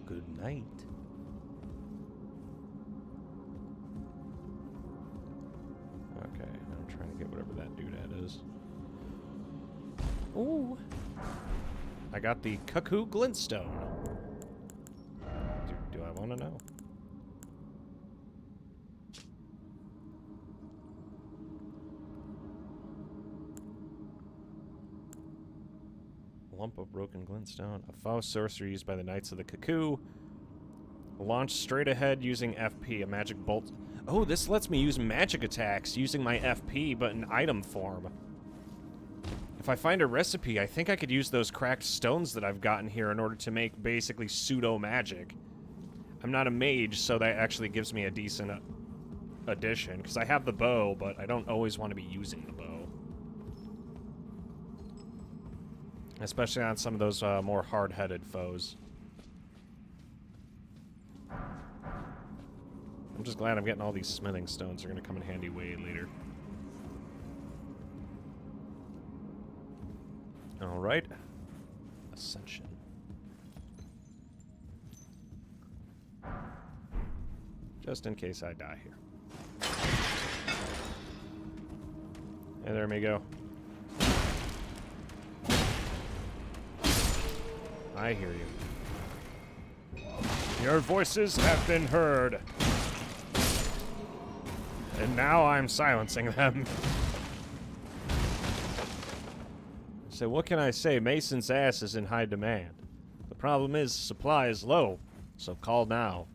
Good night. Okay, I'm trying to get whatever that doodad is. Ooh. I got the Cuckoo Glintstone. Do I want to know? Lump of broken glintstone. A foul sorcery used by the Knights of the Cuckoo. Launch straight ahead using FP. A magic bolt. Oh, this lets me use magic attacks using my FP, but in item form. If I find a recipe, I think I could use those cracked stones that I've gotten here in order to make basically pseudo magic. I'm not a mage, so that actually gives me a decent addition, because I have the bow, but I don't always want to be using the bow. Especially on some of those more hard-headed foes. I'm just glad I'm getting all these smithing stones. They're going to come in handy way later. Alright. Ascension. Just in case I die here. Hey there, amigo. I hear you. Your voices have been heard. And now I'm silencing them. So what can I say? Mason's ass is in high demand. The problem is supply is low, so call now.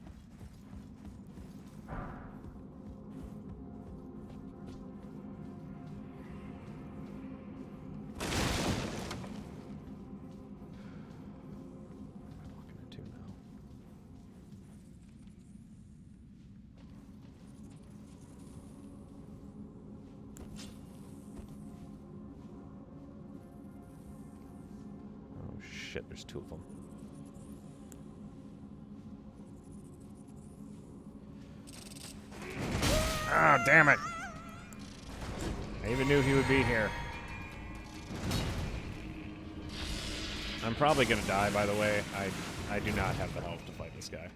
Shit, there's two of them. Ah, damn it! I even knew he would be here. I'm probably gonna die, by the way. I do not have the health to fight this guy.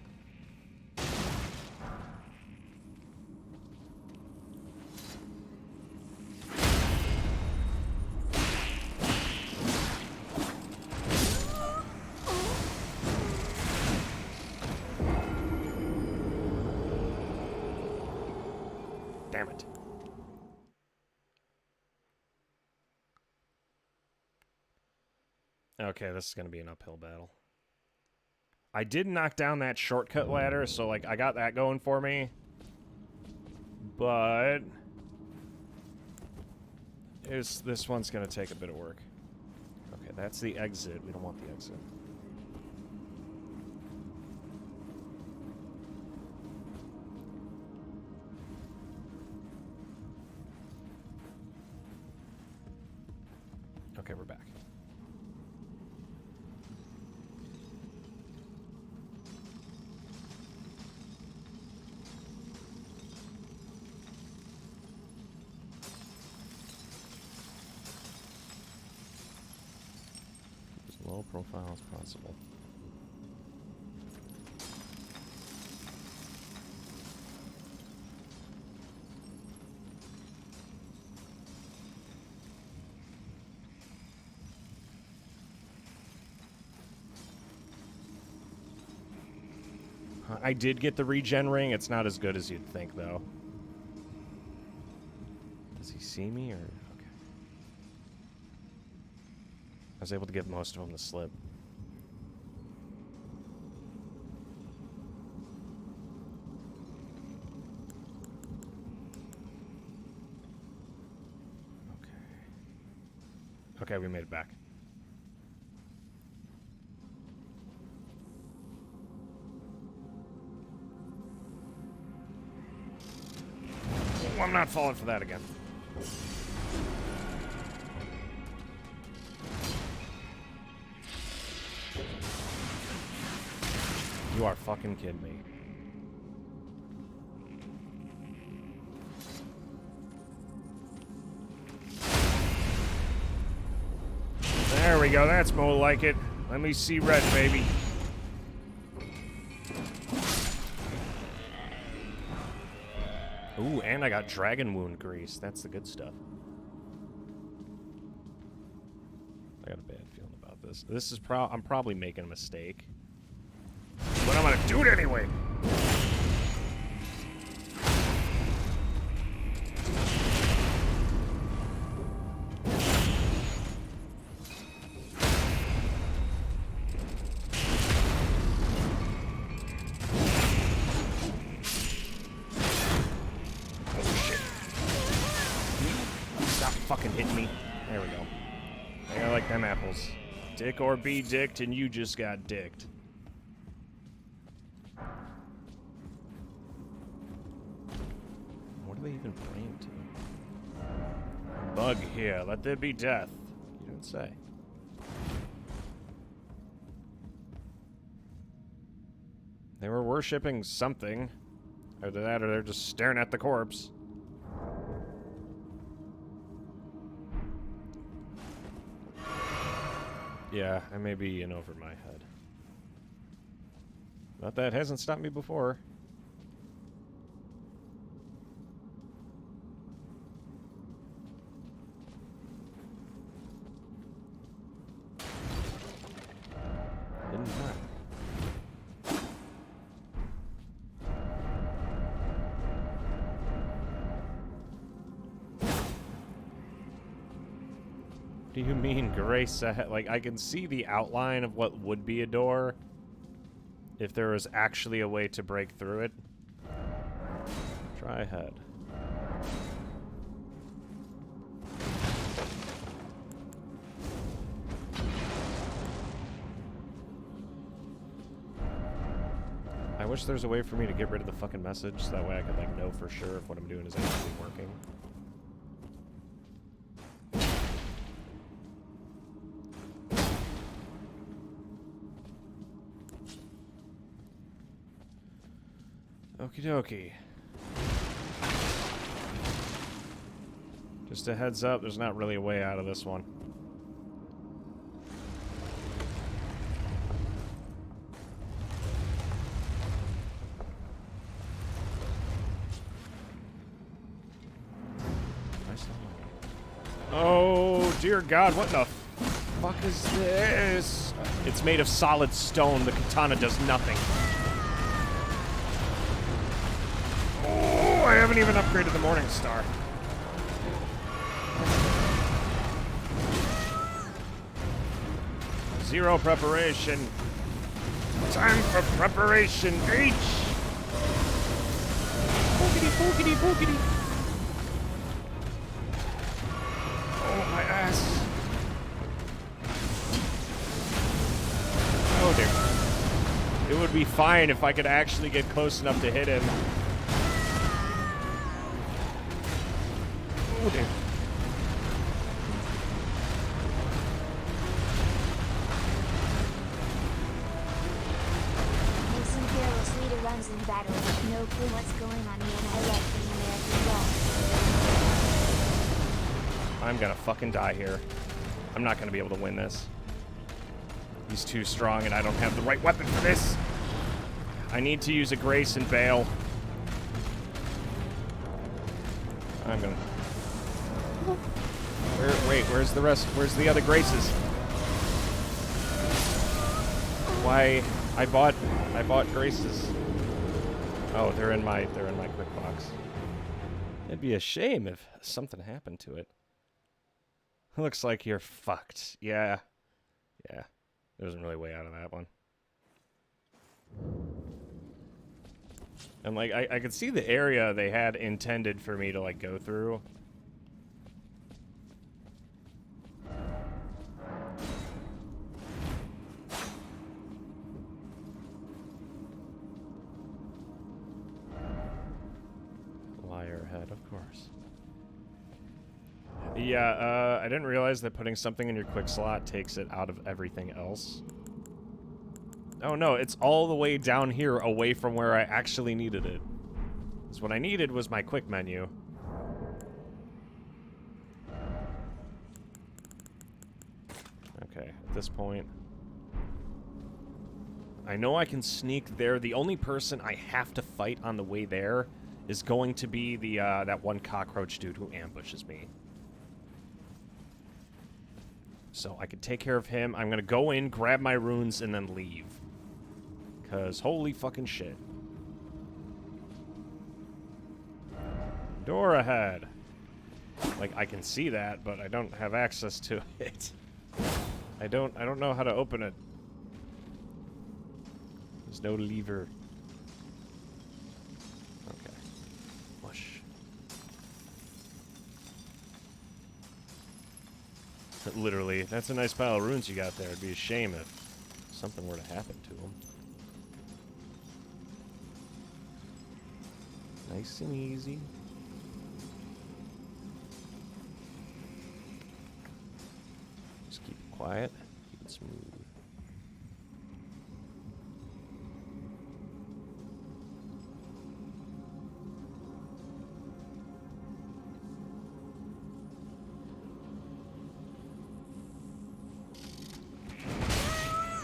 Damn it. Okay, this is gonna be an uphill battle. I did knock down that shortcut ladder, so, like, I got that going for me. But this one's gonna take a bit of work. Okay, that's the exit. We don't want the exit. Okay, we're back. As low profile as possible. I did get the regen ring. It's not as good as you'd think, though. Does he see me, or... Okay. I was able to give most of them the slip. Okay, we made it back. Oh, I'm not falling for that again. You are fucking kidding me. There we go, that's more like it. Let me see red, baby. Ooh, and I got dragon wound grease. That's the good stuff. I got a bad feeling about this. This is I'm probably making a mistake. But I'm gonna do it anyway. Fucking hit me. There we go. Hey, I like them apples. Dick or be dicked, and you just got dicked. What are they even praying to? Bug here, let there be death. You don't say. They were worshipping something. Either that or they're just staring at the corpse. Yeah, I may be in over my head. But that hasn't stopped me before. Hidden time. What do you mean, grace ahead? Like, I can see the outline of what would be a door if there was actually a way to break through it. Try ahead. I wish there was a way for me to get rid of the fucking message so that way I could, like, know for sure if what I'm doing is actually working. Okie dokie. Just a heads up, there's not really a way out of this one. Oh, dear God, what the fuck is this? It's made of solid stone. The katana does nothing. I haven't even upgraded the Morning Star. Zero preparation. Time for preparation, H! Boogity, boogity, boogity. Oh, my ass. Oh, dear. It would be fine if I could actually get close enough to hit him. Oh, dear. Mason fearless leader runs in battle with no clue what's going on, and I love the American law. I'm gonna fucking die here. I'm not gonna be able to win this. He's too strong and I don't have the right weapon for this. I need to use a grace and bail. I'm gonna... Wait, where's the rest? Where's the other graces? Why? I bought graces. Oh, they're in my quick box. It'd be a shame if something happened to it. Looks like you're fucked. Yeah. Yeah. There wasn't really a way out of that one. And, like, I could see the area they had intended for me to, like, go through. Liar head, of course. Yeah, I didn't realize that putting something in your quick slot takes it out of everything else. Oh no, it's all the way down here away from where I actually needed it. Because what I needed was my quick menu. Okay, at this point... I know I can sneak there. The only person I have to fight on the way there is going to be the, that one cockroach dude who ambushes me. So I can take care of him. I'm gonna go in, grab my runes, and then leave. Because holy fucking shit. Door ahead. Like, I can see that, but I don't have access to it. I don't know how to open it. There's no lever. Okay. Mush. Literally, that's a nice pile of runes you got there. It'd be a shame if something were to happen to them. Nice and easy. Just keep it quiet, keep it smooth.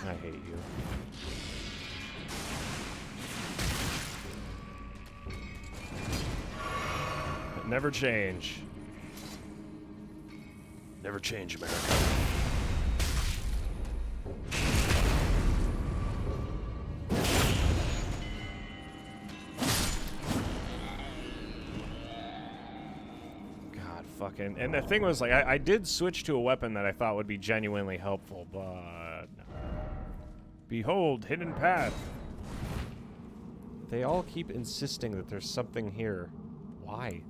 I hate you. But never change. Never change, America. God, fucking... And the thing was, like, I did switch to a weapon that I thought would be genuinely helpful, but... no. Behold, hidden path. They all keep insisting that there's something here. Why?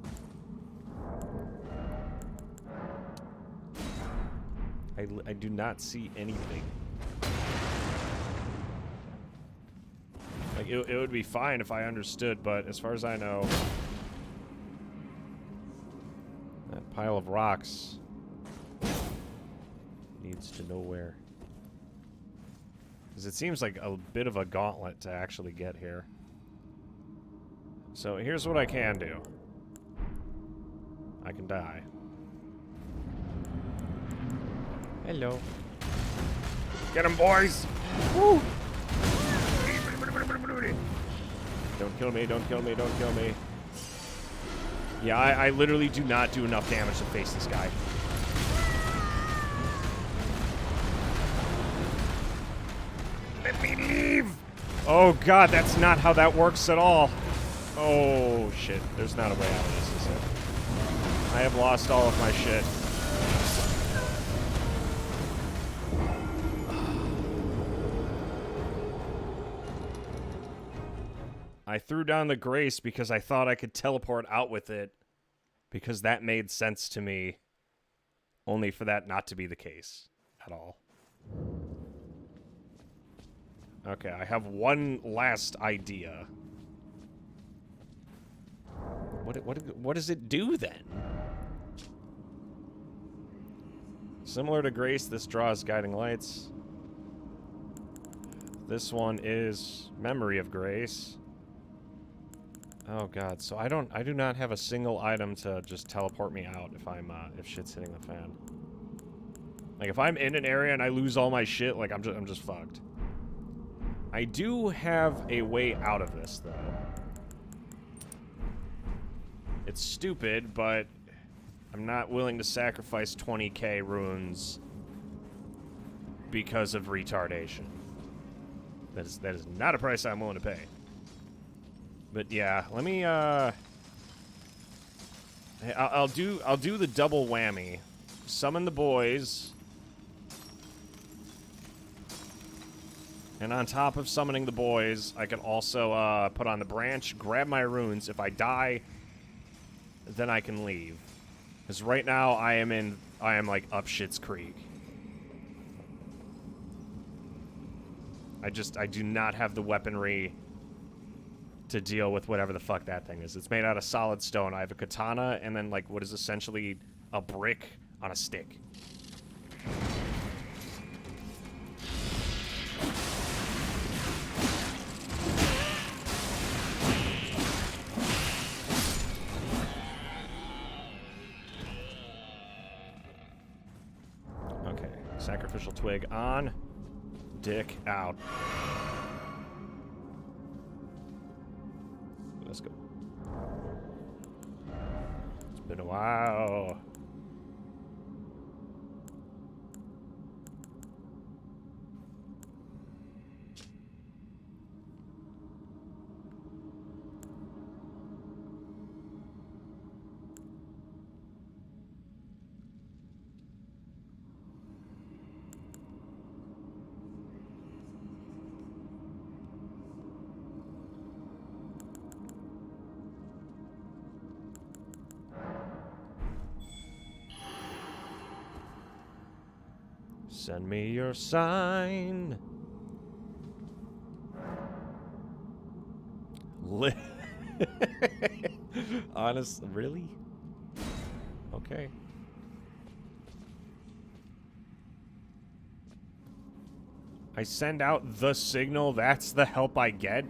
I do not see anything. Like, it would be fine if I understood, but as far as I know... that pile of rocks... needs to nowhere. Because it seems like a bit of a gauntlet to actually get here. So here's what I can do. I can die. Hello. Get him, boys! Woo! Don't kill me, don't kill me, don't kill me. Yeah, I literally do not do enough damage to face this guy. Let me leave! Oh god, that's not how that works at all. Oh shit, there's not a way out of this, is there? I have lost all of my shit. I threw down the grace because I thought I could teleport out with it, because that made sense to me, only for that not to be the case at all. Okay, I have one last idea. What does it do then? Similar to Grace, this draws guiding lights. This one is Memory of Grace. Oh god, so I do not have a single item to just teleport me out if I'm if shit's hitting the fan. Like if I'm in an area and I lose all my shit, like I'm just fucked. I do have a way out of this though. It's stupid, but I'm not willing to sacrifice 20k runes because of retardation. That is not a price I'm willing to pay. But yeah, let me I'll do the double whammy. Summon the boys. And on top of summoning the boys, I can also put on the branch, grab my runes. If I die, then I can leave. Because right now I am like up Shit's Creek. I do not have the weaponry to deal with whatever the fuck that thing is. It's made out of solid stone. I have a katana and then like what is essentially a brick on a stick. Okay, sacrificial twig on, dick out. Let's go. It's been a while. Send me your sign. Honest, really? Okay. I send out the signal, that's the help I get?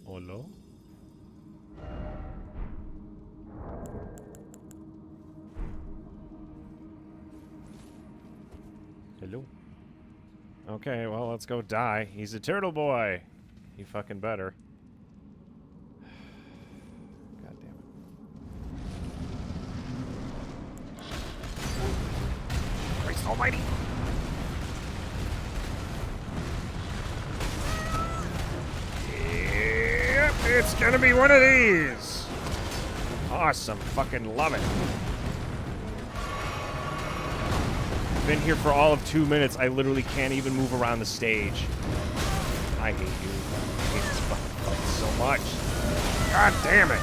Hello? Hello? Okay, well, let's go die. He's a turtle boy. He fucking better. God damn it. Christ almighty! Yep, it's gonna be one of these! Awesome, fucking love it. Been here for all of 2 minutes. I literally can't even move around the stage. I hate you. I hate this fucking fight so much. God damn it.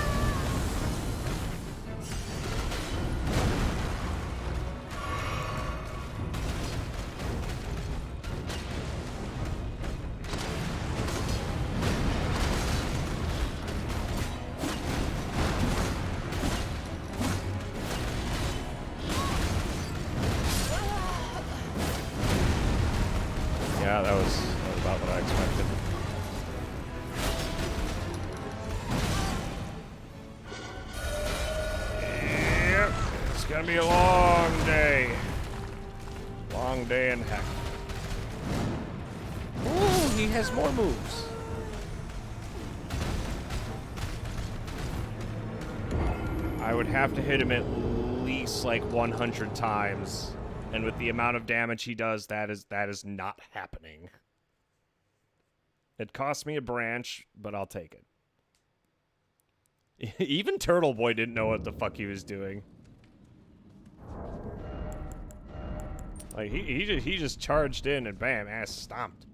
Yeah, that was about what I expected. Yep, it's gonna be a long day. Long day in heck. Ooh, he has more moves. I would have to hit him at least like 100 times. And with the amount of damage he does, that is not happening. It cost me a branch, but I'll take it. Even Turtle Boy didn't know what the fuck he was doing. Like he just charged in and bam, ass stomped.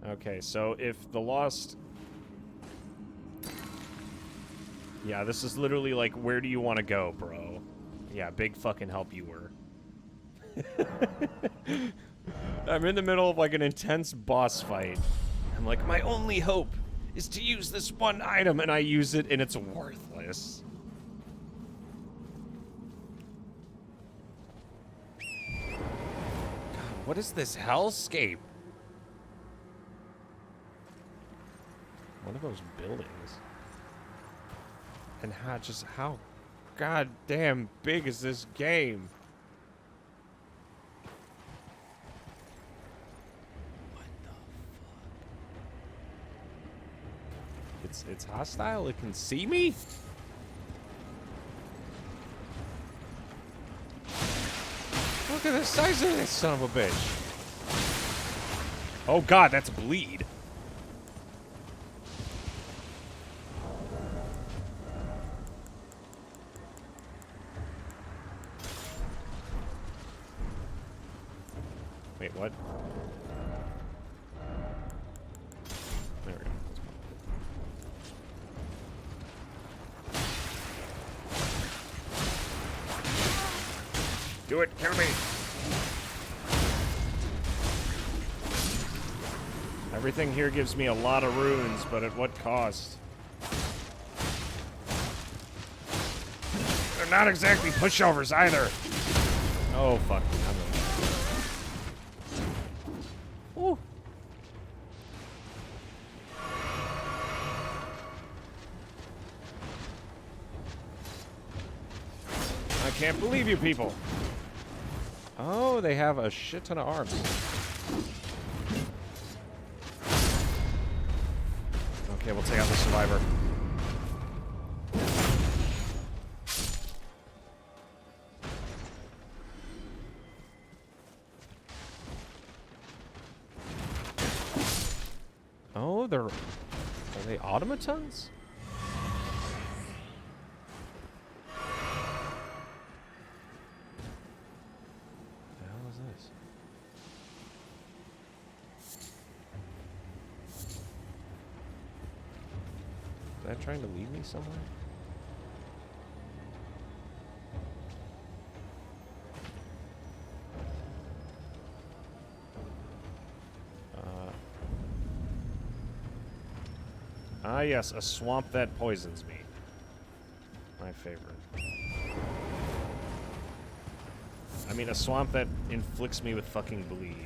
Okay, so if the lost... Yeah, this is literally like, where do you want to go, bro? Yeah, big fucking help you were. I'm in the middle of like an intense boss fight. I'm like, my only hope is to use this one item, and I use it and it's worthless. God, what is this hellscape? One of those buildings. And how goddamn big is this game? What the fuck? It's hostile? It can see me? Look at the size of this son of a bitch. Oh god, that's bleed. Wait, what? There we go. Do it, kill me. Everything here gives me a lot of runes, but at what cost? They're not exactly pushovers either. Oh, fuck. Ooh. I can't believe you people. Oh, they have a shit ton of arms. Okay, we'll take out the survivor. Oh, are they automatons? The hell is this? Is that trying to lead me somewhere? Ah, yes, a swamp that poisons me. My favorite. I mean, a swamp that inflicts me with fucking bleed.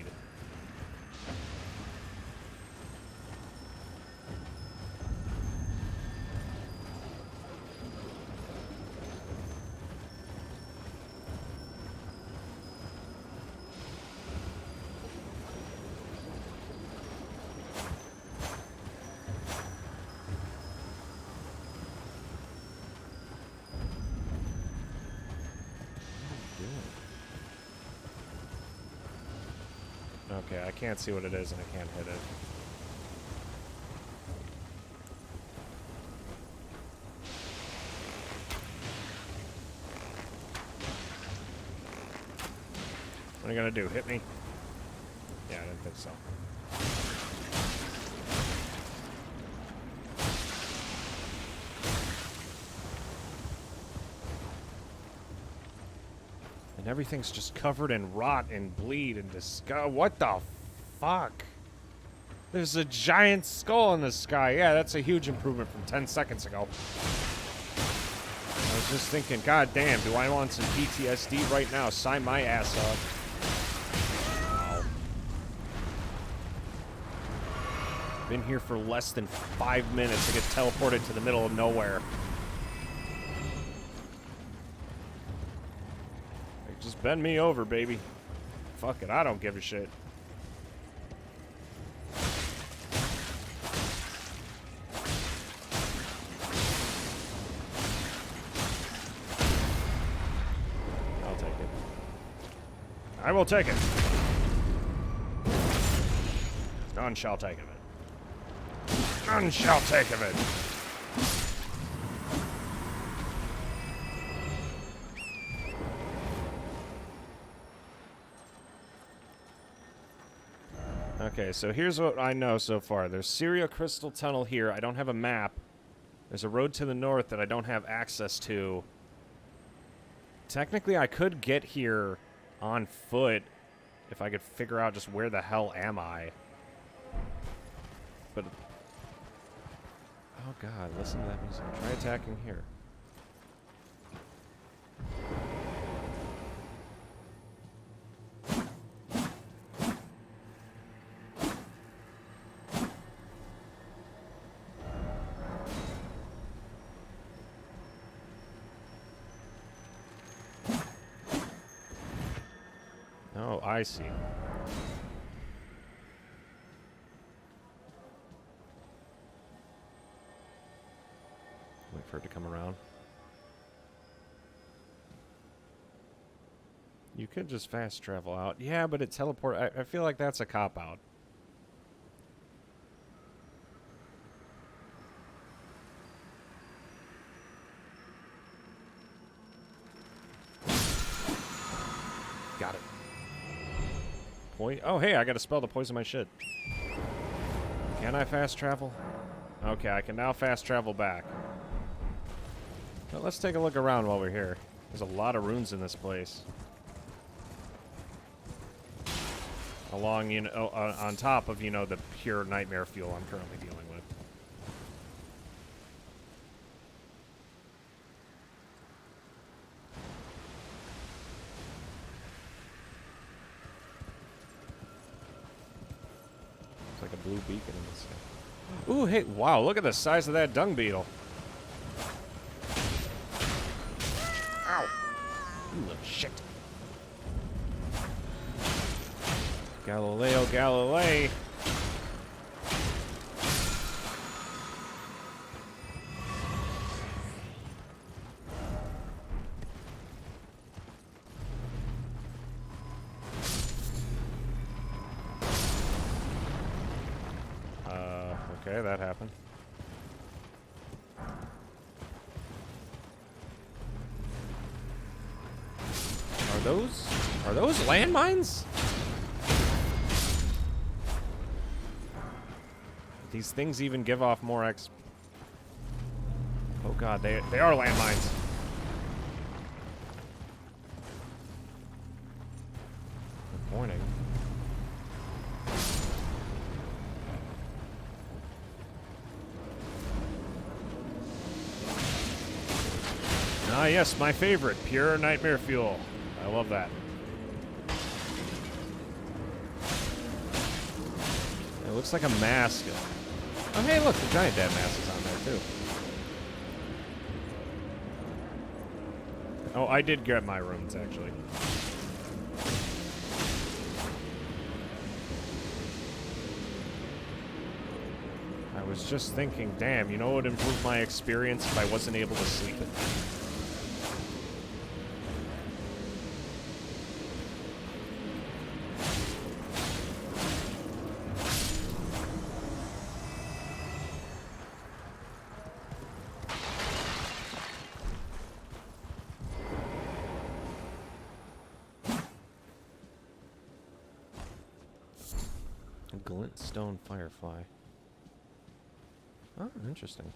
Okay, I can't see what it is and I can't hit it. What are you gonna do? Hit me? Yeah, I didn't think so. And everything's just covered in rot and bleed and disgust. What the fuck? There's a giant skull in the sky. Yeah, that's a huge improvement from 10 seconds ago. I was just thinking, god damn, do I want some PTSD right now? Sign my ass up. Wow. Been here for less than 5 minutes. I get teleported to the middle of nowhere. Just bend me over, baby. Fuck it, I don't give a shit. I'll take it. I will take it. None shall take of it. None shall take of it. Okay, so here's what I know so far. There's Syria Crystal Tunnel here. I don't have a map. There's a road to the north that I don't have access to. Technically, I could get here on foot if I could figure out just where the hell am I. But... oh god, listen to that music. Try attacking here. Oh, I see. Wait for it to come around. You could just fast travel out. Yeah, but it teleport. I feel like that's a cop-out. Got it. Oh, hey, I got a spell to poison my shit. Can I fast travel? Okay, I can now fast travel back. But let's take a look around while we're here. There's a lot of runes in this place. Along, you know, on top of, you know, the pure nightmare fuel I'm currently dealing with. It's like a blue beacon in the sky. Ooh, hey, wow, look at the size of that dung beetle. Ow. You little shit. Galileo Galilei. Okay, that happened. Are those landmines? These things even give off more X. Oh god, they are landmines. Good morning. Ah yes, my favorite, pure nightmare fuel. I love that. It looks like a mask. Oh, hey, look, the giant dad mask is on there, too. Oh, I did grab my runes, actually. I was just thinking, damn, you know what would improve my experience if I wasn't able to sleep at night? Glintstone Firefly. Oh, interesting.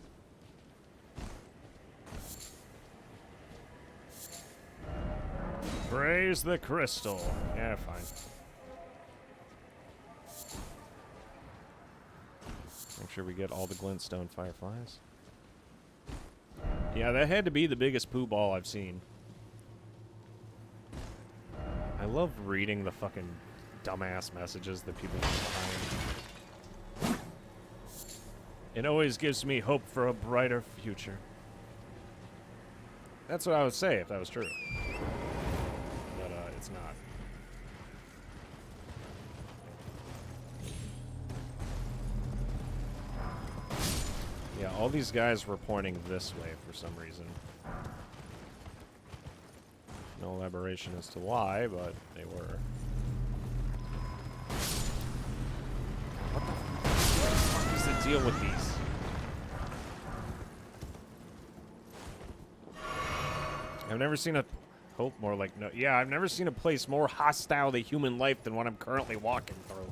Praise the crystal. Yeah, fine. Make sure we get all the Glintstone Fireflies. Yeah, that had to be the biggest poo ball I've seen. I love reading the fucking dumbass messages that people leave behind. It always gives me hope for a brighter future. That's what I would say if that was true. But, it's not. Yeah, all these guys were pointing this way for some reason. No elaboration as to why, but they were. What is the deal with these? I've never seen a... Oh, more like no... Yeah, I've never seen a place more hostile to human life than what I'm currently walking through.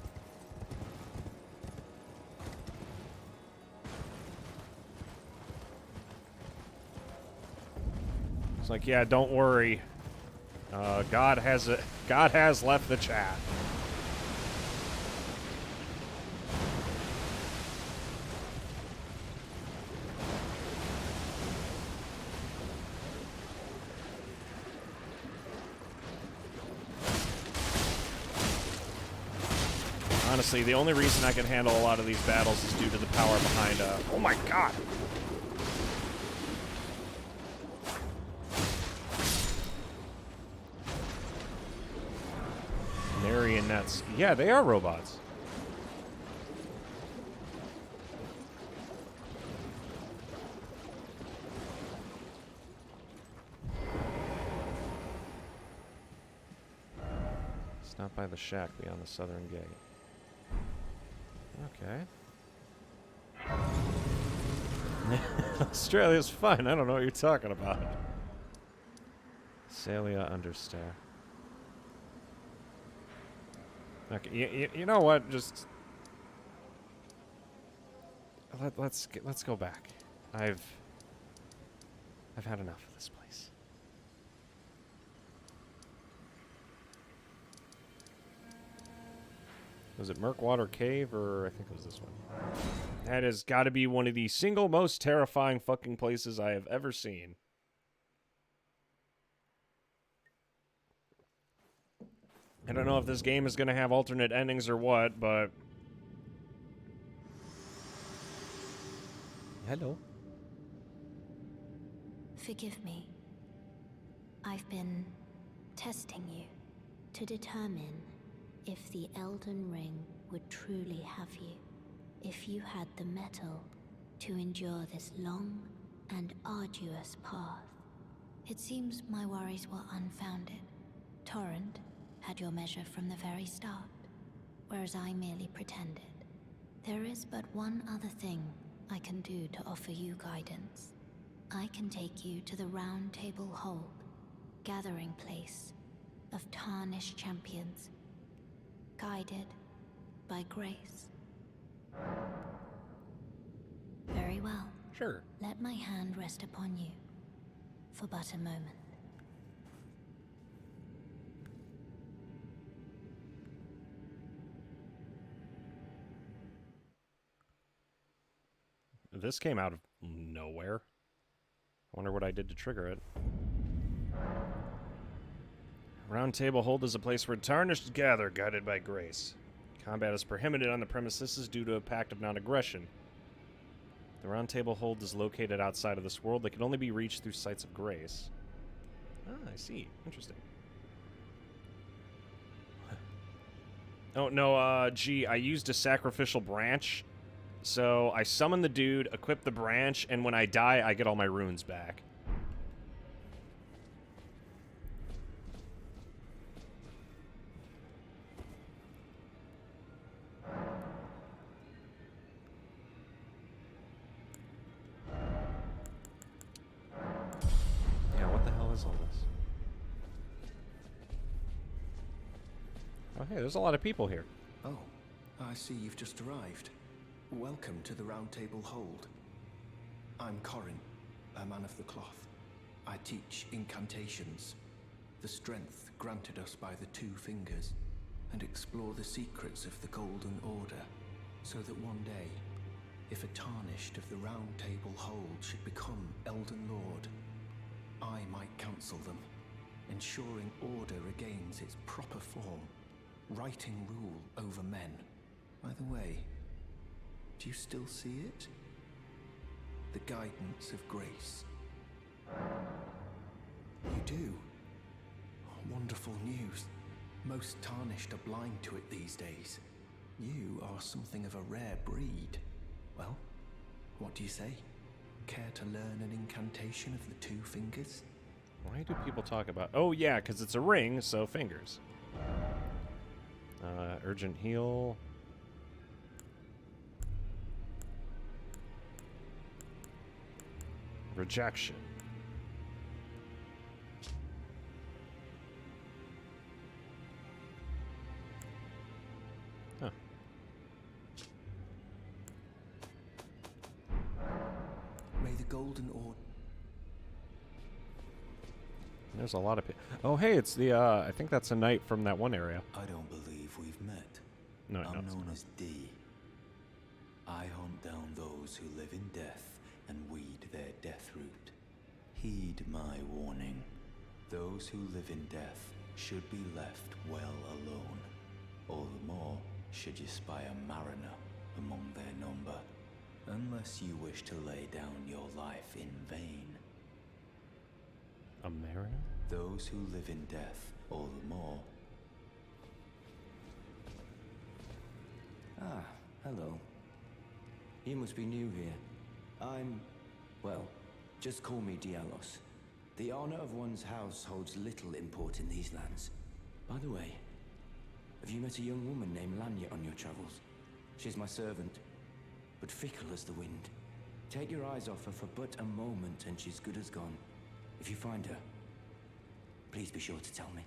It's like, yeah, don't worry. God has left the chat. Honestly, the only reason I can handle a lot of these battles is due to the power behind, oh my god! Marionettes. Yeah, they are robots. It's not by the shack beyond the southern gate. Okay. Australia's fine. I don't know what you're talking about. Salia Understair. Okay, you know what? Just let's go back. I've had enough of this place. Was it Murkwater Cave, or I think it was this one? That has got to be one of the single most terrifying fucking places I have ever seen. I don't know if this game is going to have alternate endings or what, but... Hello. Forgive me. I've been testing you to determine if the Elden Ring would truly have you. If you had the mettle to endure this long and arduous path. It seems my worries were unfounded. Torrent had your measure from the very start, whereas I merely pretended. There is but one other thing I can do to offer you guidance. I can take you to the Round Table Hold, gathering place of tarnished champions, guided by grace. Very well. Sure. Let my hand rest upon you for but a moment. This came out of nowhere. I wonder what I did to trigger it. Round Table Hold is a place where tarnished gather, guided by grace. Combat is prohibited on the premises due to a pact of non-aggression. The Round Table Hold is located outside of this world that can only be reached through sites of grace. Ah, I see. Interesting. Oh, no, gee, I used a sacrificial branch. So I summon the dude, equip the branch, and when I die, I get all my runes back. Yeah, what the hell is all this? Oh, hey, there's a lot of people here. Oh, I see you've just arrived. Welcome to the Round Table Hold. I'm Corin, a man of the cloth. I teach incantations, the strength granted us by the Two Fingers, and explore the secrets of the Golden Order, so that one day, if a tarnished of the Round Table Hold should become Elden Lord, I might counsel them, ensuring order regains its proper form, righting rule over men. By the way, do you still see it? The guidance of grace. You do? Wonderful news. Most tarnished are blind to it these days. You are something of a rare breed. Well, what do you say? Care to learn an incantation of the Two Fingers? Why do people talk about... Oh, yeah, because it's a ring, so fingers. Urgent heal... Rejection. Huh. May the Golden Order... There's a lot of people. Oh, hey, it's the, I think that's a knight from that one area. I don't believe we've met. No, I'm no, known as D. I hunt down those who live in death and weed their death root. Heed my warning. Those who live in death should be left well alone. All the more should you spy a mariner among their number. Unless you wish to lay down your life in vain. A mariner? Those who live in death all the more. Ah, hello. You must be new here. Well, just call me Dialos. The honor of one's house holds little import in these lands. By the way, Have you met a young woman named Lanya on your travels? She's my servant, but fickle as the wind. Take your eyes off her for but a moment and she's good as gone. If you find her, please be sure to tell me.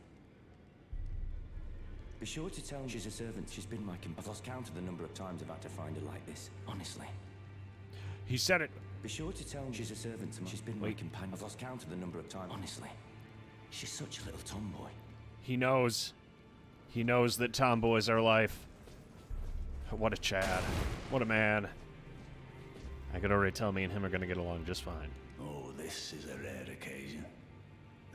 Be sure to tell me she's a servant. She's been my companion. I've lost count of the number of times I've had to find her like this, honestly. He said it. Be sure to tell me she's a servant and she's been my companion. I've lost count of the number of times, honestly. She's such a little tomboy. He knows. He knows that tomboys are life. What a Chad. What a man. I could already tell me and him are going to get along just fine. Oh, this is a rare occasion.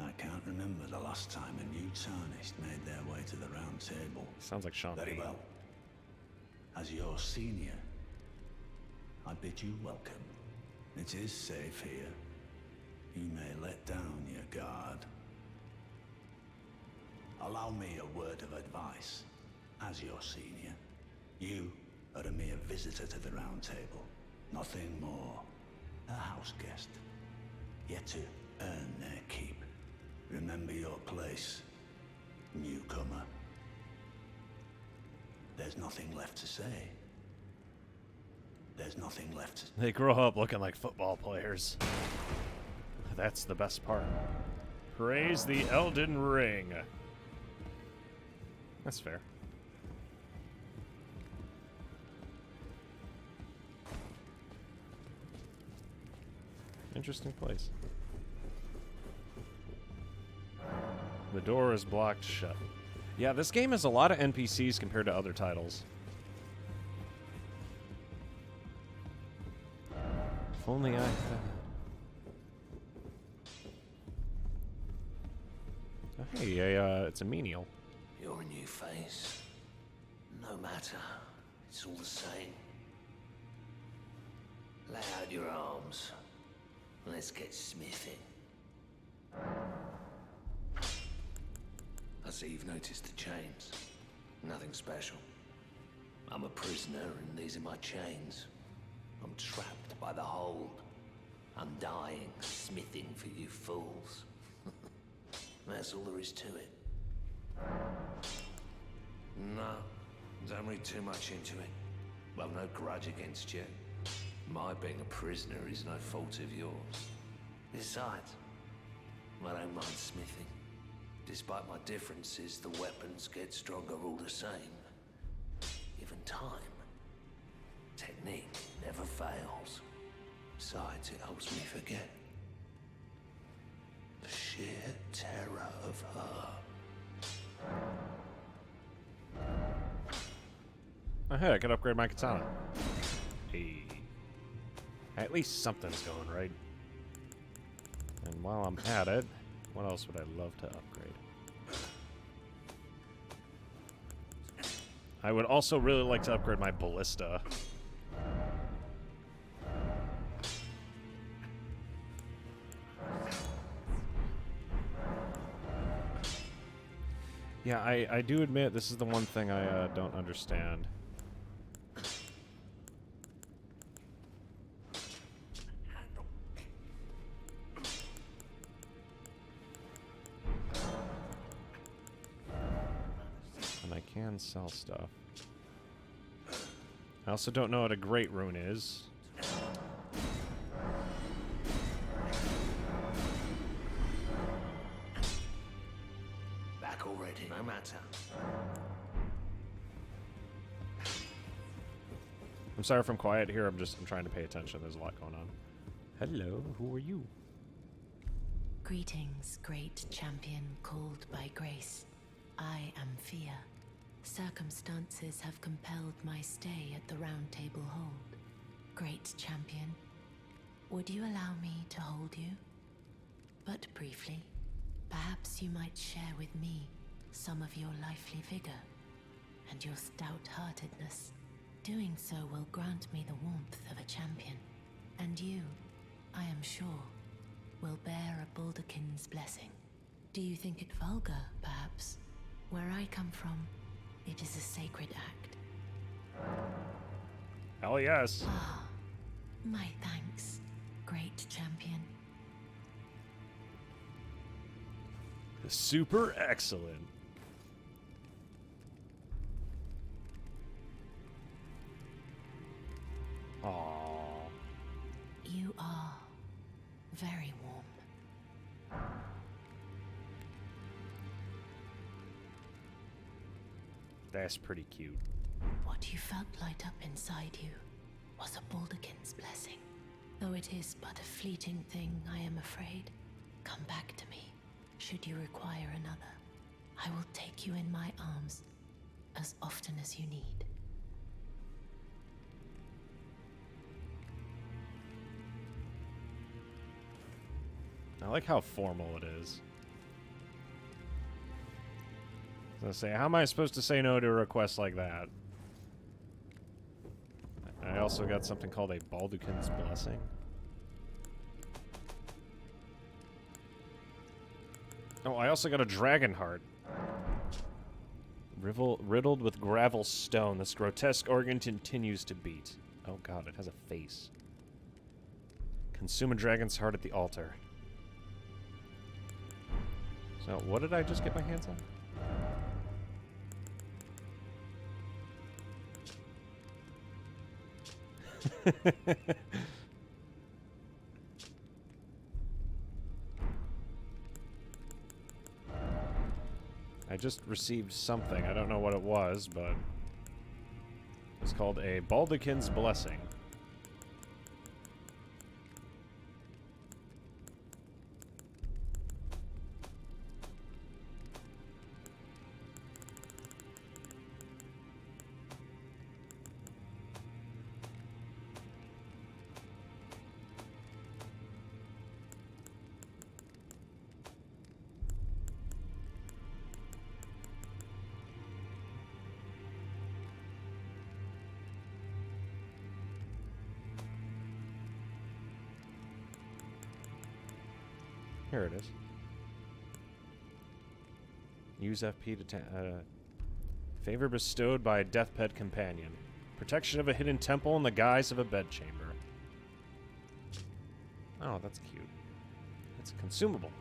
I can't remember the last time a new tarnished made their way to the round table. Sounds like Sean. Very well. As your senior, I bid you welcome. It is safe here. You may let down your guard. Allow me a word of advice. As your senior, you are a mere visitor to the round table. Nothing more. A house guest. Yet to earn their keep. Remember your place, newcomer. There's nothing left to say. There's nothing left to... They grow up looking like football players. That's the best part. Praise the Elden Ring. That's fair. Interesting place. The door is blocked shut. Yeah, this game has a lot of NPCs compared to other titles. If only I had... Oh, hey, it's a menial. You're a new face. No matter. It's all the same. Lay out your arms. Let's get smithing. I see you've noticed the chains. Nothing special. I'm a prisoner and these are my chains. I'm trapped by the hold. I'm dying, smithing for you fools. That's all there is to it. No, don't read too much into it. I've no grudge against you. My being a prisoner is no fault of yours. Besides, I don't mind smithing. Despite my differences, the weapons get stronger all the same. Given time, technique never fails. Besides, it helps me forget the sheer terror of her. Oh, hey, I can upgrade my katana. Hey. At least something's going right. And while I'm at it, what else would I love to upgrade? I would also really like to upgrade my ballista. Yeah, I do admit this is the one thing I don't understand. And I can sell stuff. I also don't know what a great rune is. Back already, no matter. I'm sorry if I'm quiet here. I'm trying to pay attention. There's a lot going on. Hello, who are you? Greetings, great champion called by grace. I am Fia. Circumstances have compelled my stay at the Round Table Hold. Great champion, would you allow me to hold you? But briefly, perhaps you might share with me some of your lively vigor and your stout-heartedness. Doing so will grant me the warmth of a champion, and you, I am sure, will bear a Baldakin's blessing. Do you think it vulgar, perhaps? Where I come from, it is a sacred act. Hell yes. Ah, my thanks, great champion. Super excellent. Aww. You are very warm. That's pretty cute. What you felt light up inside you was a Baldurkin's blessing. Though it is but a fleeting thing, I am afraid. Come back to me, should you require another. I will take you in my arms as often as you need. I like how formal it is. I was gonna say, how am I supposed to say no to a request like that? I also got something called a Baldurkin's Blessing. Oh, I also got a dragon heart. Riddled with gravel stone, this grotesque organ continues to beat. Oh god, it has a face. Consume a dragon's heart at the altar. So, what did I just get my hands on? I just received something. I don't know what it was, but it's called a Baldurkin's Blessing. Here it is. Use FP to favor bestowed by a deathbed companion. Protection of a hidden temple in the guise of a bedchamber. Oh, that's cute. It's consumable.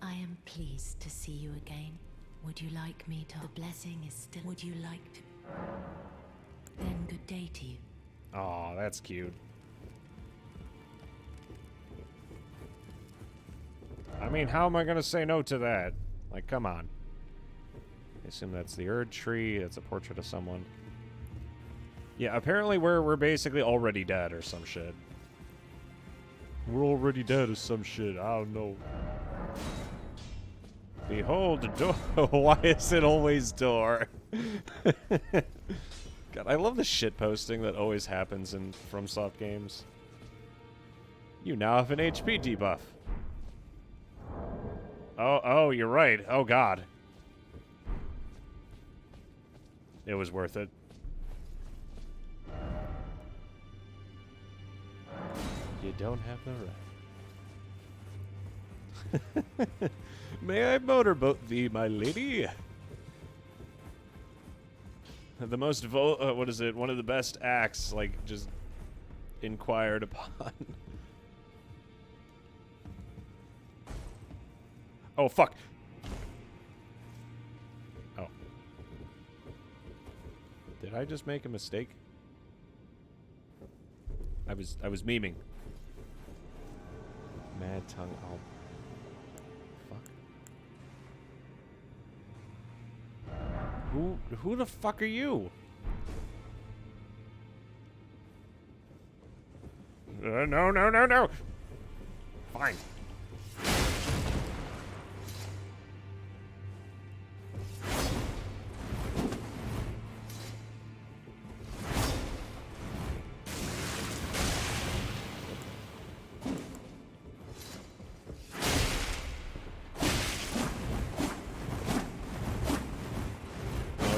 I am pleased to see you again. Would you like me to? The blessing is still. Would you like to? Then good day to you. Oh, that's cute. I mean, how am I gonna say no to that? Like, come on. I assume that's the Erd tree. It's a portrait of someone. Yeah, apparently we're basically already dead or some shit. We're already dead or some shit. I don't know. Behold the door. Why is it always door? God, I love the shit posting that always happens in FromSoft games. You now have an HP debuff. Oh, you're right. Oh, God. It was worth it. You don't have the right. May I motorboat thee, my lady? The most what is it? One of the best acts, like, just inquired upon. Oh, fuck. Oh. Did I just make a mistake? I was memeing. Mad tongue. Oh. Fuck. Who the fuck are you? No. Fine.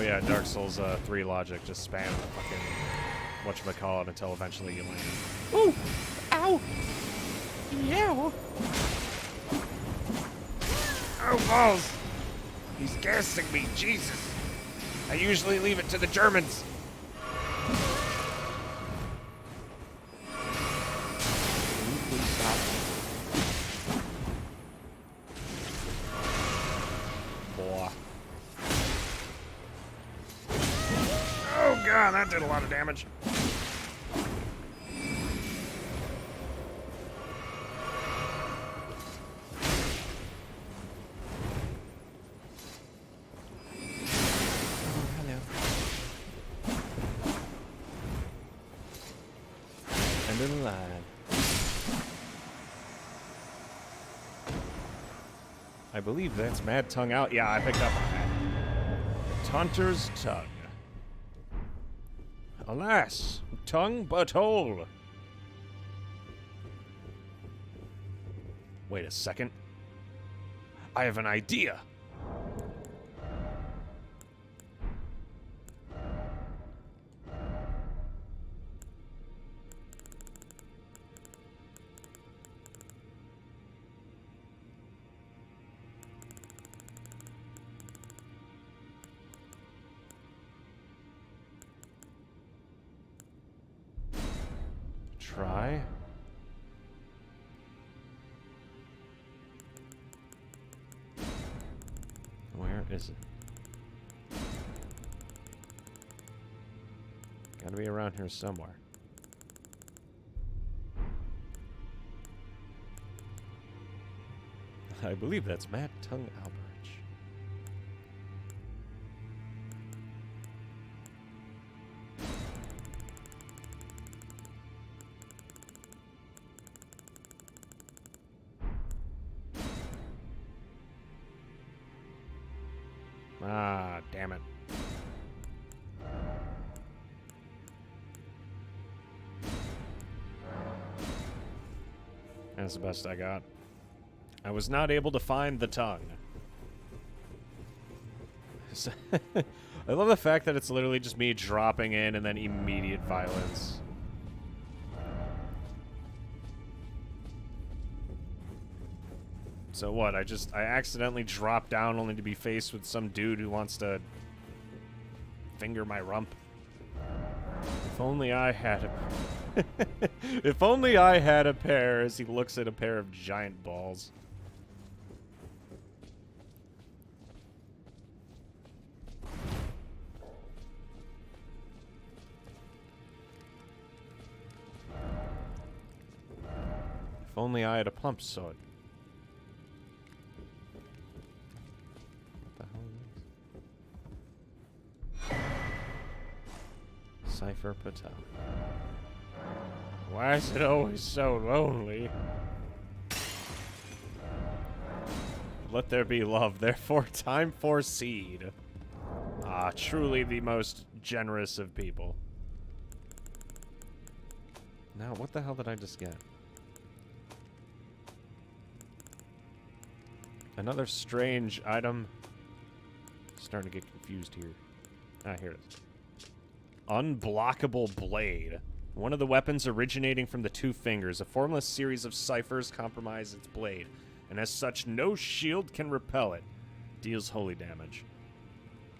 Yeah, Dark Souls 3 logic, just spam the fucking whatchamacallit until eventually you land. Ooh! Ow! Yeah! Oh, balls! He's gassing me, Jesus! I usually leave it to the Germans! Please stop. Boah. God, that did a lot of damage. End of the line. I believe that's Mad Tongue out. Yeah, I picked up on that. Taunter's Tongue. Alas, tongue but whole. Wait a second. I have an idea. Try. Where is it? Gotta be around here somewhere. I believe that's Mad Tongue Alberich. Ah, damn it. That's the best I got. I was not able to find the tongue. I love the fact that it's literally just me dropping in and then immediate violence. So what? I accidentally dropped down only to be faced with some dude who wants to finger my rump. If only I had a if only I had a pair, as he looks at a pair of giant balls. If only I had a plump sword. What the hell is this? Cypher Patel. Why is it always so lonely? Let there be love, therefore time for seed. Ah, truly the most generous of people. Now, what the hell did I just get? Another strange item. Starting to get confused here. Ah, here it is. Unblockable blade. One of the weapons originating from the two fingers. A formless series of ciphers compromise its blade, and as such, no shield can repel it. Deals holy damage.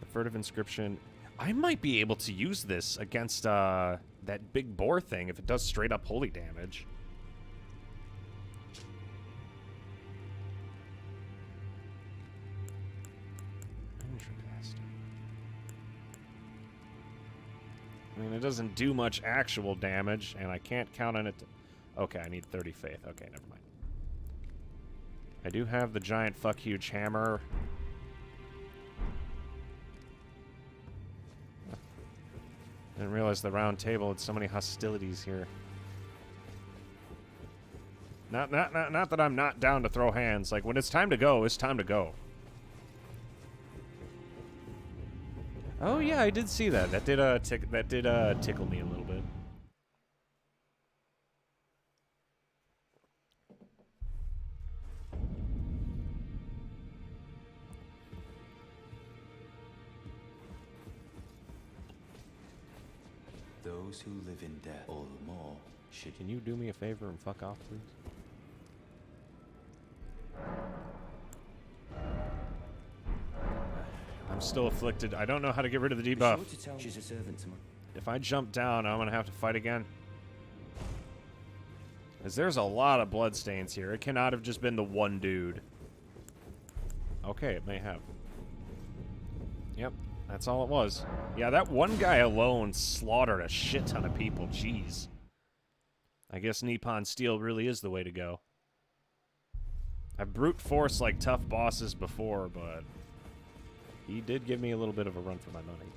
The furtive inscription. I might be able to use this against that big boar thing if it does straight up holy damage. I mean, it doesn't do much actual damage, and I can't count on it to... Okay, I need 30 faith. Okay, never mind. I do have the giant fuck huge hammer. Didn't realize the round table had so many hostilities here. Not that I'm not down to throw hands. Like, when it's time to go, it's time to go. Oh yeah, I did see that. That did tickle me a little bit. Those who live in death all the more should... Can you do me a favor and fuck off, please? I'm still afflicted. I don't know how to get rid of the debuff. She's a servant to mine. If I jump down, I'm gonna have to fight again. Because there's a lot of bloodstains here. It cannot have just been the one dude. Okay, it may have. Yep. That's all it was. Yeah, that one guy alone slaughtered a shit ton of people. Jeez. I guess Nippon Steel really is the way to go. I've brute forced like tough bosses before, but he did give me a little bit of a run for my money.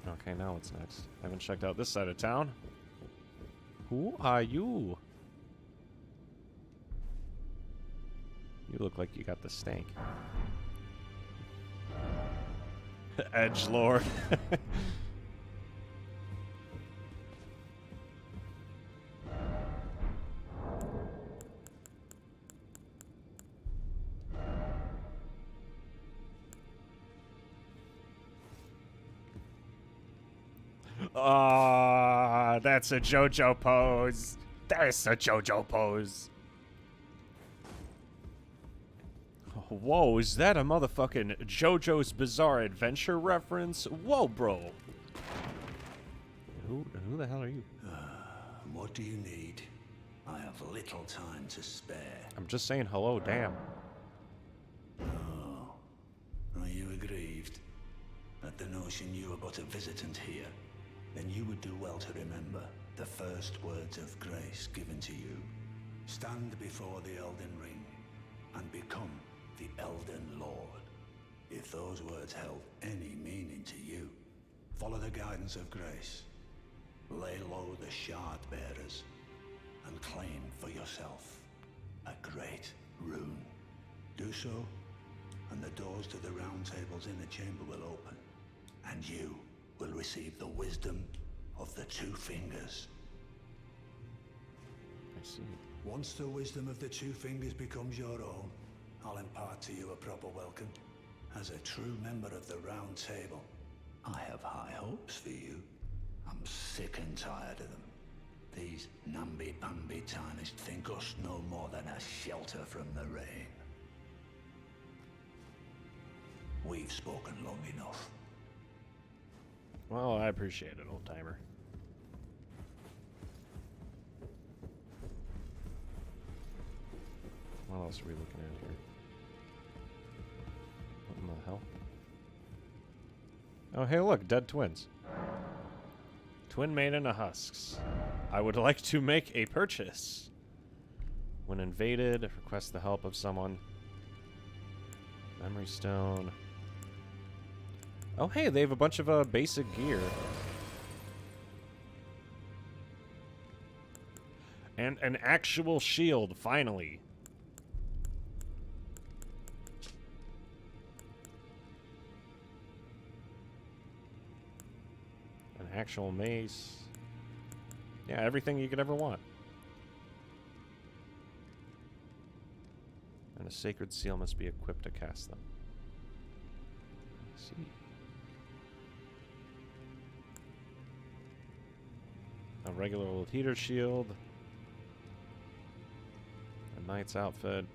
Okay, now what's next? I haven't checked out this side of town. Who are you? You look like you got the stank. Edgelord. Ah, that's a JoJo pose. There's a JoJo pose. Whoa, is that a motherfucking JoJo's Bizarre Adventure reference? Whoa, bro. Who the hell are you? What do you need? I have little time to spare. I'm just saying hello, damn. Oh, are you aggrieved at the notion you are but a visitant here? Then you would do well to remember the first words of grace given to you. Stand before the Elden Ring and become the Elden Lord. If those words held any meaning to you, follow the guidance of grace. Lay low the shard bearers and claim for yourself a great rune. Do so, and the doors to the round table's inner chamber will open, and you will receive the wisdom of the Two Fingers. I see. Once the wisdom of the Two Fingers becomes your own, I'll impart to you a proper welcome. As a true member of the Round Table, I have high hopes for you. I'm sick and tired of them. These namby-pamby tarnished think us no more than a shelter from the rain. We've spoken long enough. Well, I appreciate it, old timer. What else are we looking at here? What in the hell? Oh, hey, look, dead twins. Twin maiden of husks. I would like to make a purchase. When invaded, request the help of someone. Memory stone. Oh, hey, they have a bunch of basic gear. And an actual shield, finally. An actual mace. Yeah, everything you could ever want. And a sacred seal must be equipped to cast them. Let's see. A regular old heater shield. A knight's outfit.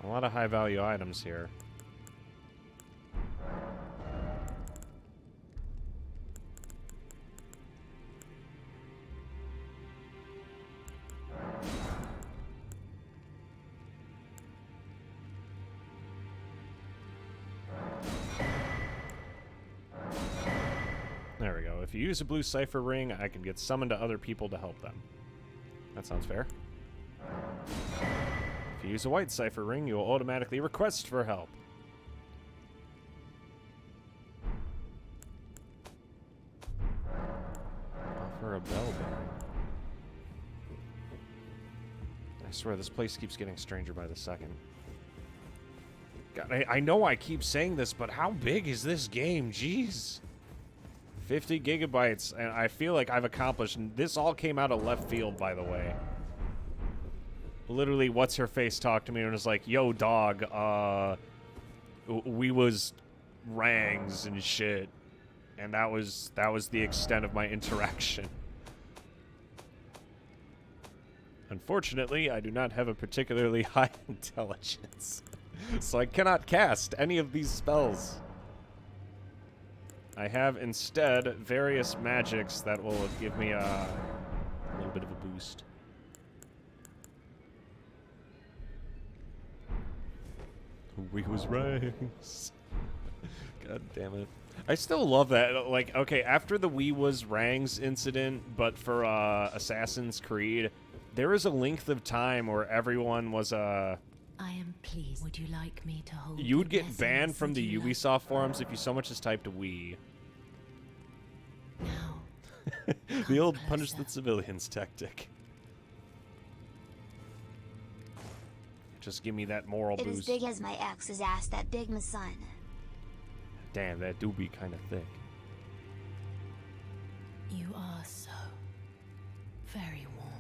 A lot of high value items here. There we go. If you use a blue cipher ring, I can get summoned to other people to help them. That sounds fair. If you use a white cipher ring, you will automatically request for help. Offer a bell bearing. I swear this place keeps getting stranger by the second. God, I know I keep saying this, but how big is this game? Jeez. 50 gigabytes, and I feel like I've accomplished... This all came out of left field, by the way. Literally, what's-her-face talked to me and was like, yo, dog, we was rangs and shit. And that was the extent of my interaction. Unfortunately, I do not have a particularly high intelligence. So I cannot cast any of these spells. I have instead various magics that will give me a little bit of a boost. We was ranks. God damn it. I still love that. Like, okay, after the We Was Rangs incident, but for Assassin's Creed, there was a length of time where everyone was I am pleased. Would you like me to hold you would the get banned blessings from that the you Ubisoft forums if you so much as typed "we." Now, The old punish the civilians tactic. Just give me that moral It is boost. big as my ex's ass, that big my son. Damn, that do be kind of thick. You are so very warm.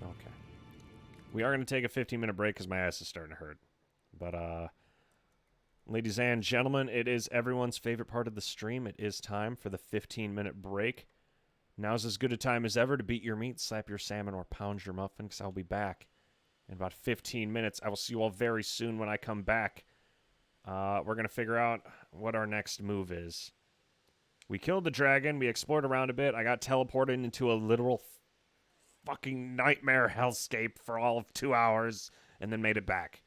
Okay. We are going to take a 15-minute break because my ass is starting to hurt. But, ladies and gentlemen, it is everyone's favorite part of the stream. It is time for the 15-minute break. Now's as good a time as ever to beat your meat, slap your salmon, or pound your muffin, because I'll be back in about 15 minutes. I will see you all very soon when I come back. We're going to figure out what our next move is. We killed the dragon. We explored around a bit. I got teleported into a literal fucking nightmare hellscape for all of 2 hours and then made it back.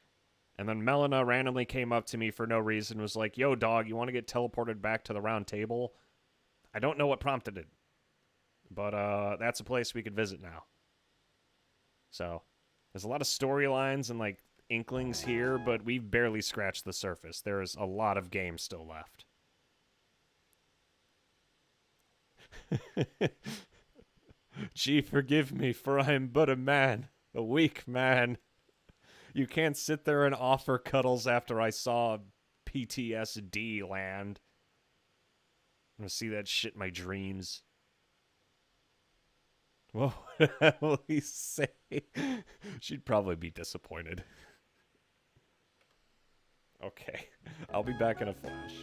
And then Melina randomly came up to me for no reason, was like, yo, dog, you want to get teleported back to the round table? I don't know what prompted it. But that's a place we could visit now. So, there's a lot of storylines and, like, inklings here, but we've barely scratched the surface. There is a lot of game still left. Gee, forgive me, for I am but a man, a weak man. You can't sit there and offer cuddles after I saw PTSD land. I'm gonna see that shit in my dreams. What will he say? She'd probably be disappointed. Okay, I'll be back in a flash.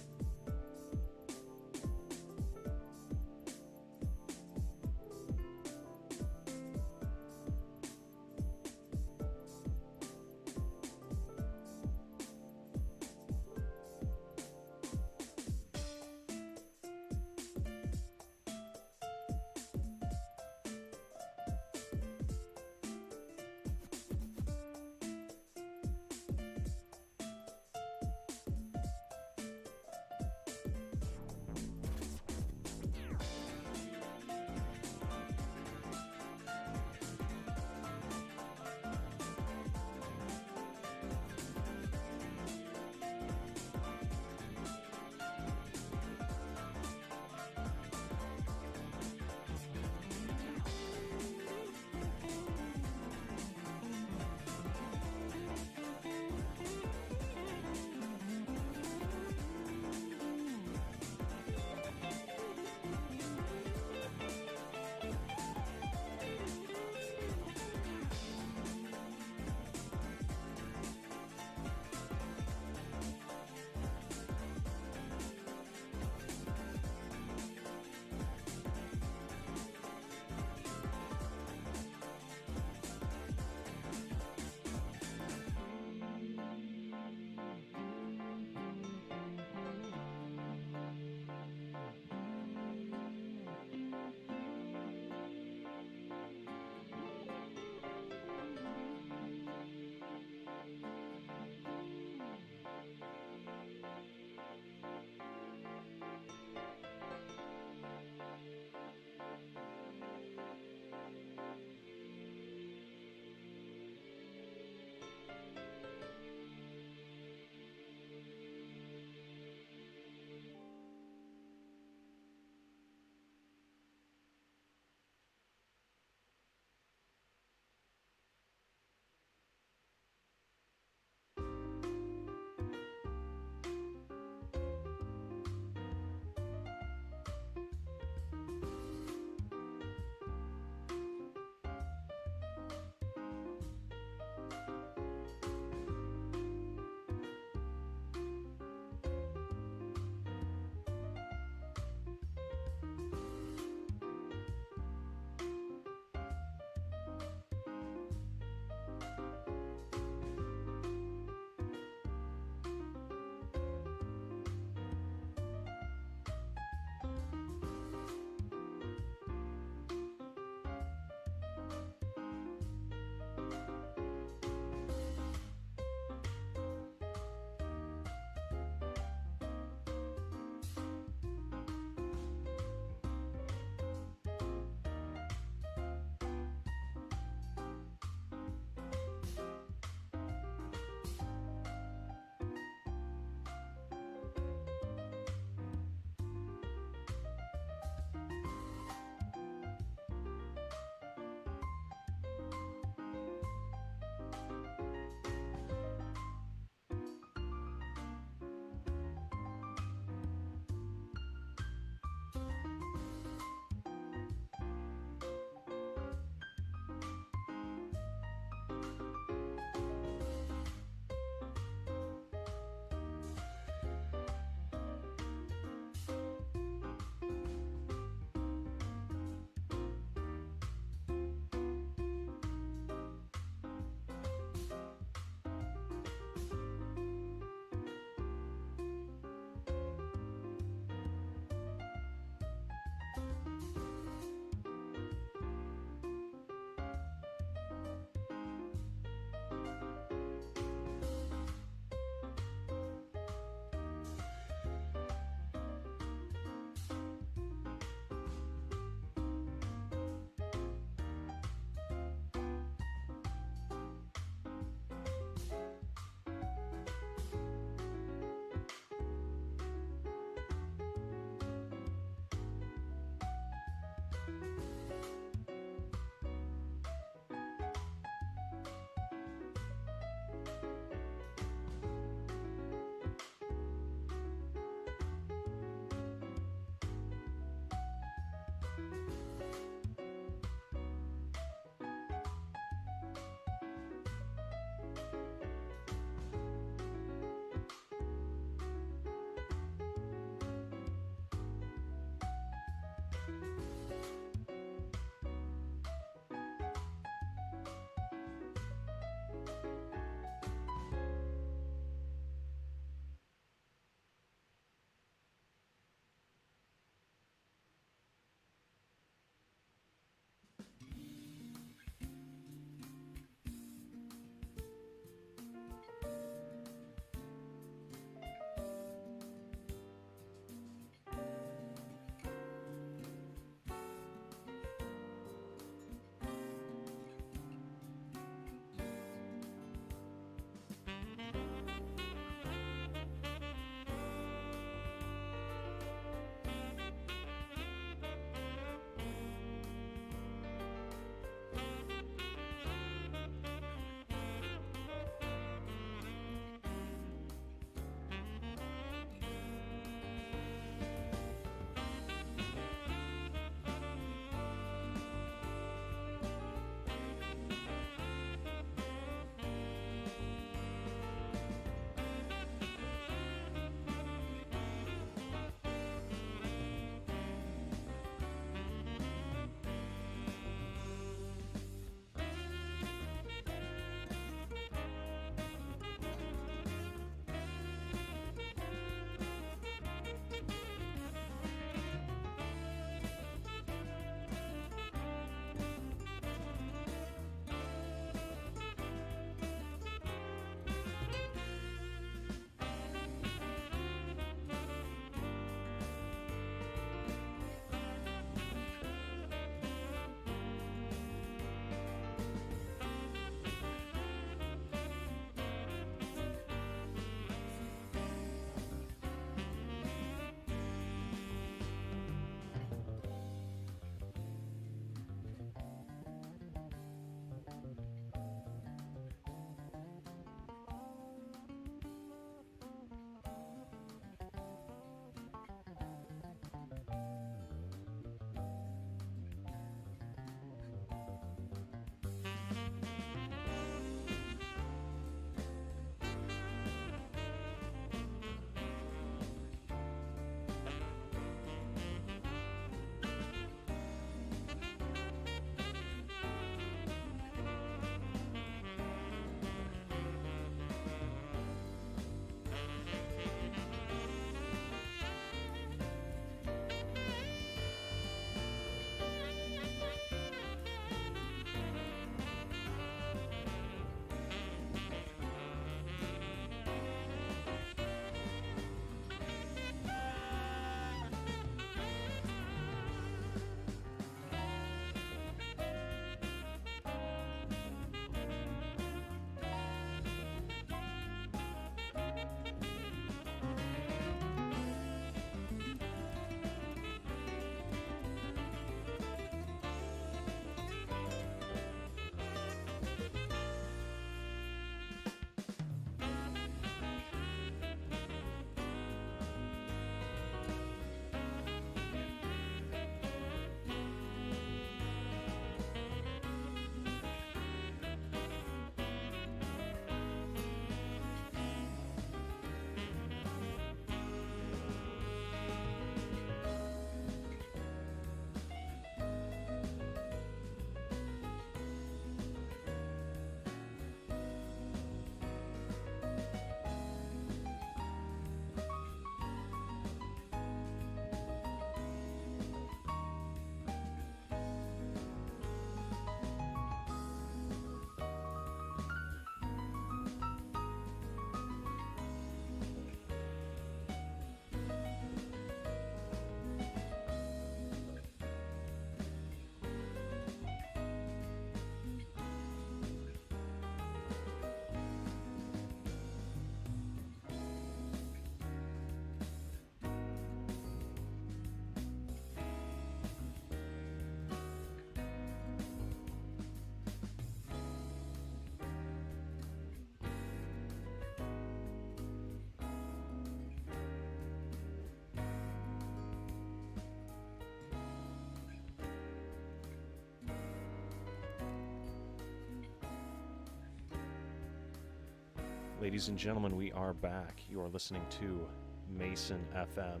Ladies and gentlemen, we are back. You are listening to Mason FM,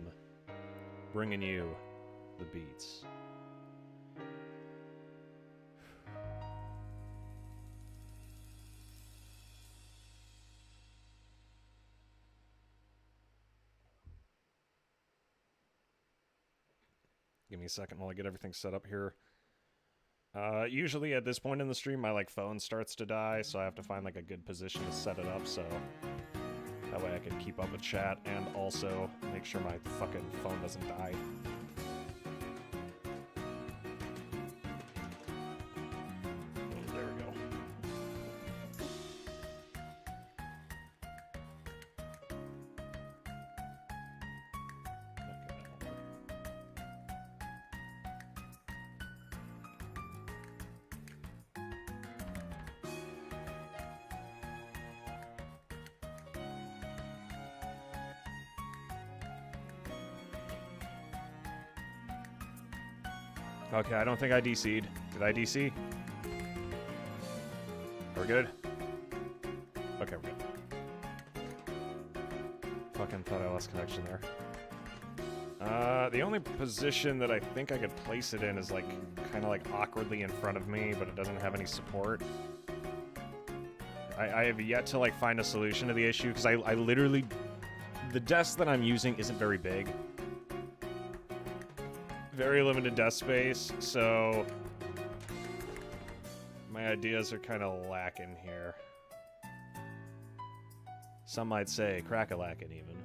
bringing you the beats. Give me a second while I get everything set up here. Usually at this point in the stream, my phone starts to die, so I have to find a good position to set it up, so that way I can keep up with chat and also make sure my fucking phone doesn't die. Oh, there we go. Okay, I don't think I DC'd. Did I DC? Are we good? Okay, we're good. Fucking thought I lost connection there. The only position that I think I could place it in is kind of awkwardly in front of me, but it doesn't have any support. I have yet to find a solution to the issue, because I literally... The desk that I'm using isn't very big. Very limited desk space, so my ideas are kind of lacking here. Some might say crack-a-lackin' even.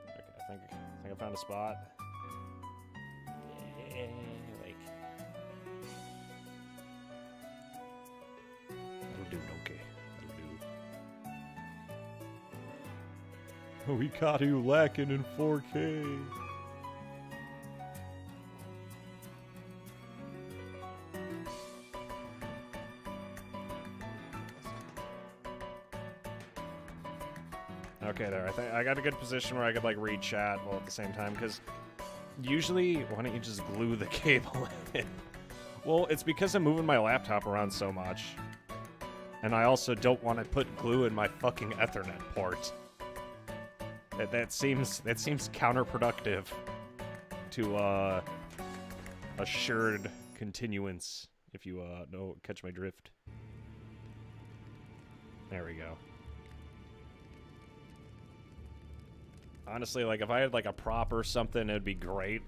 Okay, I think I found a spot. Yeah, that'll do, okay. That'll do. We caught you lacking in 4K. Okay, there. I think I got a good position where I could read chat while at the same time, because usually, why don't you just glue the cable in? Well, it's because I'm moving my laptop around so much, and I also don't want to put glue in my fucking Ethernet port. That seems counterproductive to assured continuance, if you catch my drift. There we go. Honestly, if I had a prop or something, it'd be great.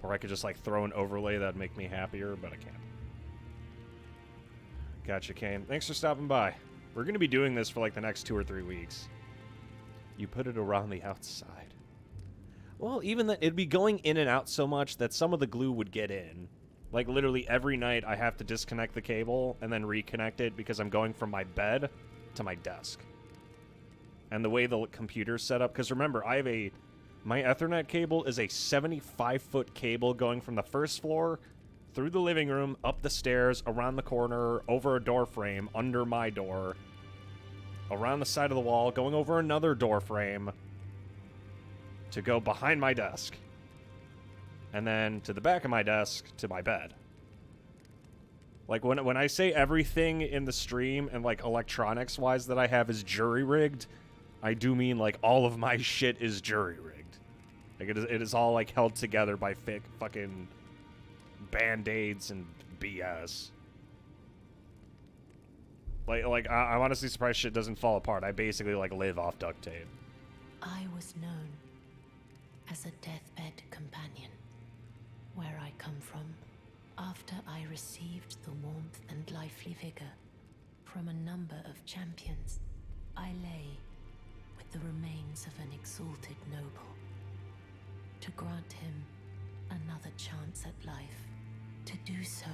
Or I could just throw an overlay that'd make me happier, but I can't. Gotcha, Kane. Thanks for stopping by. We're gonna be doing this for the next 2 or 3 weeks. You put it around the outside. Well, even that, it'd be going in and out so much that some of the glue would get in. Literally every night I have to disconnect the cable and then reconnect it because I'm going from my bed to my desk. And the way the computer's set up, because remember, my Ethernet cable is a 75-foot cable going from the first floor, through the living room, up the stairs, around the corner, over a door frame, under my door, around the side of the wall, going over another door frame, to go behind my desk. And then to the back of my desk, to my bed. When I say everything in the stream and electronics-wise that I have is jury-rigged, I do mean, all of my shit is jury-rigged. It is all, held together by fucking Band-Aids and BS. I'm honestly surprised shit doesn't fall apart. I basically, live off duct tape. I was known as a deathbed companion. Where I come from, after I received the warmth and lively vigor from a number of champions, I lay the remains of an exalted noble. To grant him another chance at life, to do so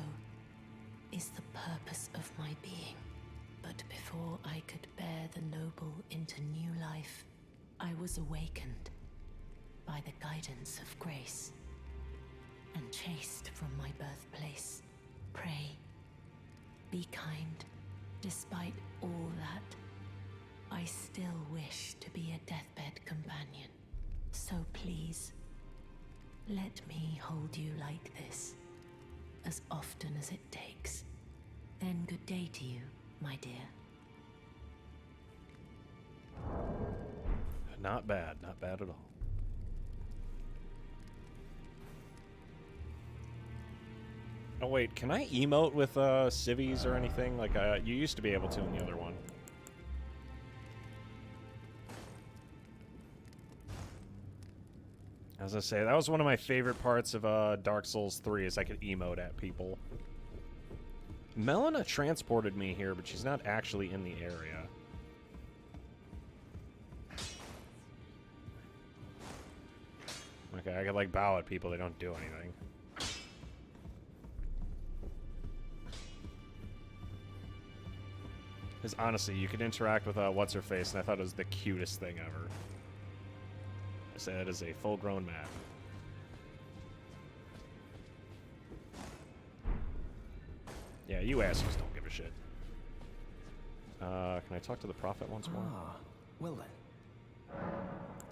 is the purpose of my being. But before I could bear the noble into new life, I was awakened by the guidance of grace and chased from my birthplace. Pray, be kind, despite all that. I still wish to be a deathbed companion. So please, let me hold you like this, as often as it takes. Then good day to you, my dear. Not bad. Not bad at all. Oh, wait. Can I emote with civvies or anything? Like, you used to be able to in the other one. As I say, that was one of my favorite parts of Dark Souls 3, is I could emote at people. Melina transported me here, but she's not actually in the area. Okay, I could, like, bow at people, they don't do anything. Because honestly, you could interact with What's-Her-Face, and I thought it was the cutest thing ever. I say that is a full-grown man. Yeah, you assholes don't give a shit. Can I talk to the Prophet once more? Ah, well then.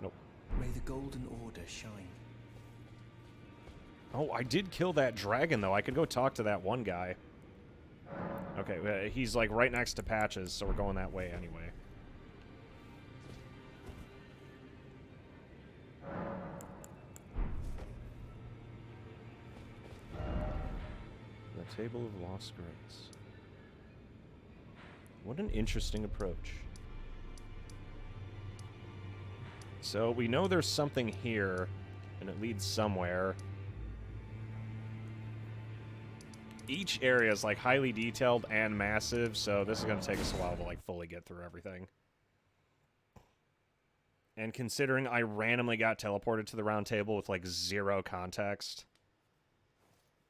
Nope. May the Golden Order shine. Oh, I did kill that dragon, though. I could go talk to that one guy. Okay, he's, like, right next to Patches, so we're going that way anyway. The Table of Lost Grace. What an interesting approach. So, we know there's something here, and it leads somewhere. Each area is, like, highly detailed and massive, so this is going to take us a while to, like, fully get through everything. And considering I randomly got teleported to the round table with, like, zero context.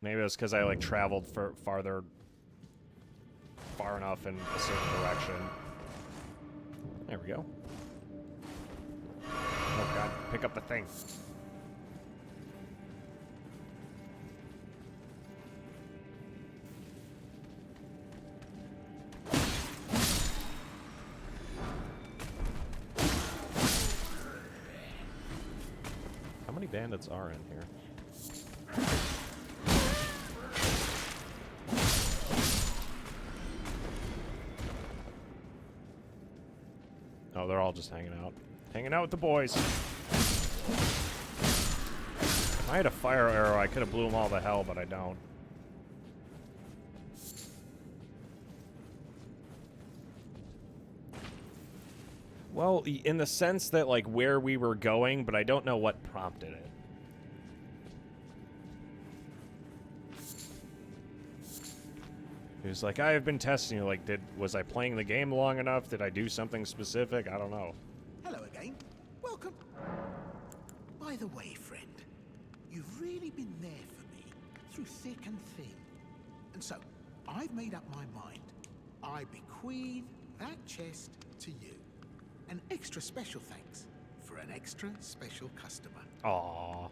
Maybe it was because I, like, traveled far enough in a certain direction. There we go. Oh, God. Pick up the thing. How many bandits are in here? Oh, they're all just hanging out. Hanging out with the boys. If I had a fire arrow, I could have blew them all to hell, but I don't. Well, in the sense that, like, where we were going, but I don't know what prompted it. He was like, I have been testing you. Like, was I playing the game long enough? Did I do something specific? I don't know. Hello again. Welcome. By the way, friend, you've really been there for me through thick and thin. And so, I've made up my mind. I bequeath that chest to you. An extra special thanks for an extra special customer. Aww.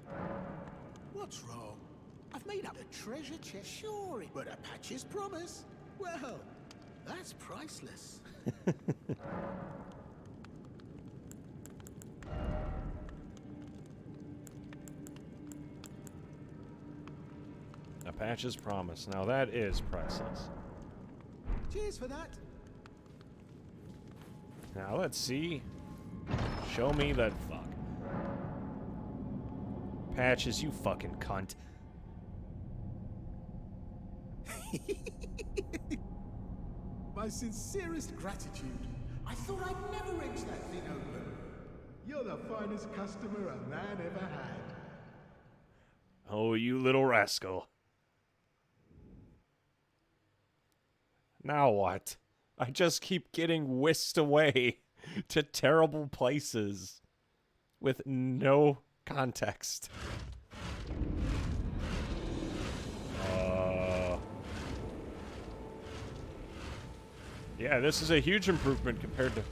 What's wrong? I've made up a treasure chest, sure, but a Patch's promise. Well, that's priceless. A Patch's promise. Now that is priceless. Cheers for that. Now let's see. Show me that fuck. Patches, you fucking cunt. My sincerest gratitude. I thought I'd never wrench that thing open. You're the finest customer a man ever had. Oh, you little rascal. Now what? I just keep getting whisked away to terrible places with no context. Yeah, this is a huge improvement compared to...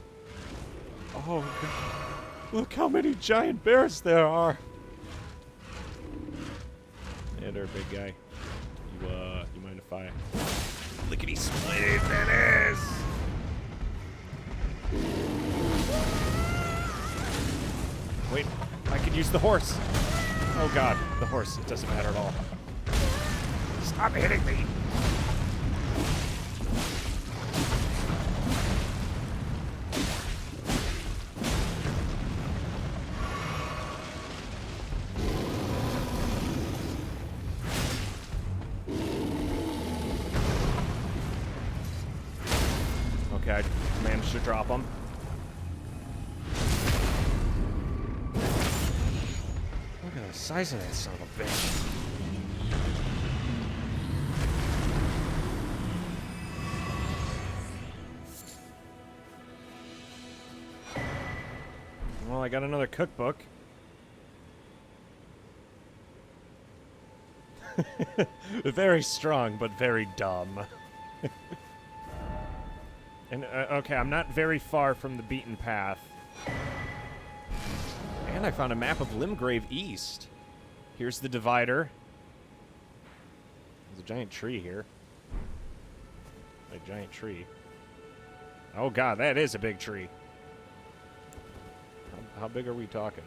Oh, God. Look how many giant bears there are. Yeah, they're a big guy. You mind if I... Lickety split, that is! Wait, I could use the horse. Oh God, the horse, it doesn't matter at all. Stop hitting me! Okay, I managed to drop him. Look at the size of that son of a bitch. Well, I got another cookbook. Very strong, but very dumb. And, okay, I'm not very far from the beaten path. And I found a map of Limgrave East. Here's the divider. There's a giant tree here. A giant tree. Oh god, that is a big tree. How big are we talking?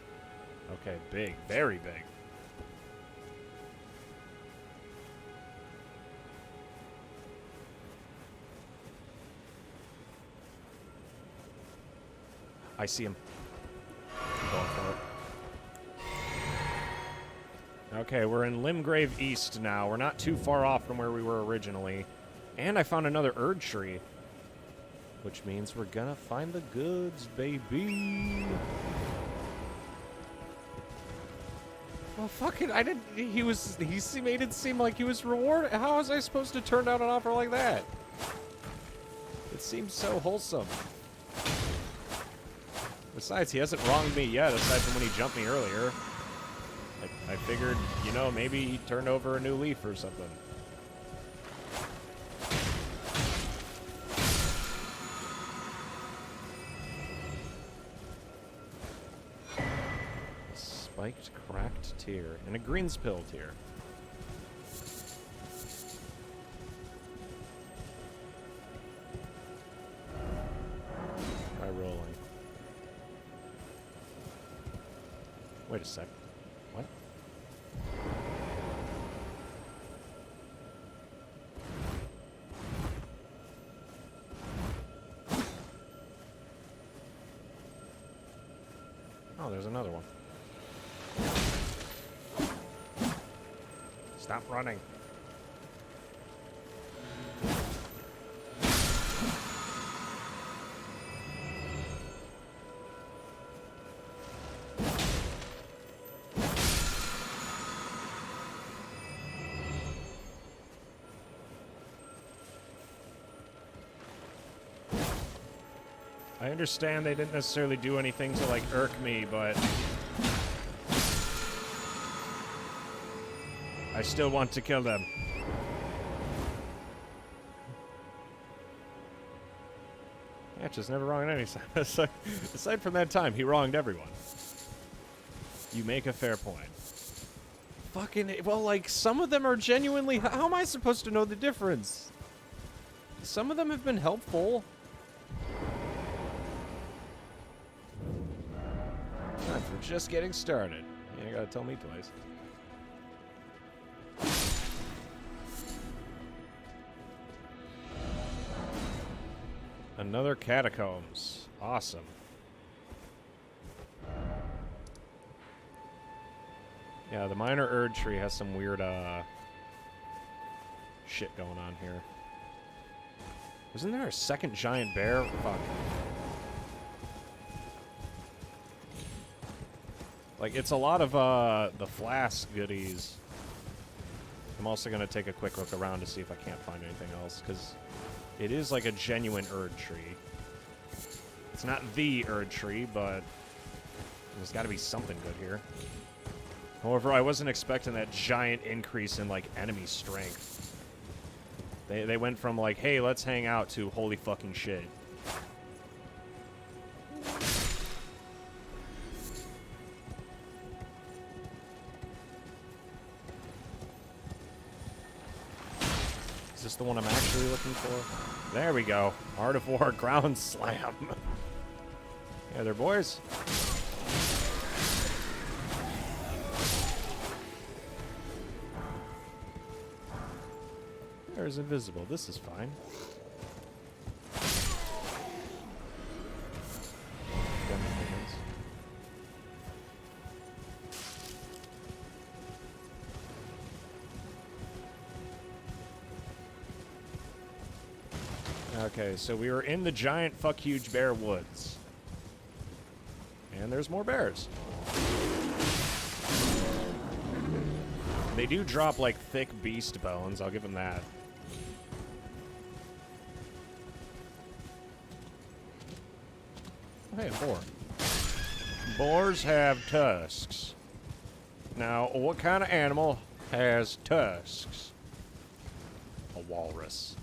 Okay, big. Very big. I see him. I'm going for it. Okay, we're in Limgrave East now. We're not too far off from where we were originally. And I found another Erd tree. Which means we're gonna find the goods, baby. Well, fuck it. I didn't. He made it seem like he was rewarded. How was I supposed to turn down an offer like that? It seems so wholesome. Besides, he hasn't wronged me yet, aside from when he jumped me earlier. I figured, you know, maybe he turned over a new leaf or something. Spiked, cracked tear, and a greenspill tear. Try rolling. Wait a sec. What? Oh, there's another one. Stop running. I understand they didn't necessarily do anything to, like, irk me, but I still want to kill them. Yeah, just never wronged any side. Aside from that time, he wronged everyone. You make a fair point. Fucking, well, like, some of them are genuinely... How am I supposed to know the difference? Some of them have been helpful. We're just getting started. You ain't gotta tell me twice. Another catacombs. Awesome. Yeah, the minor Erd tree has some weird, shit going on here. Wasn't there a second giant bear? Fuck. Like, it's a lot of, the flask goodies. I'm also gonna take a quick look around to see if I can't find anything else, because it is like a genuine Erd tree. It's not the Erd tree, but there's gotta be something good here. However, I wasn't expecting that giant increase in, like, enemy strength. They went from, like, hey, let's hang out, to holy fucking shit. Is this the one I'm actually looking for? There we go. Art of War Ground Slam. Yeah, there, boys. There's invisible. This is fine. Okay, so we were in the giant fuck huge bear woods. And there's more bears. They do drop, like, thick beast bones. I'll give them that. Oh, hey, a boar. Boars have tusks. Now, what kind of animal has tusks? A walrus.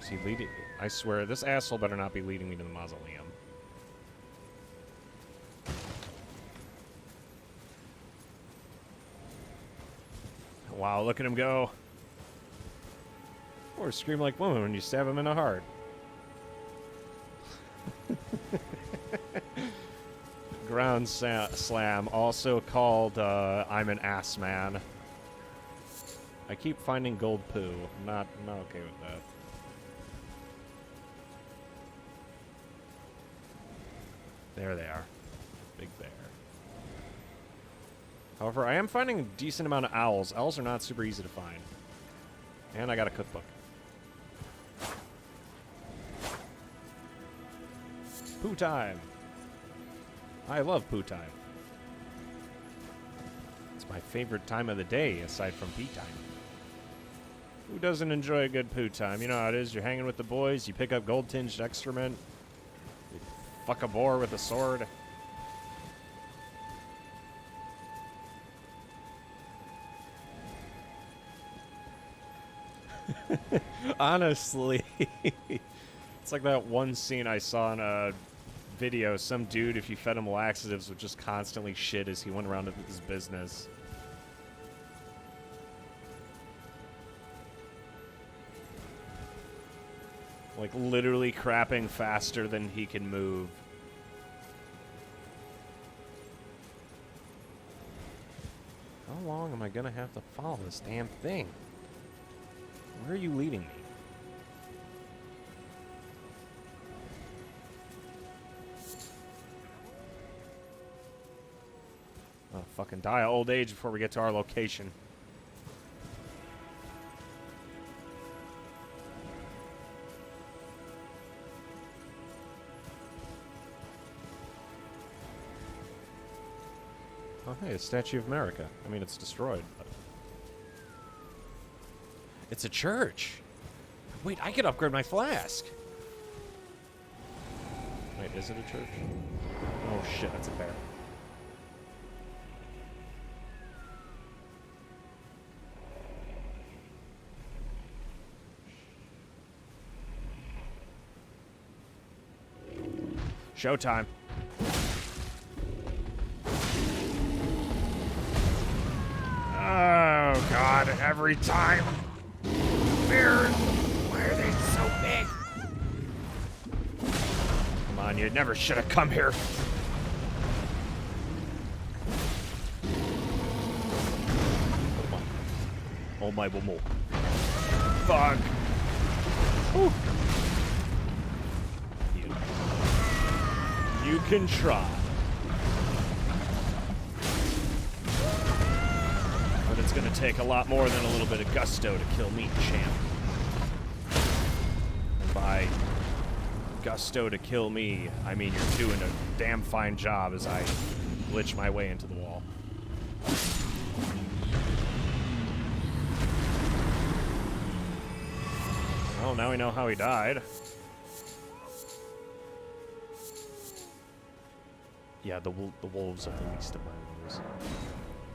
Is he leading? I swear, this asshole better not be leading me to the mausoleum. Wow, look at him go. Or scream like woman when you stab him in the heart. Ground slam, also called I'm an ass man. I keep finding gold poo. I'm not okay with that. There they are. Big bear. However, I am finding a decent amount of owls. Owls are not super easy to find. And I got a cookbook. Poo time. I love poo time. It's my favorite time of the day, aside from pee time. Who doesn't enjoy a good poo time? You know how it is. You're hanging with the boys. You pick up gold-tinged excrement. You fuck a boar with a sword. Honestly, it's like that one scene I saw in a video. Some dude, if you fed him laxatives, would just constantly shit as he went around to his business. Like, literally crapping faster than he can move. How long am I gonna have to follow this damn thing? Where are you leading me? Oh, fucking die of old age before we get to our location. Oh, hey, a Statue of America. I mean, it's destroyed, but... It's a church. Wait, I can upgrade my flask. Wait, is it a church? Oh, shit, that's a bear. Showtime. Oh, God, every time. Bears, why are they so big? Come on, you never should have come here. Oh my bomo. Fuck. Whew. You can try. But it's gonna take a lot more than a little bit of gusto to kill me, champ. And by gusto to kill me, I mean you're doing a damn fine job as I glitch my way into the wall. Well, now we know how he died. Yeah, the wolves are the least of my worries.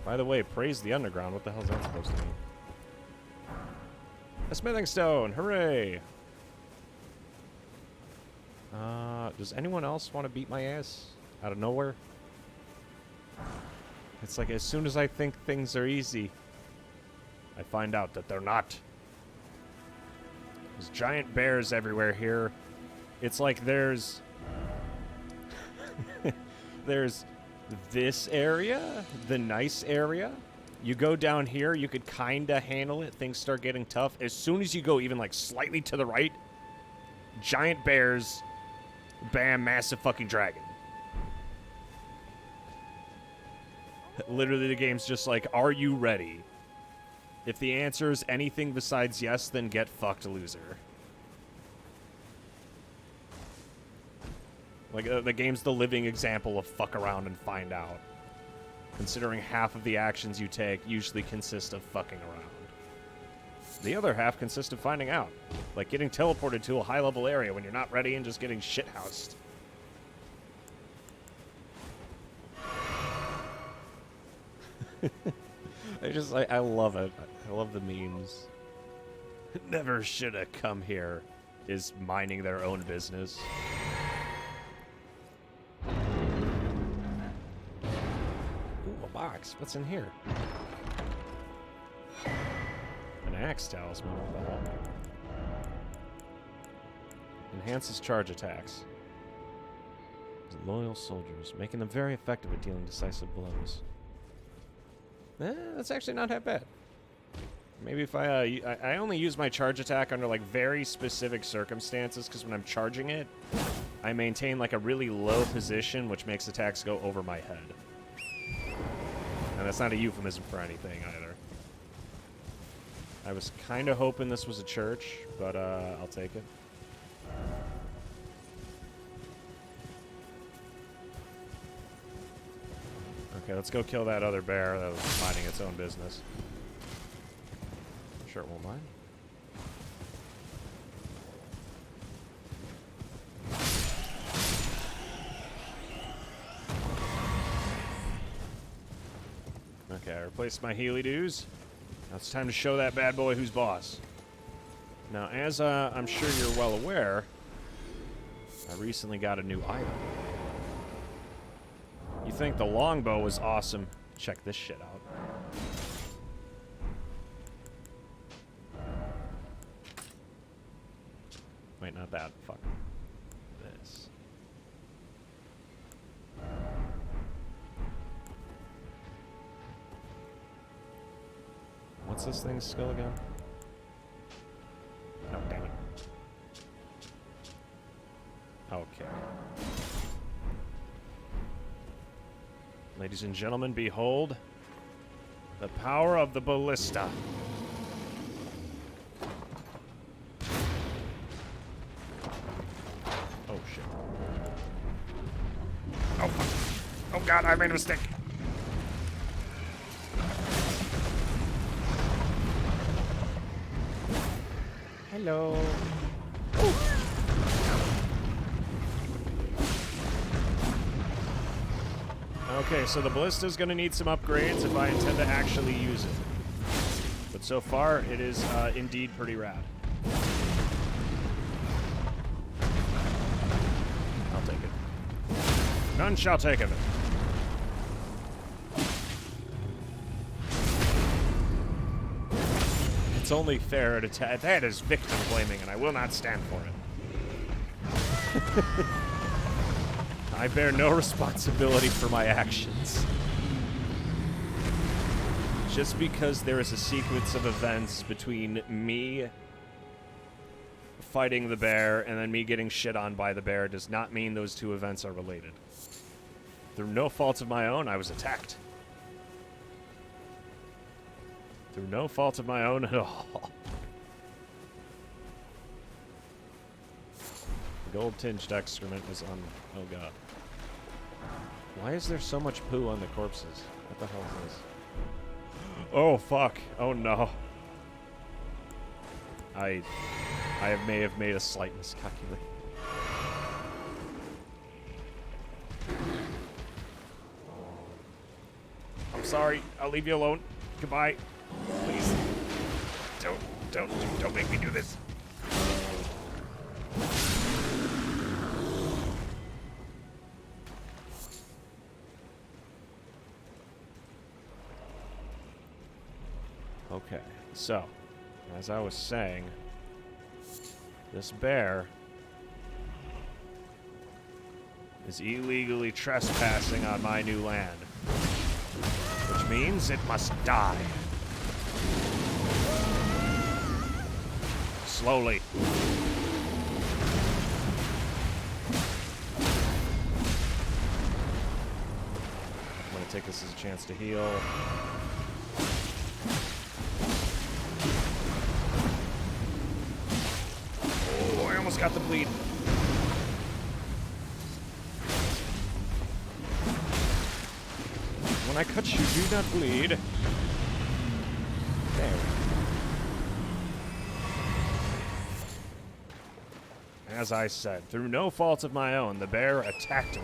By the way, praise the underground. What the hell is that supposed to mean? A smithing stone! Hooray! Does anyone else want to beat my ass? Out of nowhere? It's like as soon as I think things are easy, I find out that they're not. There's giant bears everywhere here. It's like there's... there's this area, the nice area. You go down here, you could kind of handle it. Things start getting tough. As soon as you go even like slightly to the right, giant bears, bam, massive fucking dragon. Literally, the game's just like, are you ready? If the answer is anything besides yes, then get fucked, loser. Like, the game's the living example of fuck around and find out. Considering half of the actions you take usually consist of fucking around. The other half consists of finding out. Like getting teleported to a high-level area when you're not ready and just getting shithoused. I love it. I love the memes. Never should have come here is minding their own business. Ooh, a box. What's in here? An axe talisman. What the hell? Enhances charge attacks. Loyal soldiers, making them very effective at dealing decisive blows. That's actually not that bad. Maybe if I only use my charge attack under like very specific circumstances, because when I'm charging it, I maintain like a really low position, which makes attacks go over my head. And that's not a euphemism for anything either. I was kind of hoping this was a church, but I'll take it. Okay, let's go kill that other bear that was minding its own business. Sure it won't mind. Okay, I replaced my Healy dues. Now it's time to show that bad boy who's boss. Now, as I'm sure you're well aware, I recently got a new item. You think the longbow was awesome? Check this shit out. Wait, not that. Fuck. This. What's this thing's skill again? Oh, damn it. Okay. Ladies and gentlemen, behold the power of the ballista. Oh, shit. Oh, fuck. Oh, God, I made a mistake. Hello. Okay, so the ballista's gonna need some upgrades if I intend to actually use it. But so far, it is indeed pretty rad. I'll take it. None shall take of it. It's only fair to attack. That is victim blaming, and I will not stand for it. I bear no responsibility for my actions. Just because there is a sequence of events between me fighting the bear and then me getting shit on by the bear does not mean those two events are related. Through no fault of my own, I was attacked. Through no fault of my own at all. The gold-tinged excrement is on... Oh, God. Why is there so much poo on the corpses? What the hell is this? Oh, fuck. Oh, no. I may have made a slight miscalculation. I'm sorry. I'll leave you alone. Goodbye. Please. Don't make me do this. Okay, so, as I was saying, this bear is illegally trespassing on my new land, which means it must die. Slowly. take this as a chance to heal. Oh, I almost got the bleed. When I cut you, do not bleed. There. As I said, through no fault of my own, the bear attacked me.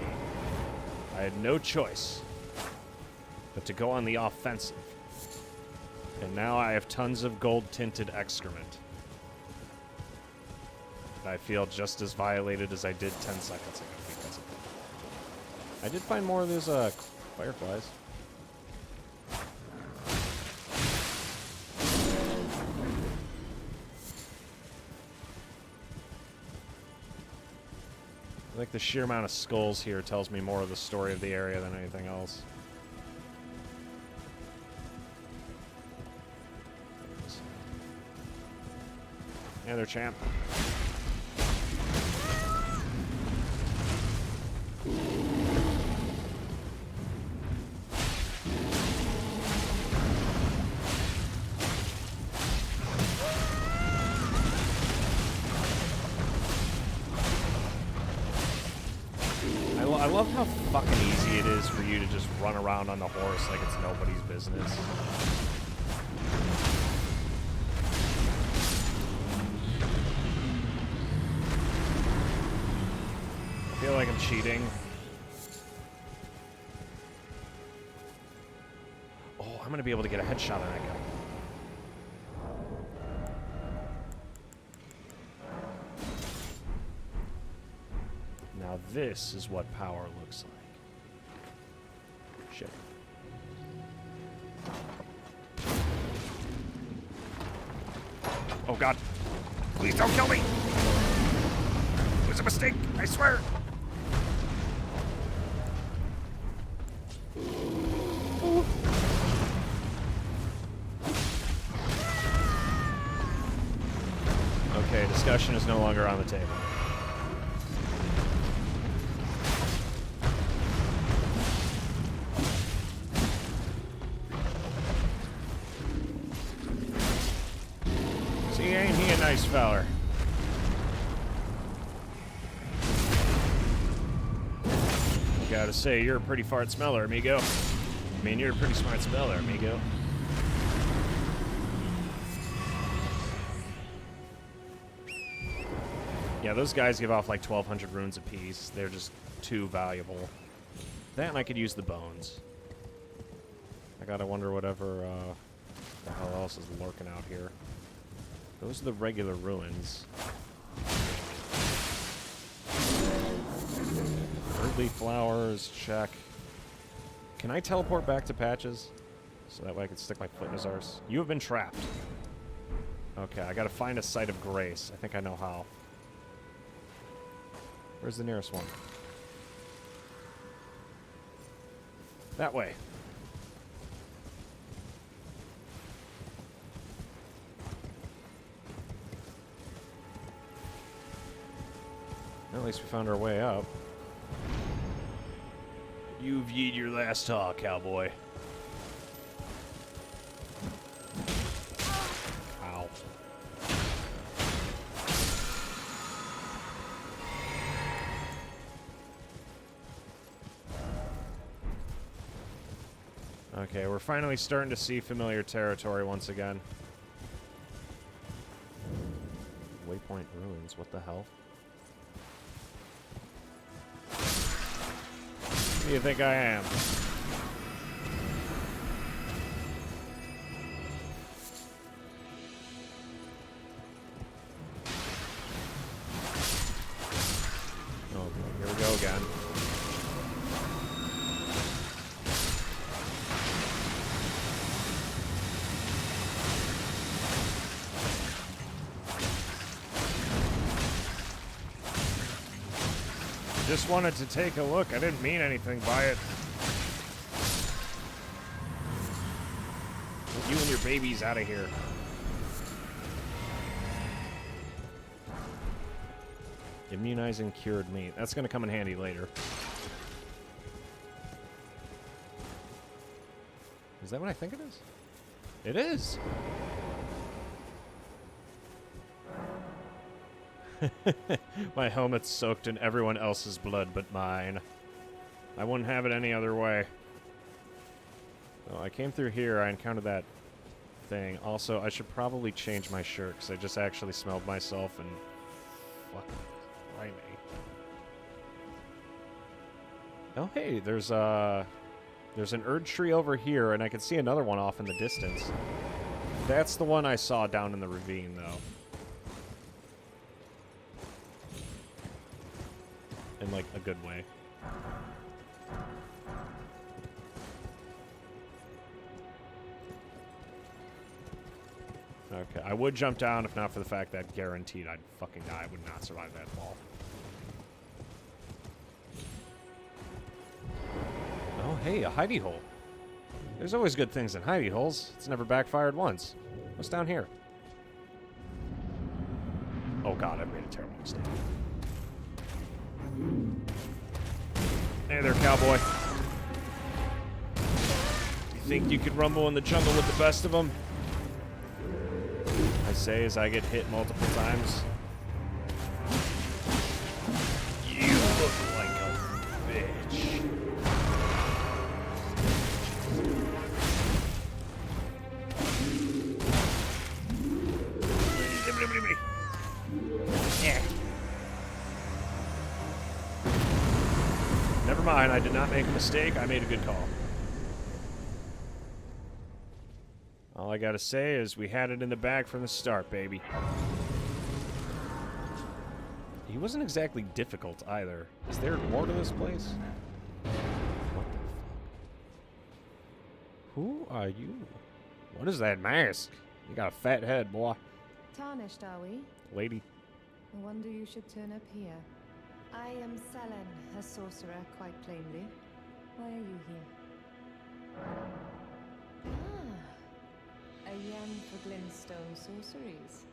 I had no choice but to go on the offensive. And now I have tons of gold-tinted excrement. I feel just as violated as I did 10 seconds ago because of it. I did find more of those fireflies. I think the sheer amount of skulls here tells me more of the story of the area than anything else. Yeah, they're champ. I love how fucking easy it is for you to just run around on the horse like it's nobody's business. I feel like I'm cheating. Oh, I'm gonna be able to get a headshot on that guy. Now this is what power looks like. Shit. Oh god. Please don't kill me! It was a mistake, I swear! Okay, discussion is no longer on the table. See, ain't he a nice feller? Gotta say, you're a pretty fart smeller, amigo. I mean, you're a pretty smart smeller, amigo. Yeah, those guys give off like 1,200 runes apiece. They're just too valuable. That and I could use the bones. I gotta wonder whatever the hell else is lurking out here. Those are the regular ruins. Earthly flowers, check. Can I teleport back to Patches? So that way I can stick my foot in his arse. You have been trapped. Okay, I gotta find a site of grace. I think I know how. Where's the nearest one? That way. At least we found our way up. You've yeed your last talk, cowboy. Ow. Okay, we're finally starting to see familiar territory once again. Waypoint ruins, what the hell? Who do you think I am? Okay, here we go again. Just wanted to take a look. I didn't mean anything by it. Get you and your babies out of here. Immunizing cured meat. That's going to come in handy later. Is that what I think it is? It is! My helmet's soaked in everyone else's blood but mine. I wouldn't have it any other way. Oh, I came through here, I encountered that thing. Also, I should probably change my shirt, because I just actually smelled myself and... fucking grimy. Oh, hey, there's an Erd tree over here, and I can see another one off in the distance. That's the one I saw down in the ravine, though. In, like, a good way. Okay, I would jump down if not for the fact that guaranteed I'd fucking die. I would not survive that fall. Oh, hey, a hidey hole. There's always good things in hidey holes. It's never backfired once. What's down here? Oh god, I've made a terrible mistake. Hey there, cowboy. You think you could rumble in the jungle with the best of them? I say as I get hit multiple times. You look like a bitch. Yeah. Never mind, I did not make a mistake. I made a good call. All I gotta say is we had it in the bag from the start, baby. He wasn't exactly difficult either. Is there more to this place? What the fuck? Who are you? What is that mask? You got a fat head, boy. Tarnished, are we? Lady. No wonder you should turn up here. I am Selen, a sorcerer, quite plainly. Why are you here? A yearn for glintstone sorceries.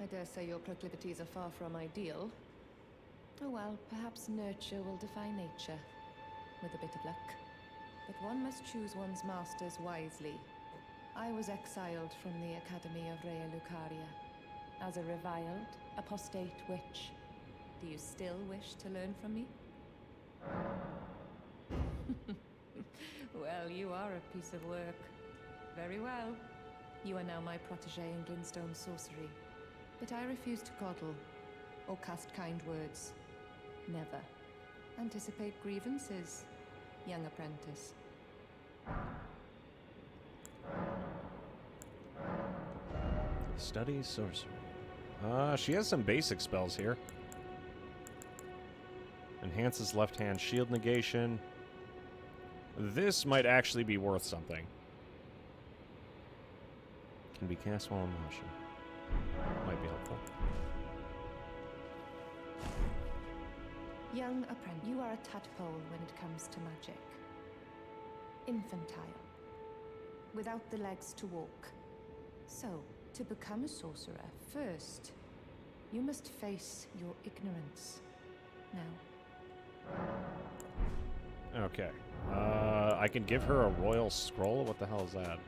I dare say your proclivities are far from ideal. Oh well, perhaps nurture will defy nature, with a bit of luck. But one must choose one's masters wisely. I was exiled from the Academy of Rea Lucaria as a reviled, apostate witch. Do you still wish to learn from me? Well, you are a piece of work. Very well. You are now my protégé in glintstone sorcery. But I refuse to coddle, or cast kind words. Never. Anticipate grievances, young apprentice. Study sorcery. She has some basic spells here. Enhances left-hand shield negation. This might actually be worth something. Can be cast while in motion. Might be helpful. Young apprentice, you are a tadpole when it comes to magic. Infantile. Without the legs to walk. So, to become a sorcerer, first, you must face your ignorance. Now. Okay. I can give her a royal scroll? What the hell is that?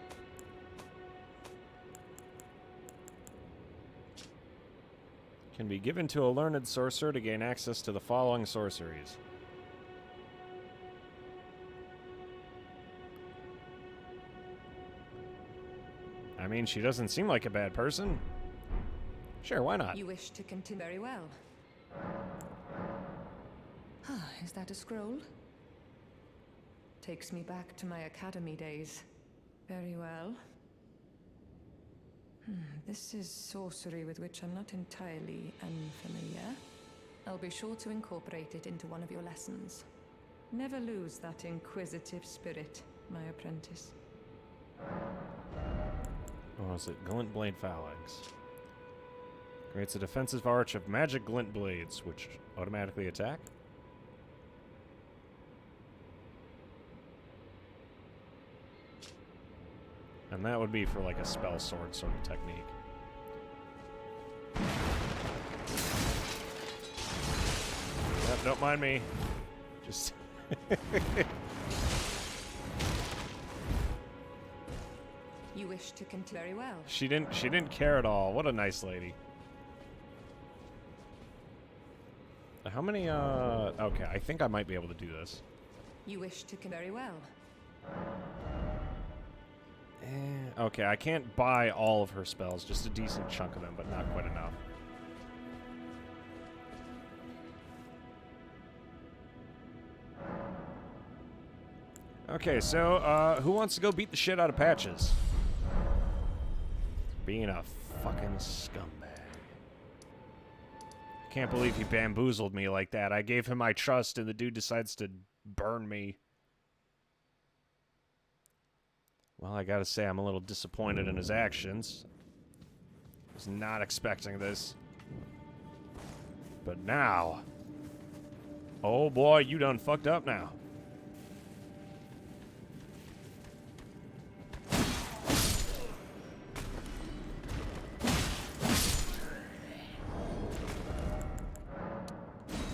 Can be given to a learned sorcerer to gain access to the following sorceries. I mean, she doesn't seem like a bad person. Sure, why not? You wish to continue very well. Is that a scroll? Takes me back to my academy days. Very well. This is sorcery with which I'm not entirely unfamiliar. I'll be sure to incorporate it into one of your lessons. Never lose that inquisitive spirit, my apprentice. What was it? Glint Blade Phalanx. Creates a defensive arch of magic glint blades, which automatically attack. And that would be for like a spell sword sort of technique. Yep, don't mind me. Just... wish to very well. She didn't care at all. What a nice lady. How many, okay, I think I might be able to do this. You wish to very well. Okay, I can't buy all of her spells, just a decent chunk of them, but not quite enough. Okay, so, who wants to go beat the shit out of Patches? Being a fucking scumbag. Can't believe he bamboozled me like that. I gave him my trust, and the dude decides to burn me. Well, I gotta say, I'm a little disappointed in his actions. Was not expecting this. But now... Oh boy, you done fucked up now.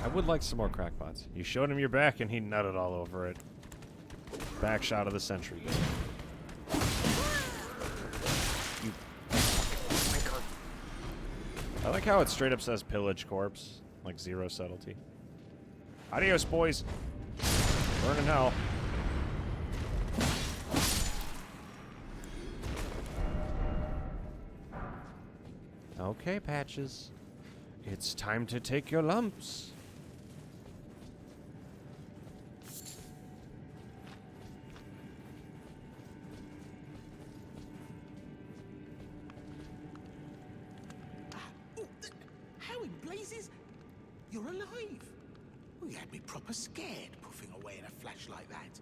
I would like some more crackpots. You showed him your back and he nutted all over it. Back shot of the century. You I like how it straight up says pillage corpse. Like 0 subtlety. Adios, boys. Burn in hell. Okay, Patches. It's time to take your lumps. How in blazes? You're alive. Well, you had me proper scared, puffing away in a flash like that.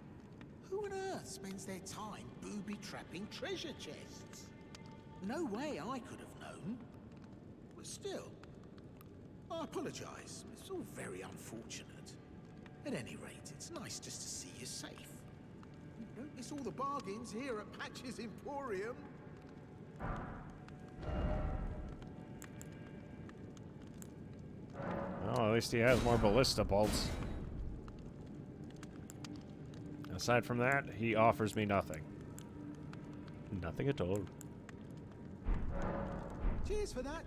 Who on earth spends their time booby-trapping treasure chests? No way I could have known. But still, I apologise. It's all very unfortunate. At any rate, it's nice just to see you safe. You don't miss all the bargains here at Patch's Emporium. Well, at least he has more ballista bolts. Aside from that, he offers me nothing. Nothing at all. Cheers for that.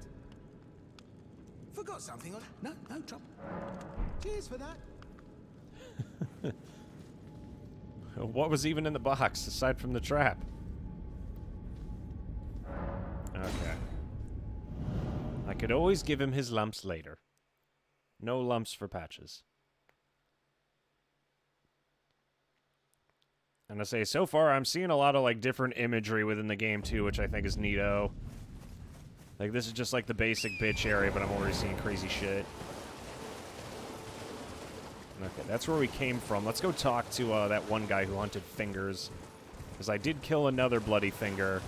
Forgot something on... No trouble. Cheers for that. What was even in the box, aside from the trap? Okay. I could always give him his lumps later. No lumps for Patches. And I say, so far, I'm seeing a lot of, like, different imagery within the game, too, which I think is neato. Like, this is just, like, the basic bitch area, but I'm already seeing crazy shit. Okay, that's where we came from. Let's go talk to, that one guy who hunted fingers. Because I did kill another bloody finger.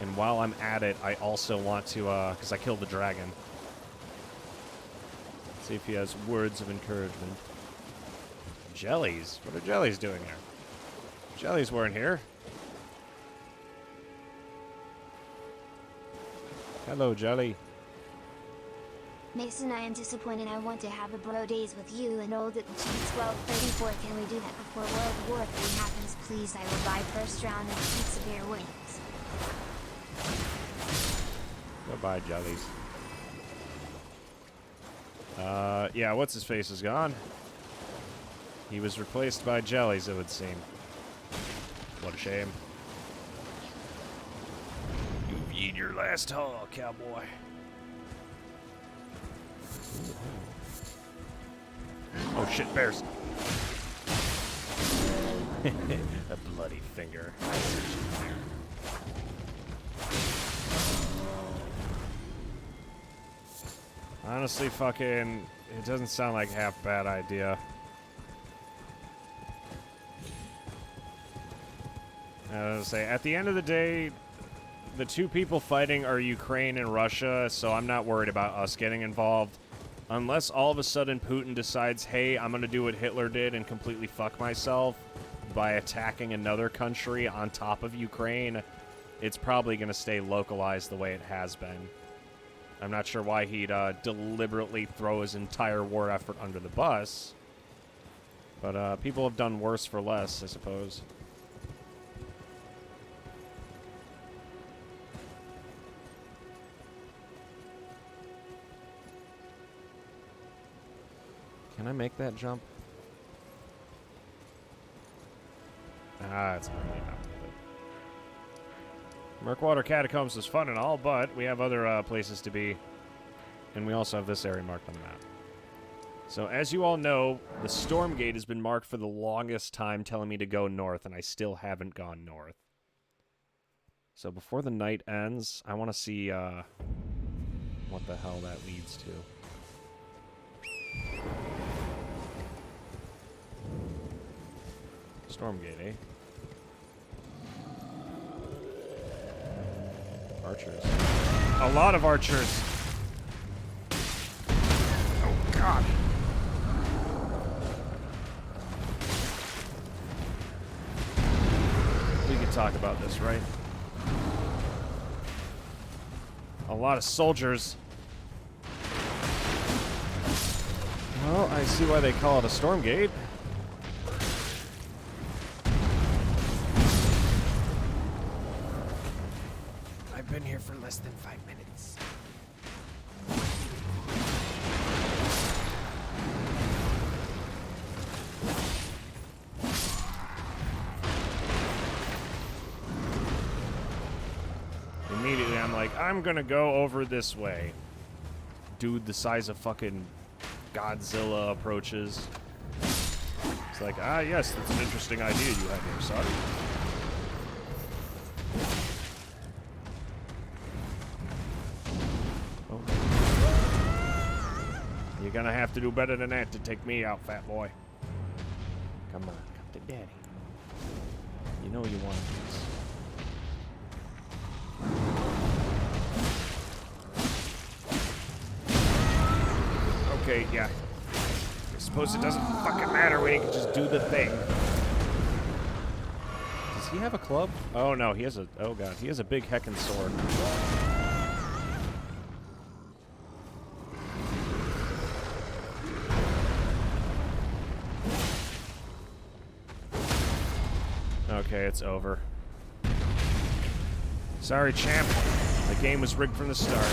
And while I'm at it, I also want to, because I killed the dragon. See if he has words of encouragement. Jellies? What are jellies doing here? Jellies weren't here. Hello, Jelly. Mason, I am disappointed. I want to have a bro days with you and old at 1234. Can we do that before World War III happens, please? I will buy first round of pizza beer wings. Goodbye, Jellies. Yeah, what's his face is gone. He was replaced by Jellies, it would seem. What a shame. You've eaten your last haul, cowboy. Oh shit, bears. A bloody finger. Honestly, fucking, it doesn't sound like half bad idea. I was say, at the end of the day, the two people fighting are Ukraine and Russia, so I'm not worried about us getting involved. Unless all of a sudden Putin decides, hey, I'm gonna do what Hitler did and completely fuck myself by attacking another country on top of Ukraine, it's probably gonna stay localized the way it has been. I'm not sure why he'd deliberately throw his entire war effort under the bus. But people have done worse for less, I suppose. Can I make that jump? Ah, it's really not worth it. Murkwater Catacombs is fun and all, but we have other places to be. And we also have this area marked on the map. So, as you all know, the Storm Gate has been marked for the longest time, telling me to go north, and I still haven't gone north. So, before the night ends, I want to see what the hell that leads to. Stormgate, eh? Archers. A lot of archers! Oh, God! We can talk about this, right? A lot of soldiers. Well, I see why they call it a Stormgate. I've been here for less than 5 minutes. Immediately, I'm like, I'm gonna go over this way. Dude the size of fucking Godzilla approaches. It's like, ah, yes, that's an interesting idea you have here, son. Oh. You're gonna have to do better than that to take me out, fat boy. Come on, come to daddy. You know you want this. Okay, yeah. I suppose it doesn't fucking matter when you can just do the thing. Does he have a club? Oh no, he has a... Oh god, he has a big heckin' sword. Okay, it's over. Sorry, champ. The game was rigged from the start.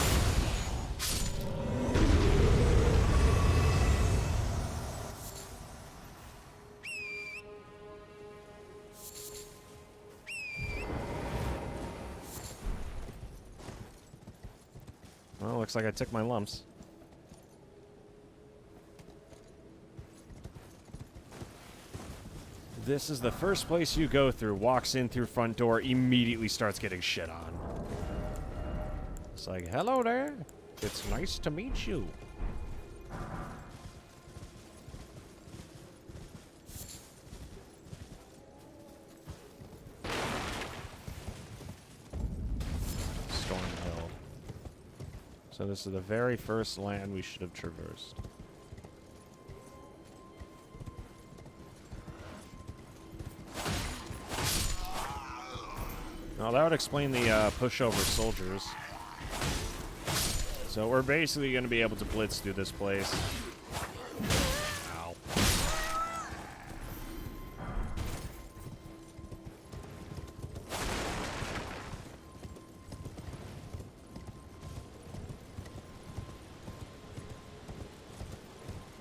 Well, looks like I took my lumps. This is the first place you go through. Walks in through front door, immediately starts getting shit on. It's like, hello there. It's nice to meet you. Stormhill. So this is the very first land we should have traversed. Now that would explain the pushover soldiers. So we're basically going to be able to blitz through this place. Ow.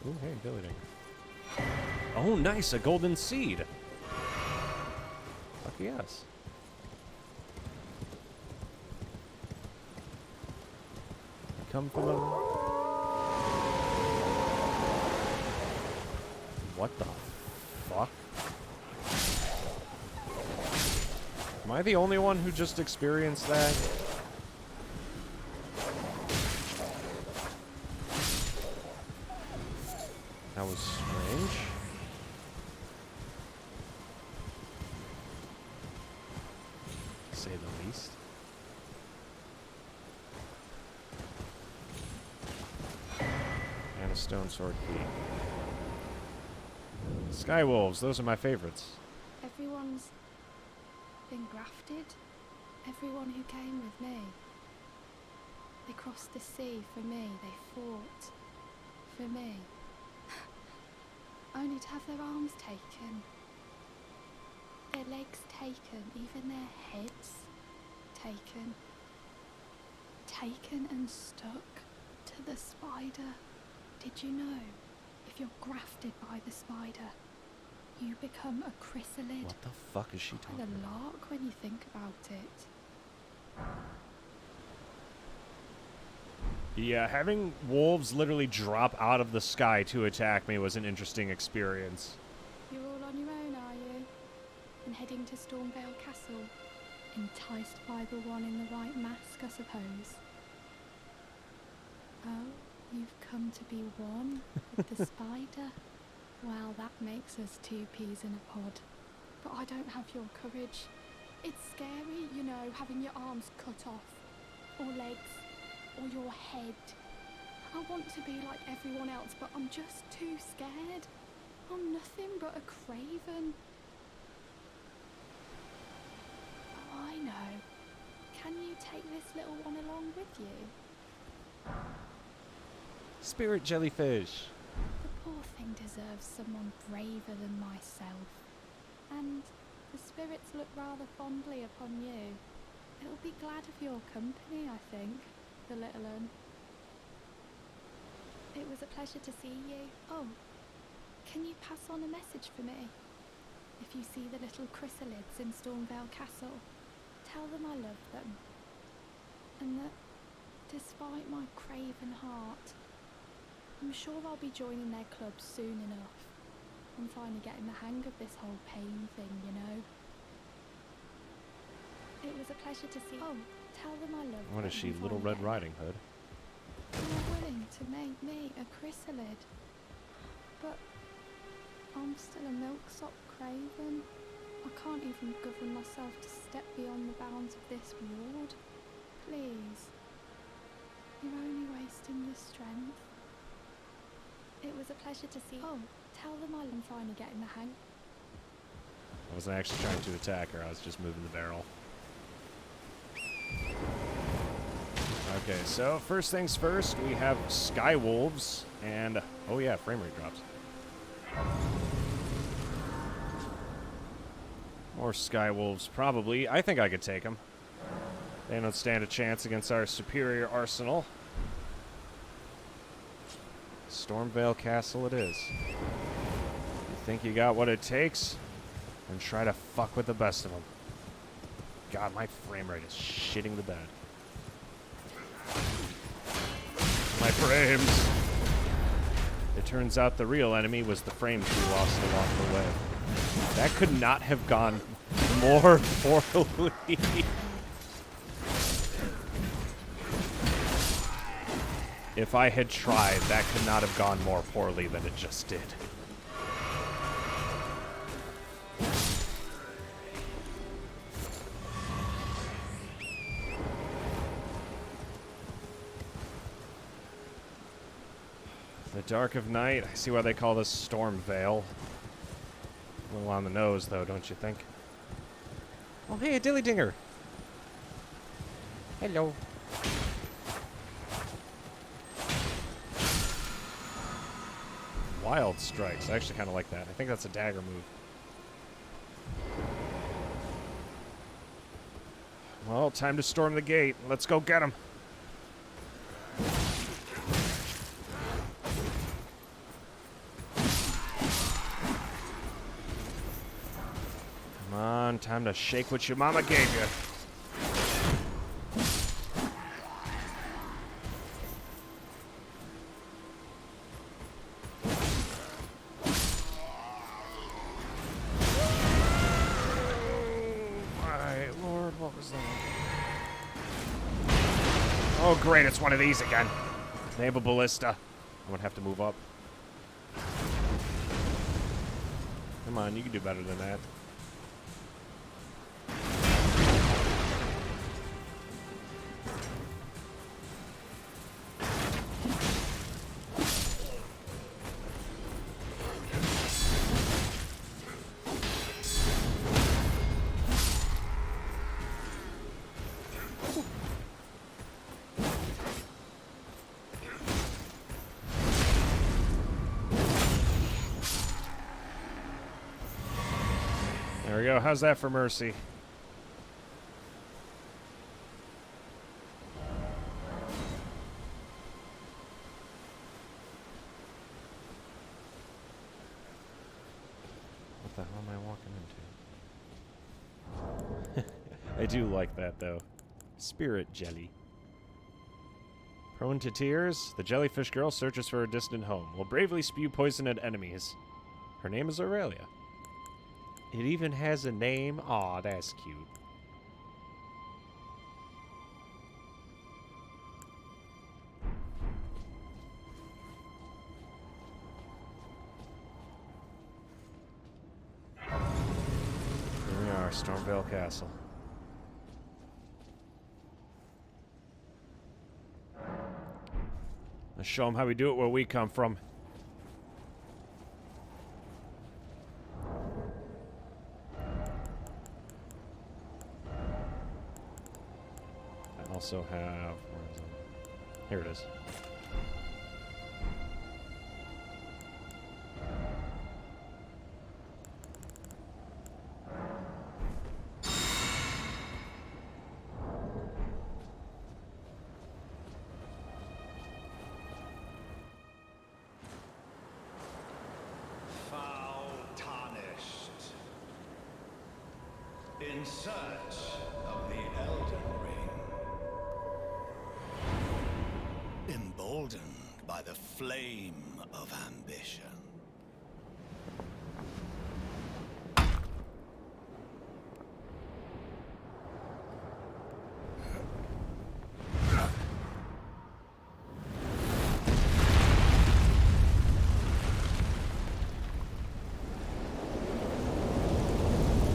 Ooh, hey, building. Oh, nice, a golden seed. Fuck yes. Come from a... What the fuck? Am I the only one who just experienced that? That was strange. To say the least. A stone sword key. Sky wolves, those are my favorites. Everyone's been grafted. Everyone who came with me. They crossed the sea for me. They fought for me. Only to have their arms taken. Their legs taken. Even their heads taken. Taken and stuck to the spider. Did you know, If you're grafted by the spider, you become a chrysalid. What the fuck is she talking Quite a about? lark when you think about it. Yeah, having wolves literally drop out of the sky to attack me was an interesting experience. You're all on your own, are you? And heading to Stormvale Castle? Enticed by the one in the white mask, I suppose. Oh, you've come to be one with the spider? Well, that makes us two peas in a pod. But I don't have your courage. It's scary, you know, having your arms cut off. Or legs. Or your head. I want to be like everyone else, but I'm just too scared. I'm nothing but a craven. Oh, I know. Can you take this little one along with you? Spirit jellyfish. The poor thing deserves someone braver than myself. And the spirits look rather fondly upon you. It'll be glad of your company, I think, the little un. It was a pleasure to see you. Oh, can you pass on a message for me? If you see the little chrysalids in Stormvale Castle, tell them I love them. And that, despite my craven heart, I'm sure I'll be joining their club soon enough. I'm finally getting the hang of this whole pain thing, you know. It was a pleasure to see. Oh, tell them I love them. What is she, I'm Little finally Red Riding Hood? You're willing to make me a chrysalid. But I'm still a milksop craven. I can't even govern myself to step beyond the bounds of this ward. Please. You're only wasting your strength. It was a pleasure to see. Oh, tell them I'm finally getting the hang. I wasn't actually trying to attack her, I was just moving the barrel. Okay, so first things first, we have Sky Wolves, and oh yeah, frame rate drops. More Sky Wolves, probably. I think I could take them. They don't stand a chance against our superior arsenal. Stormvale Castle it is. You think you got what it takes? And try to fuck with the best of them. God, my frame rate is shitting the bed. My frames! It turns out the real enemy was the frames we lost along the way. That could not have gone more poorly. If I had tried, that could not have gone more poorly than it just did. The dark of night. I see why they call this Stormvale. A little on the nose, though, don't you think? Oh, hey, a dilly dinger. Hello. Wild strikes. I actually kind of like that. I think that's a dagger move. Well, time to storm the gate. Let's go get him. Come on, time to shake what your mama gave you. Oh, great, it's one of these again. They have a ballista. I'm gonna have to move up. Come on, you can do better than that. There we go. How's that for mercy? am I walking into? I do like that, though. Spirit jelly. Prone to tears, the jellyfish girl searches for her distant home, will bravely spew poison at enemies. Her name is Aurelia. It even has a name. Aw, that's cute. Here we are, Stormvale Castle. Let's show them how we do it where we come from. I also have... Where is it? Here it is. Foul tarnished. In search of the Elden Ring. Emboldened by the flame of ambition.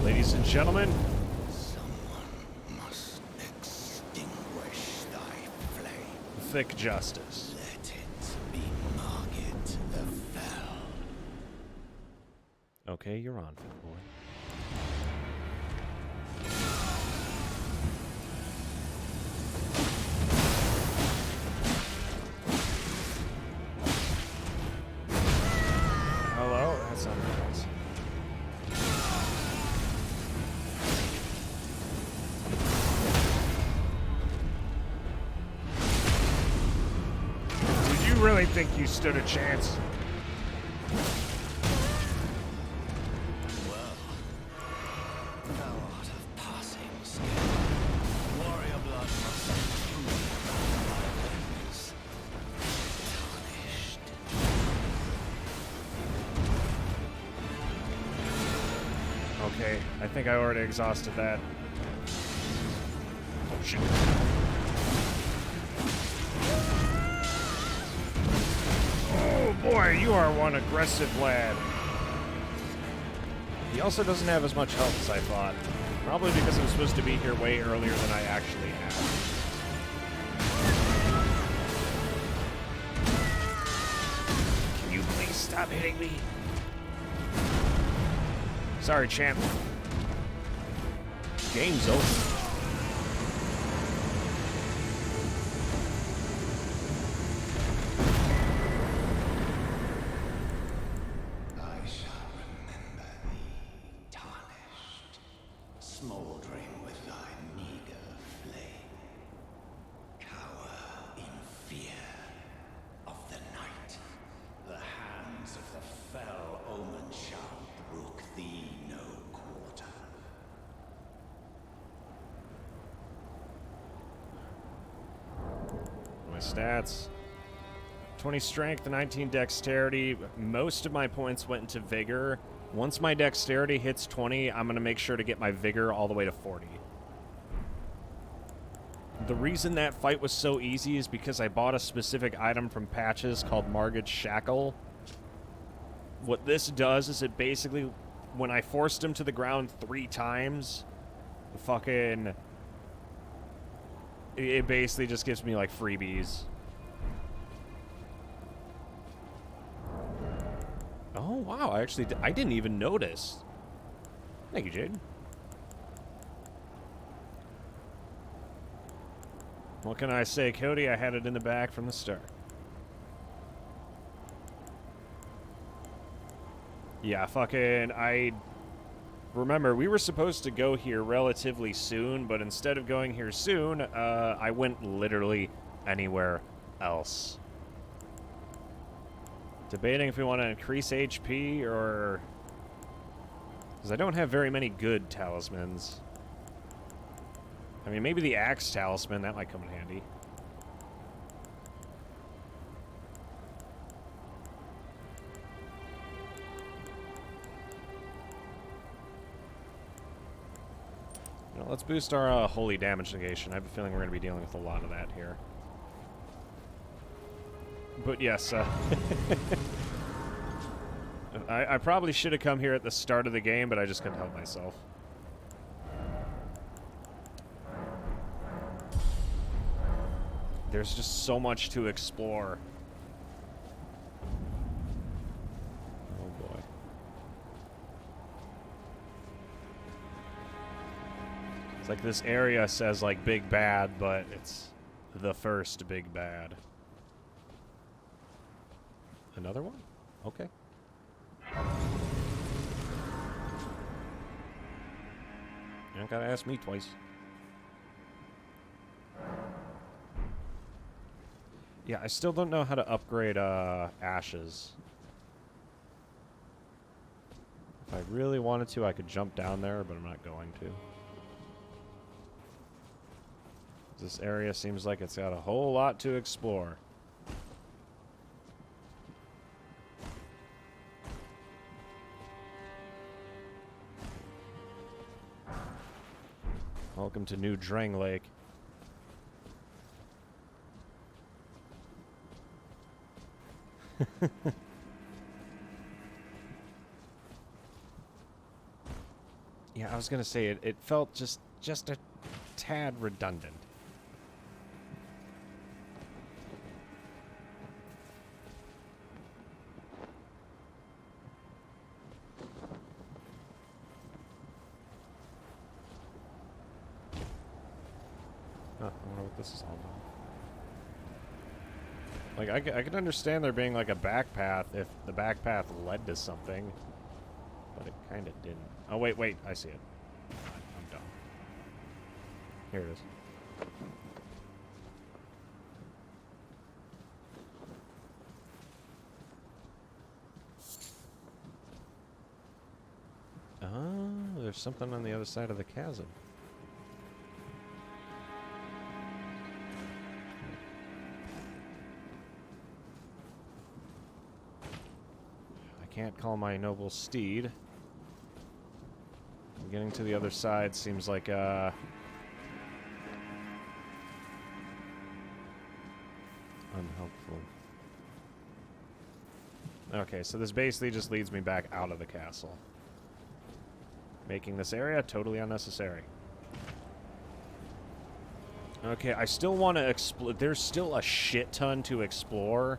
Ladies and gentlemen, Someone must extinguish thy flame. thick justice. Let it be Margit the Fell. Okay, you're on, Fit Boy. Hello? That sounded nice. Did you really think you stood a chance? Well, thou art of passing skill. Warrior blood must truly abound by weapons. Tarnished. Okay, I think I already exhausted that. Oh, shit. Oh, boy, you are one aggressive lad. He also doesn't have as much health as I thought. Probably because I'm supposed to be here way earlier than I actually have. Can you please stop hitting me? Sorry, champ. Game's over. I shall remember thee, tarnished, smoldering with thy meager flame. Cower in fear of the night. The hands of the fell omen shall brook thee no quarter. My stats. 20 strength, 19 dexterity. Most of my points went into vigor. Once my dexterity hits 20, I'm going to make sure to get my vigor all the way to 40. The reason that fight was so easy is because I bought a specific item from Patches called Margit's Shackle. What this does is it basically, when I forced him to the ground 3 times, fucking... It basically just gives me, like, freebies. Oh, wow, I didn't even notice. Thank you, Jade. What can I say, Cody? I had it in the back from the start. Yeah, fucking, remember, we were supposed to go here relatively soon, but instead of going here soon, I went literally anywhere else. Debating if we want to increase HP or Because I don't have very many good talismans. I mean, maybe the axe talisman, that might come in handy. You know, let's boost our holy damage negation. I have a feeling we're going to be dealing with a lot of that here. But yes, I probably should have come here at the start of the game, but I just couldn't help myself. There's just so much to explore. Oh boy. It's like this area says like big bad, but it's the first big bad. Another one? Okay. You don't gotta ask me twice. Yeah, I still don't know how to upgrade ashes. If I really wanted to, I could jump down there, but I'm not going to. This area seems like it's got a whole lot to explore. Welcome to New Drang Lake. Yeah, I was gonna say it felt just a tad redundant. I wonder what this is all about. Like, I could understand there being, like, a back path if the back path led to something. But it kind of didn't. Oh, wait, I see it. I'm dumb. Here it is. Oh, there's something on the other side of the chasm. Can't call my noble steed. Getting to the other side seems like unhelpful. Okay, so this basically just leads me back out of the castle, making this area totally unnecessary. Okay, I still want to explore. There's still a shit ton to explore.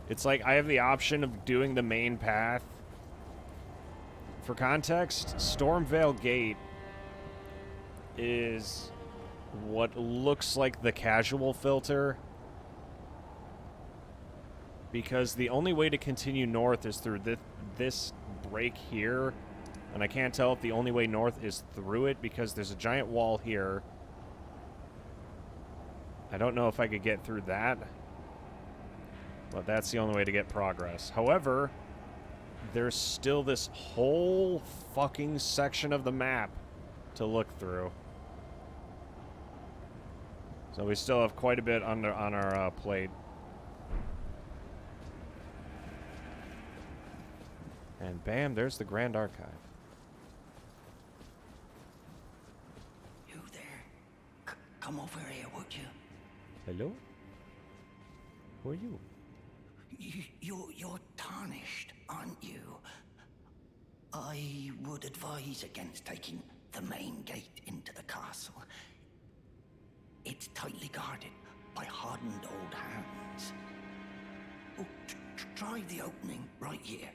It's like I have the option of doing the main path. For context, Stormvale Gate is what looks like the casual filter. Because the only way to continue north is through this break here. And I can't tell if the only way north is through it because there's a giant wall here. I don't know if I could get through that. But that's the only way to get progress. However, there's still this whole fucking section of the map to look through. So we still have quite a bit on our plate. And bam, there's the Grand Archive. You there? Come over here, would you? Hello? Who are you? You're tarnished, aren't you? I would advise against taking the main gate into the castle. It's tightly guarded by hardened old hands. Oh, try the opening right here.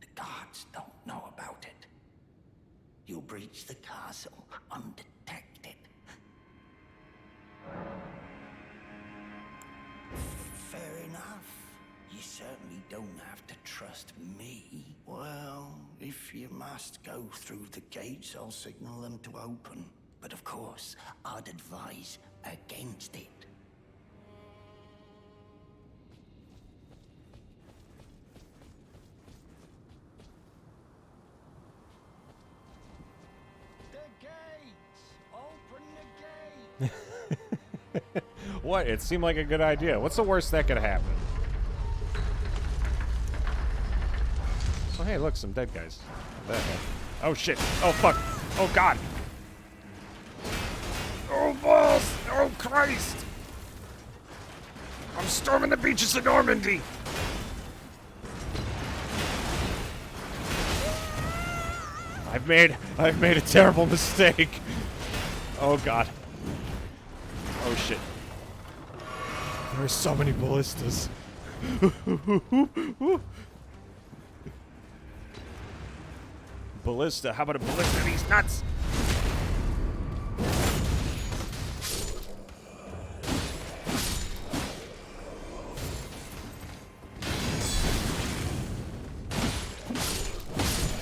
The guards don't know about it. You'll breach the castle undetected. Fair enough. You certainly don't have to trust me. Well, if you must go through the gates, I'll signal them to open. But of course, I'd advise against it. What? It seemed like a good idea. What's the worst that could happen? Oh, hey, look, some dead guys. Oh, shit. Oh, fuck. Oh, God. Oh, balls. Oh, Christ. I'm storming the beaches of Normandy. I've made a terrible mistake. Oh, God. Oh, shit. There are so many ballistas. Ballista. How about a ballista? These nuts.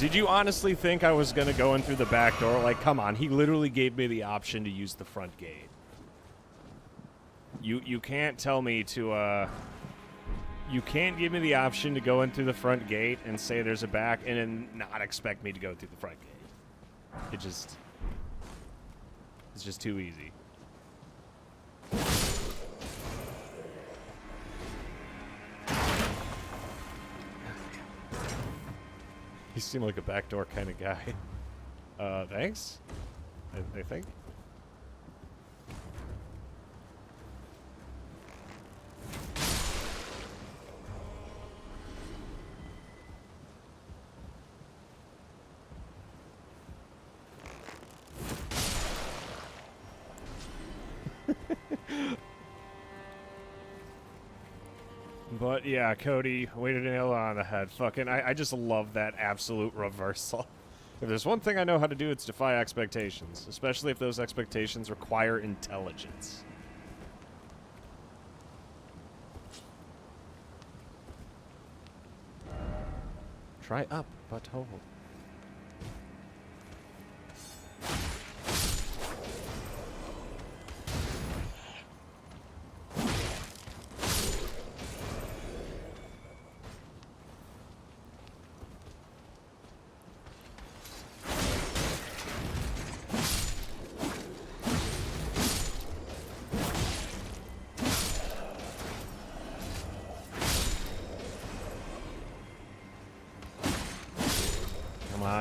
Did you honestly think I was gonna go in through the back door? Like, come on. He literally gave me the option to use the front gate. You can't tell me to, you can't give me the option to go in through the front gate and say there's a back and then not expect me to go through the front gate. It's just too easy. You seem like a backdoor kind of guy. Thanks? I think? But yeah, Cody, way to nail it on the head. Fucking, I just love that absolute reversal. If there's one thing I know how to do, it's defy expectations. Especially if those expectations require intelligence. Try up, but hold.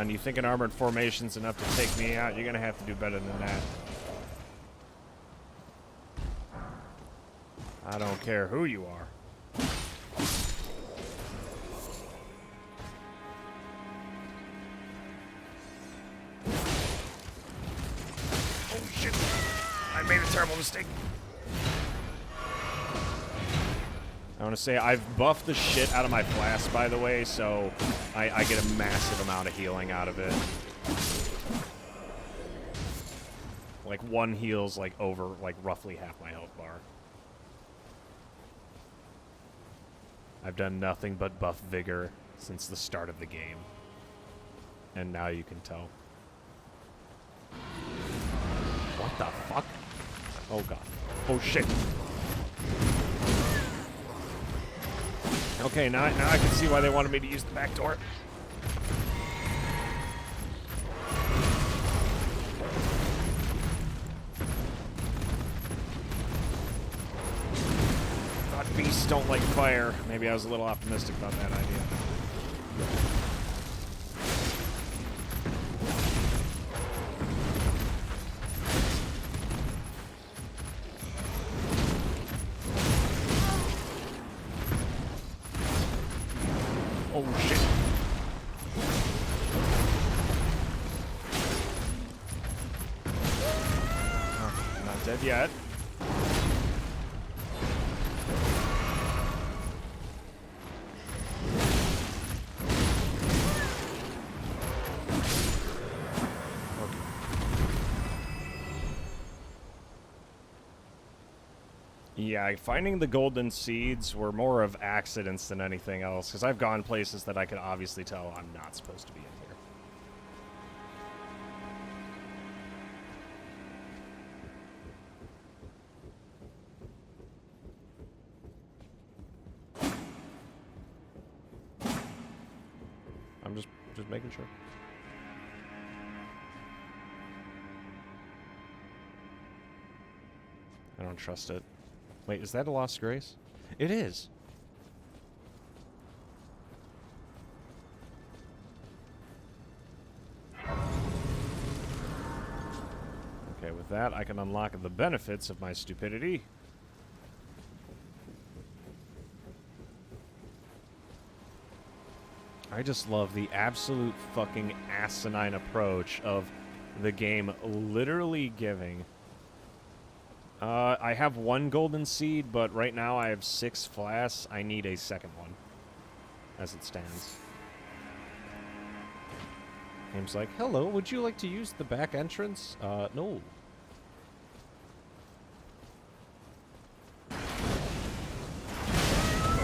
You think an armored formation's enough to take me out? You're gonna have to do better than that. I don't care who you are. Oh shit! I made a terrible mistake. I want to say I've buffed the shit out of my flask, by the way, so I get a massive amount of healing out of it. Like, one heals, like, over, like, roughly half my health bar. I've done nothing but buff Vigor since the start of the game. And now you can tell. What the fuck? Oh, God. Oh, shit. Okay, now I can see why they wanted me to use the back door. Thought beasts don't like fire. Maybe I was a little optimistic about that idea. Oh, shit. Oh, not dead yet. Yeah, finding the golden seeds were more of accidents than anything else, because I've gone places that I could obviously tell I'm not supposed to be in here. I'm just making sure. I don't trust it. Wait, is that a Lost Grace? It is. Okay, with that, I can unlock the benefits of my stupidity. I just love the absolute fucking asinine approach of the game literally giving... I have 1 golden seed, but right now I have 6 flasks. I need a second one, as it stands. Game's like, hello, would you like to use the back entrance? No.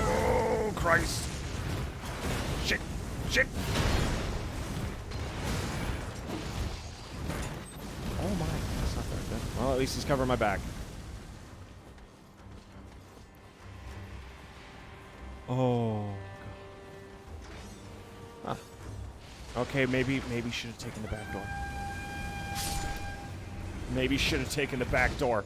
Oh, Christ. Shit. Shit. Oh my, that's not very good. Well, at least he's covering my back. Oh, God. Huh. Okay, maybe should have taken the back door. Maybe should have taken the back door.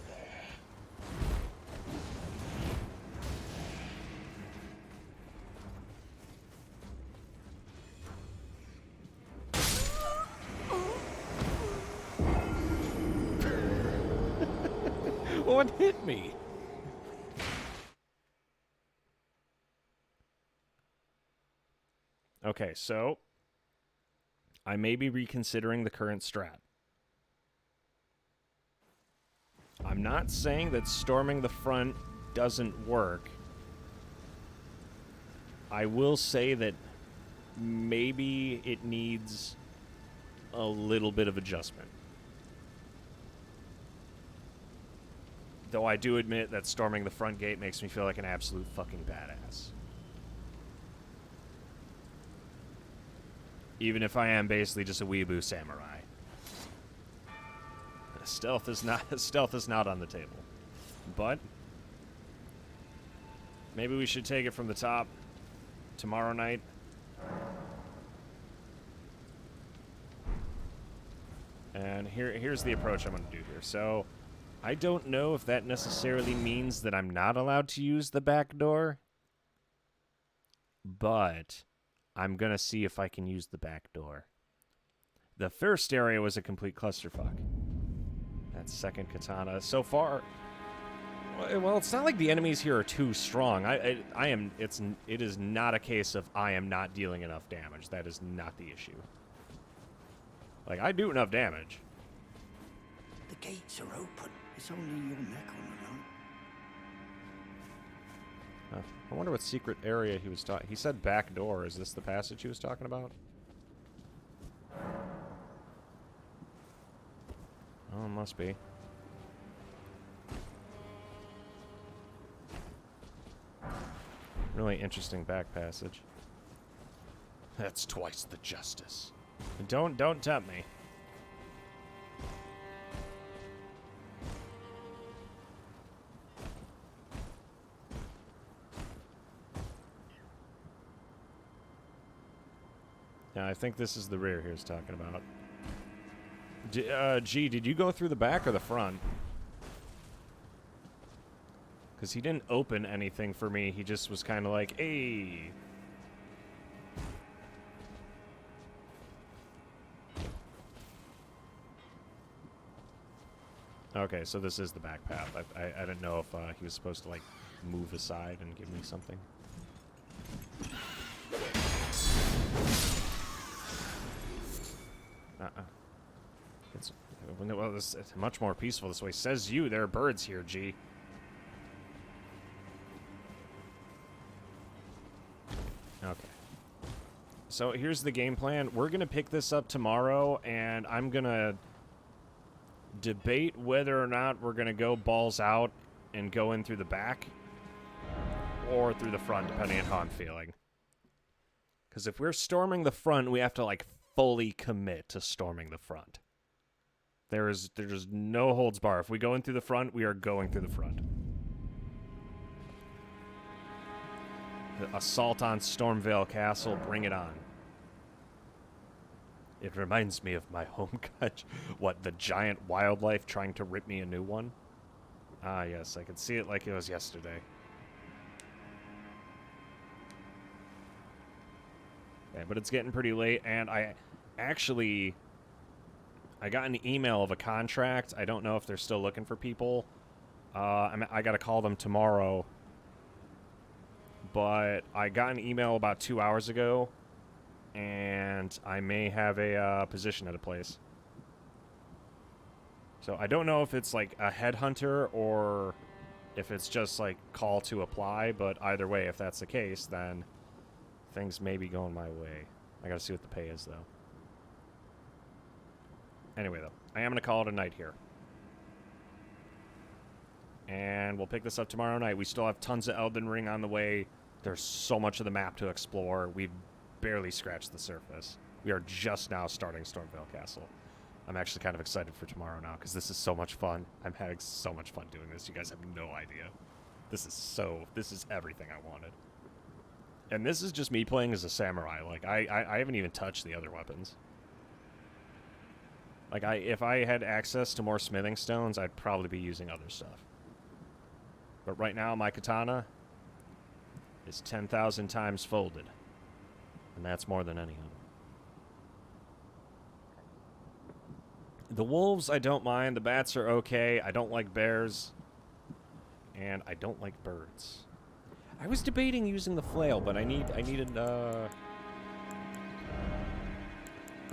What hit me? Okay, so I may be reconsidering the current strat. I'm not saying that storming the front doesn't work. I will say that maybe it needs a little bit of adjustment. Though I do admit that storming the front gate makes me feel like an absolute fucking badass. Even if I am basically just a weeaboo samurai. Stealth is not on the table. But maybe we should take it from the top tomorrow night. And here's the approach I'm going to do here. So I don't know if that necessarily means that I'm not allowed to use the back door, but I'm going to see if I can use the back door. The first area was a complete clusterfuck. That second katana. So far, well, it's not like the enemies here are too strong. It is not a case of I am not dealing enough damage. That is not the issue. Like, I do enough damage. The gates are open. It's only your neck on the line. I wonder what secret area he was talking. He said back door. Is this the passage he was talking about? Oh, it must be. Really interesting back passage. That's twice the justice. Don't tempt me. Yeah, I think this is the rear he was talking about. G, did you go through the back or the front? Because he didn't open anything for me. He just was kind of like, hey. Okay, so this is the back path. I didn't know if he was supposed to, like, move aside and give me something. It's much more peaceful this way. Says you, there are birds here, G. Okay. So here's the game plan. We're going to pick this up tomorrow, and I'm going to debate whether or not we're going to go balls out and go in through the back or through the front, depending on how I'm feeling. Because if we're storming the front, we have to, like, fully commit to storming the front. There's no holds bar. If we go in through the front, we are going through the front. The assault on Stormvale Castle, bring it on. It reminds me of my home country. What, the giant wildlife trying to rip me a new one? Ah, yes, I can see it like it was yesterday. Okay, but it's getting pretty late, and I got an email of a contract. I don't know if they're still looking for people. I got to call them tomorrow. But I got an email about 2 hours ago, and I may have a position at a place. So I don't know if it's like a headhunter or if it's just like call to apply, but either way, if that's the case, then things may be going my way. I gotta see what the pay is, though. Anyway, though, I am gonna call it a night here. And we'll pick this up tomorrow night. We still have tons of Elden Ring on the way. There's so much of the map to explore. We've barely scratched the surface. We are just now starting Stormvale Castle. I'm actually kind of excited for tomorrow now because this is so much fun. I'm having so much fun doing this. You guys have no idea. This is everything I wanted. And this is just me playing as a samurai. Like, I haven't even touched the other weapons. Like, if I had access to more smithing stones, I'd probably be using other stuff. But right now, my katana is 10,000 times folded. And that's more than any of them. The wolves, I don't mind. The bats are okay. I don't like bears. And I don't like birds. I was debating using the flail, but I needed, oh,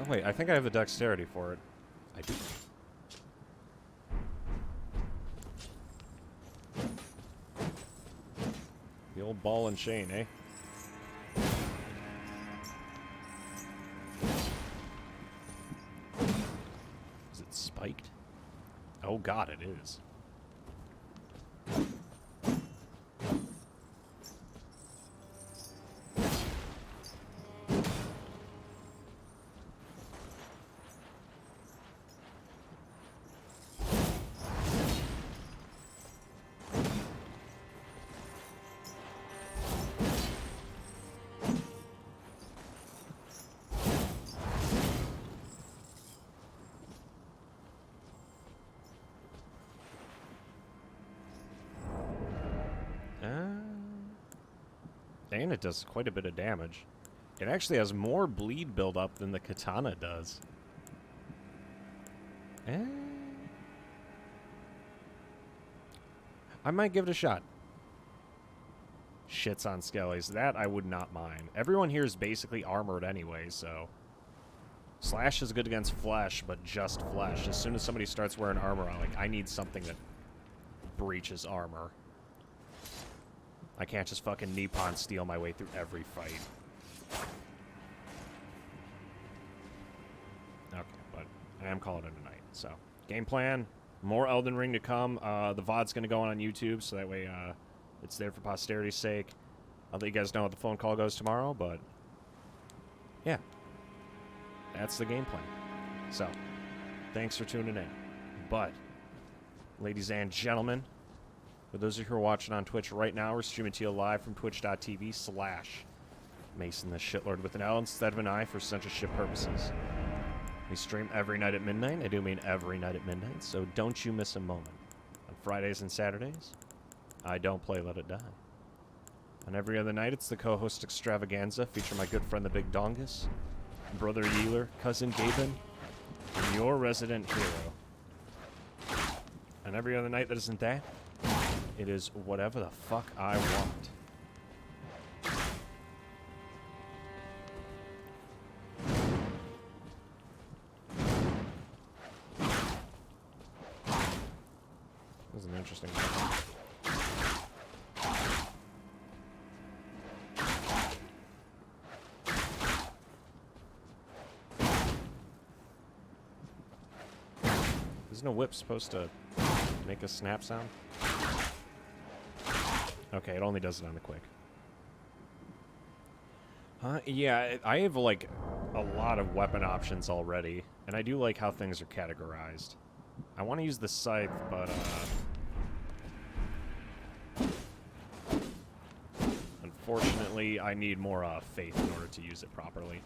wait. I think I have the dexterity for it. I do. The old ball and chain, eh? Is it spiked? Oh god, it is. And it does quite a bit of damage. It actually has more bleed buildup than the katana does. I might give it a shot. Shits on skellies. That I would not mind. Everyone here is basically armored anyway, so... Slash is good against flesh, but just flesh. As soon as somebody starts wearing armor, I need something that breaches armor. I can't just fucking Nippon steal my way through every fight. Okay, but I am calling it a night. So, game plan, more Elden Ring to come. The VOD's going to go on YouTube, so that way it's there for posterity's sake. I'll let you guys know how the phone call goes tomorrow, but yeah, that's the game plan. So, thanks for tuning in. But, ladies and gentlemen, for those of you who are watching on Twitch right now, we're streaming to you live from twitch.tv/Mason the Shitlord with an L instead of an I for censorship purposes. We stream every night at midnight. I do mean every night at midnight, so don't you miss a moment. On Fridays and Saturdays, I don't play Let It Die. On every other night, it's the co-host extravaganza, featuring my good friend the Big Dongus, Brother Yeeler, Cousin Gaben, and your resident hero. On every other night that isn't that, it is whatever the fuck I want. This is an interesting one. Isn't a whip supposed to make a snap sound? Okay, it only does it on the quick. Yeah, I have, like, a lot of weapon options already, and I do like how things are categorized. I want to use the scythe, but, unfortunately, I need more, faith in order to use it properly.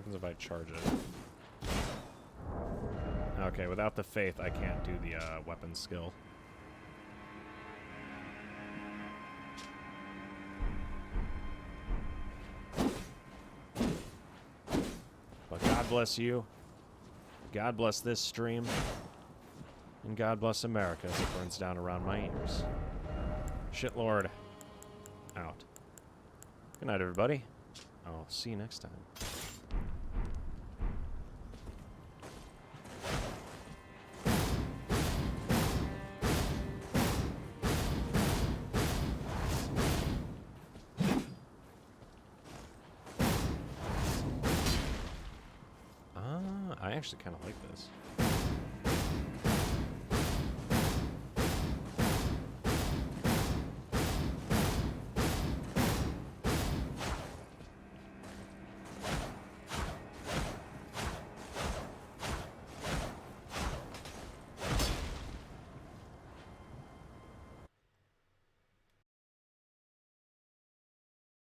happens if I charge it? Okay, without the faith, I can't do the weapon skill. But God bless you. God bless this stream. And God bless America as it burns down around my ears. Shitlord. Out. Good night, everybody. I'll see you next time. I actually kind of like this.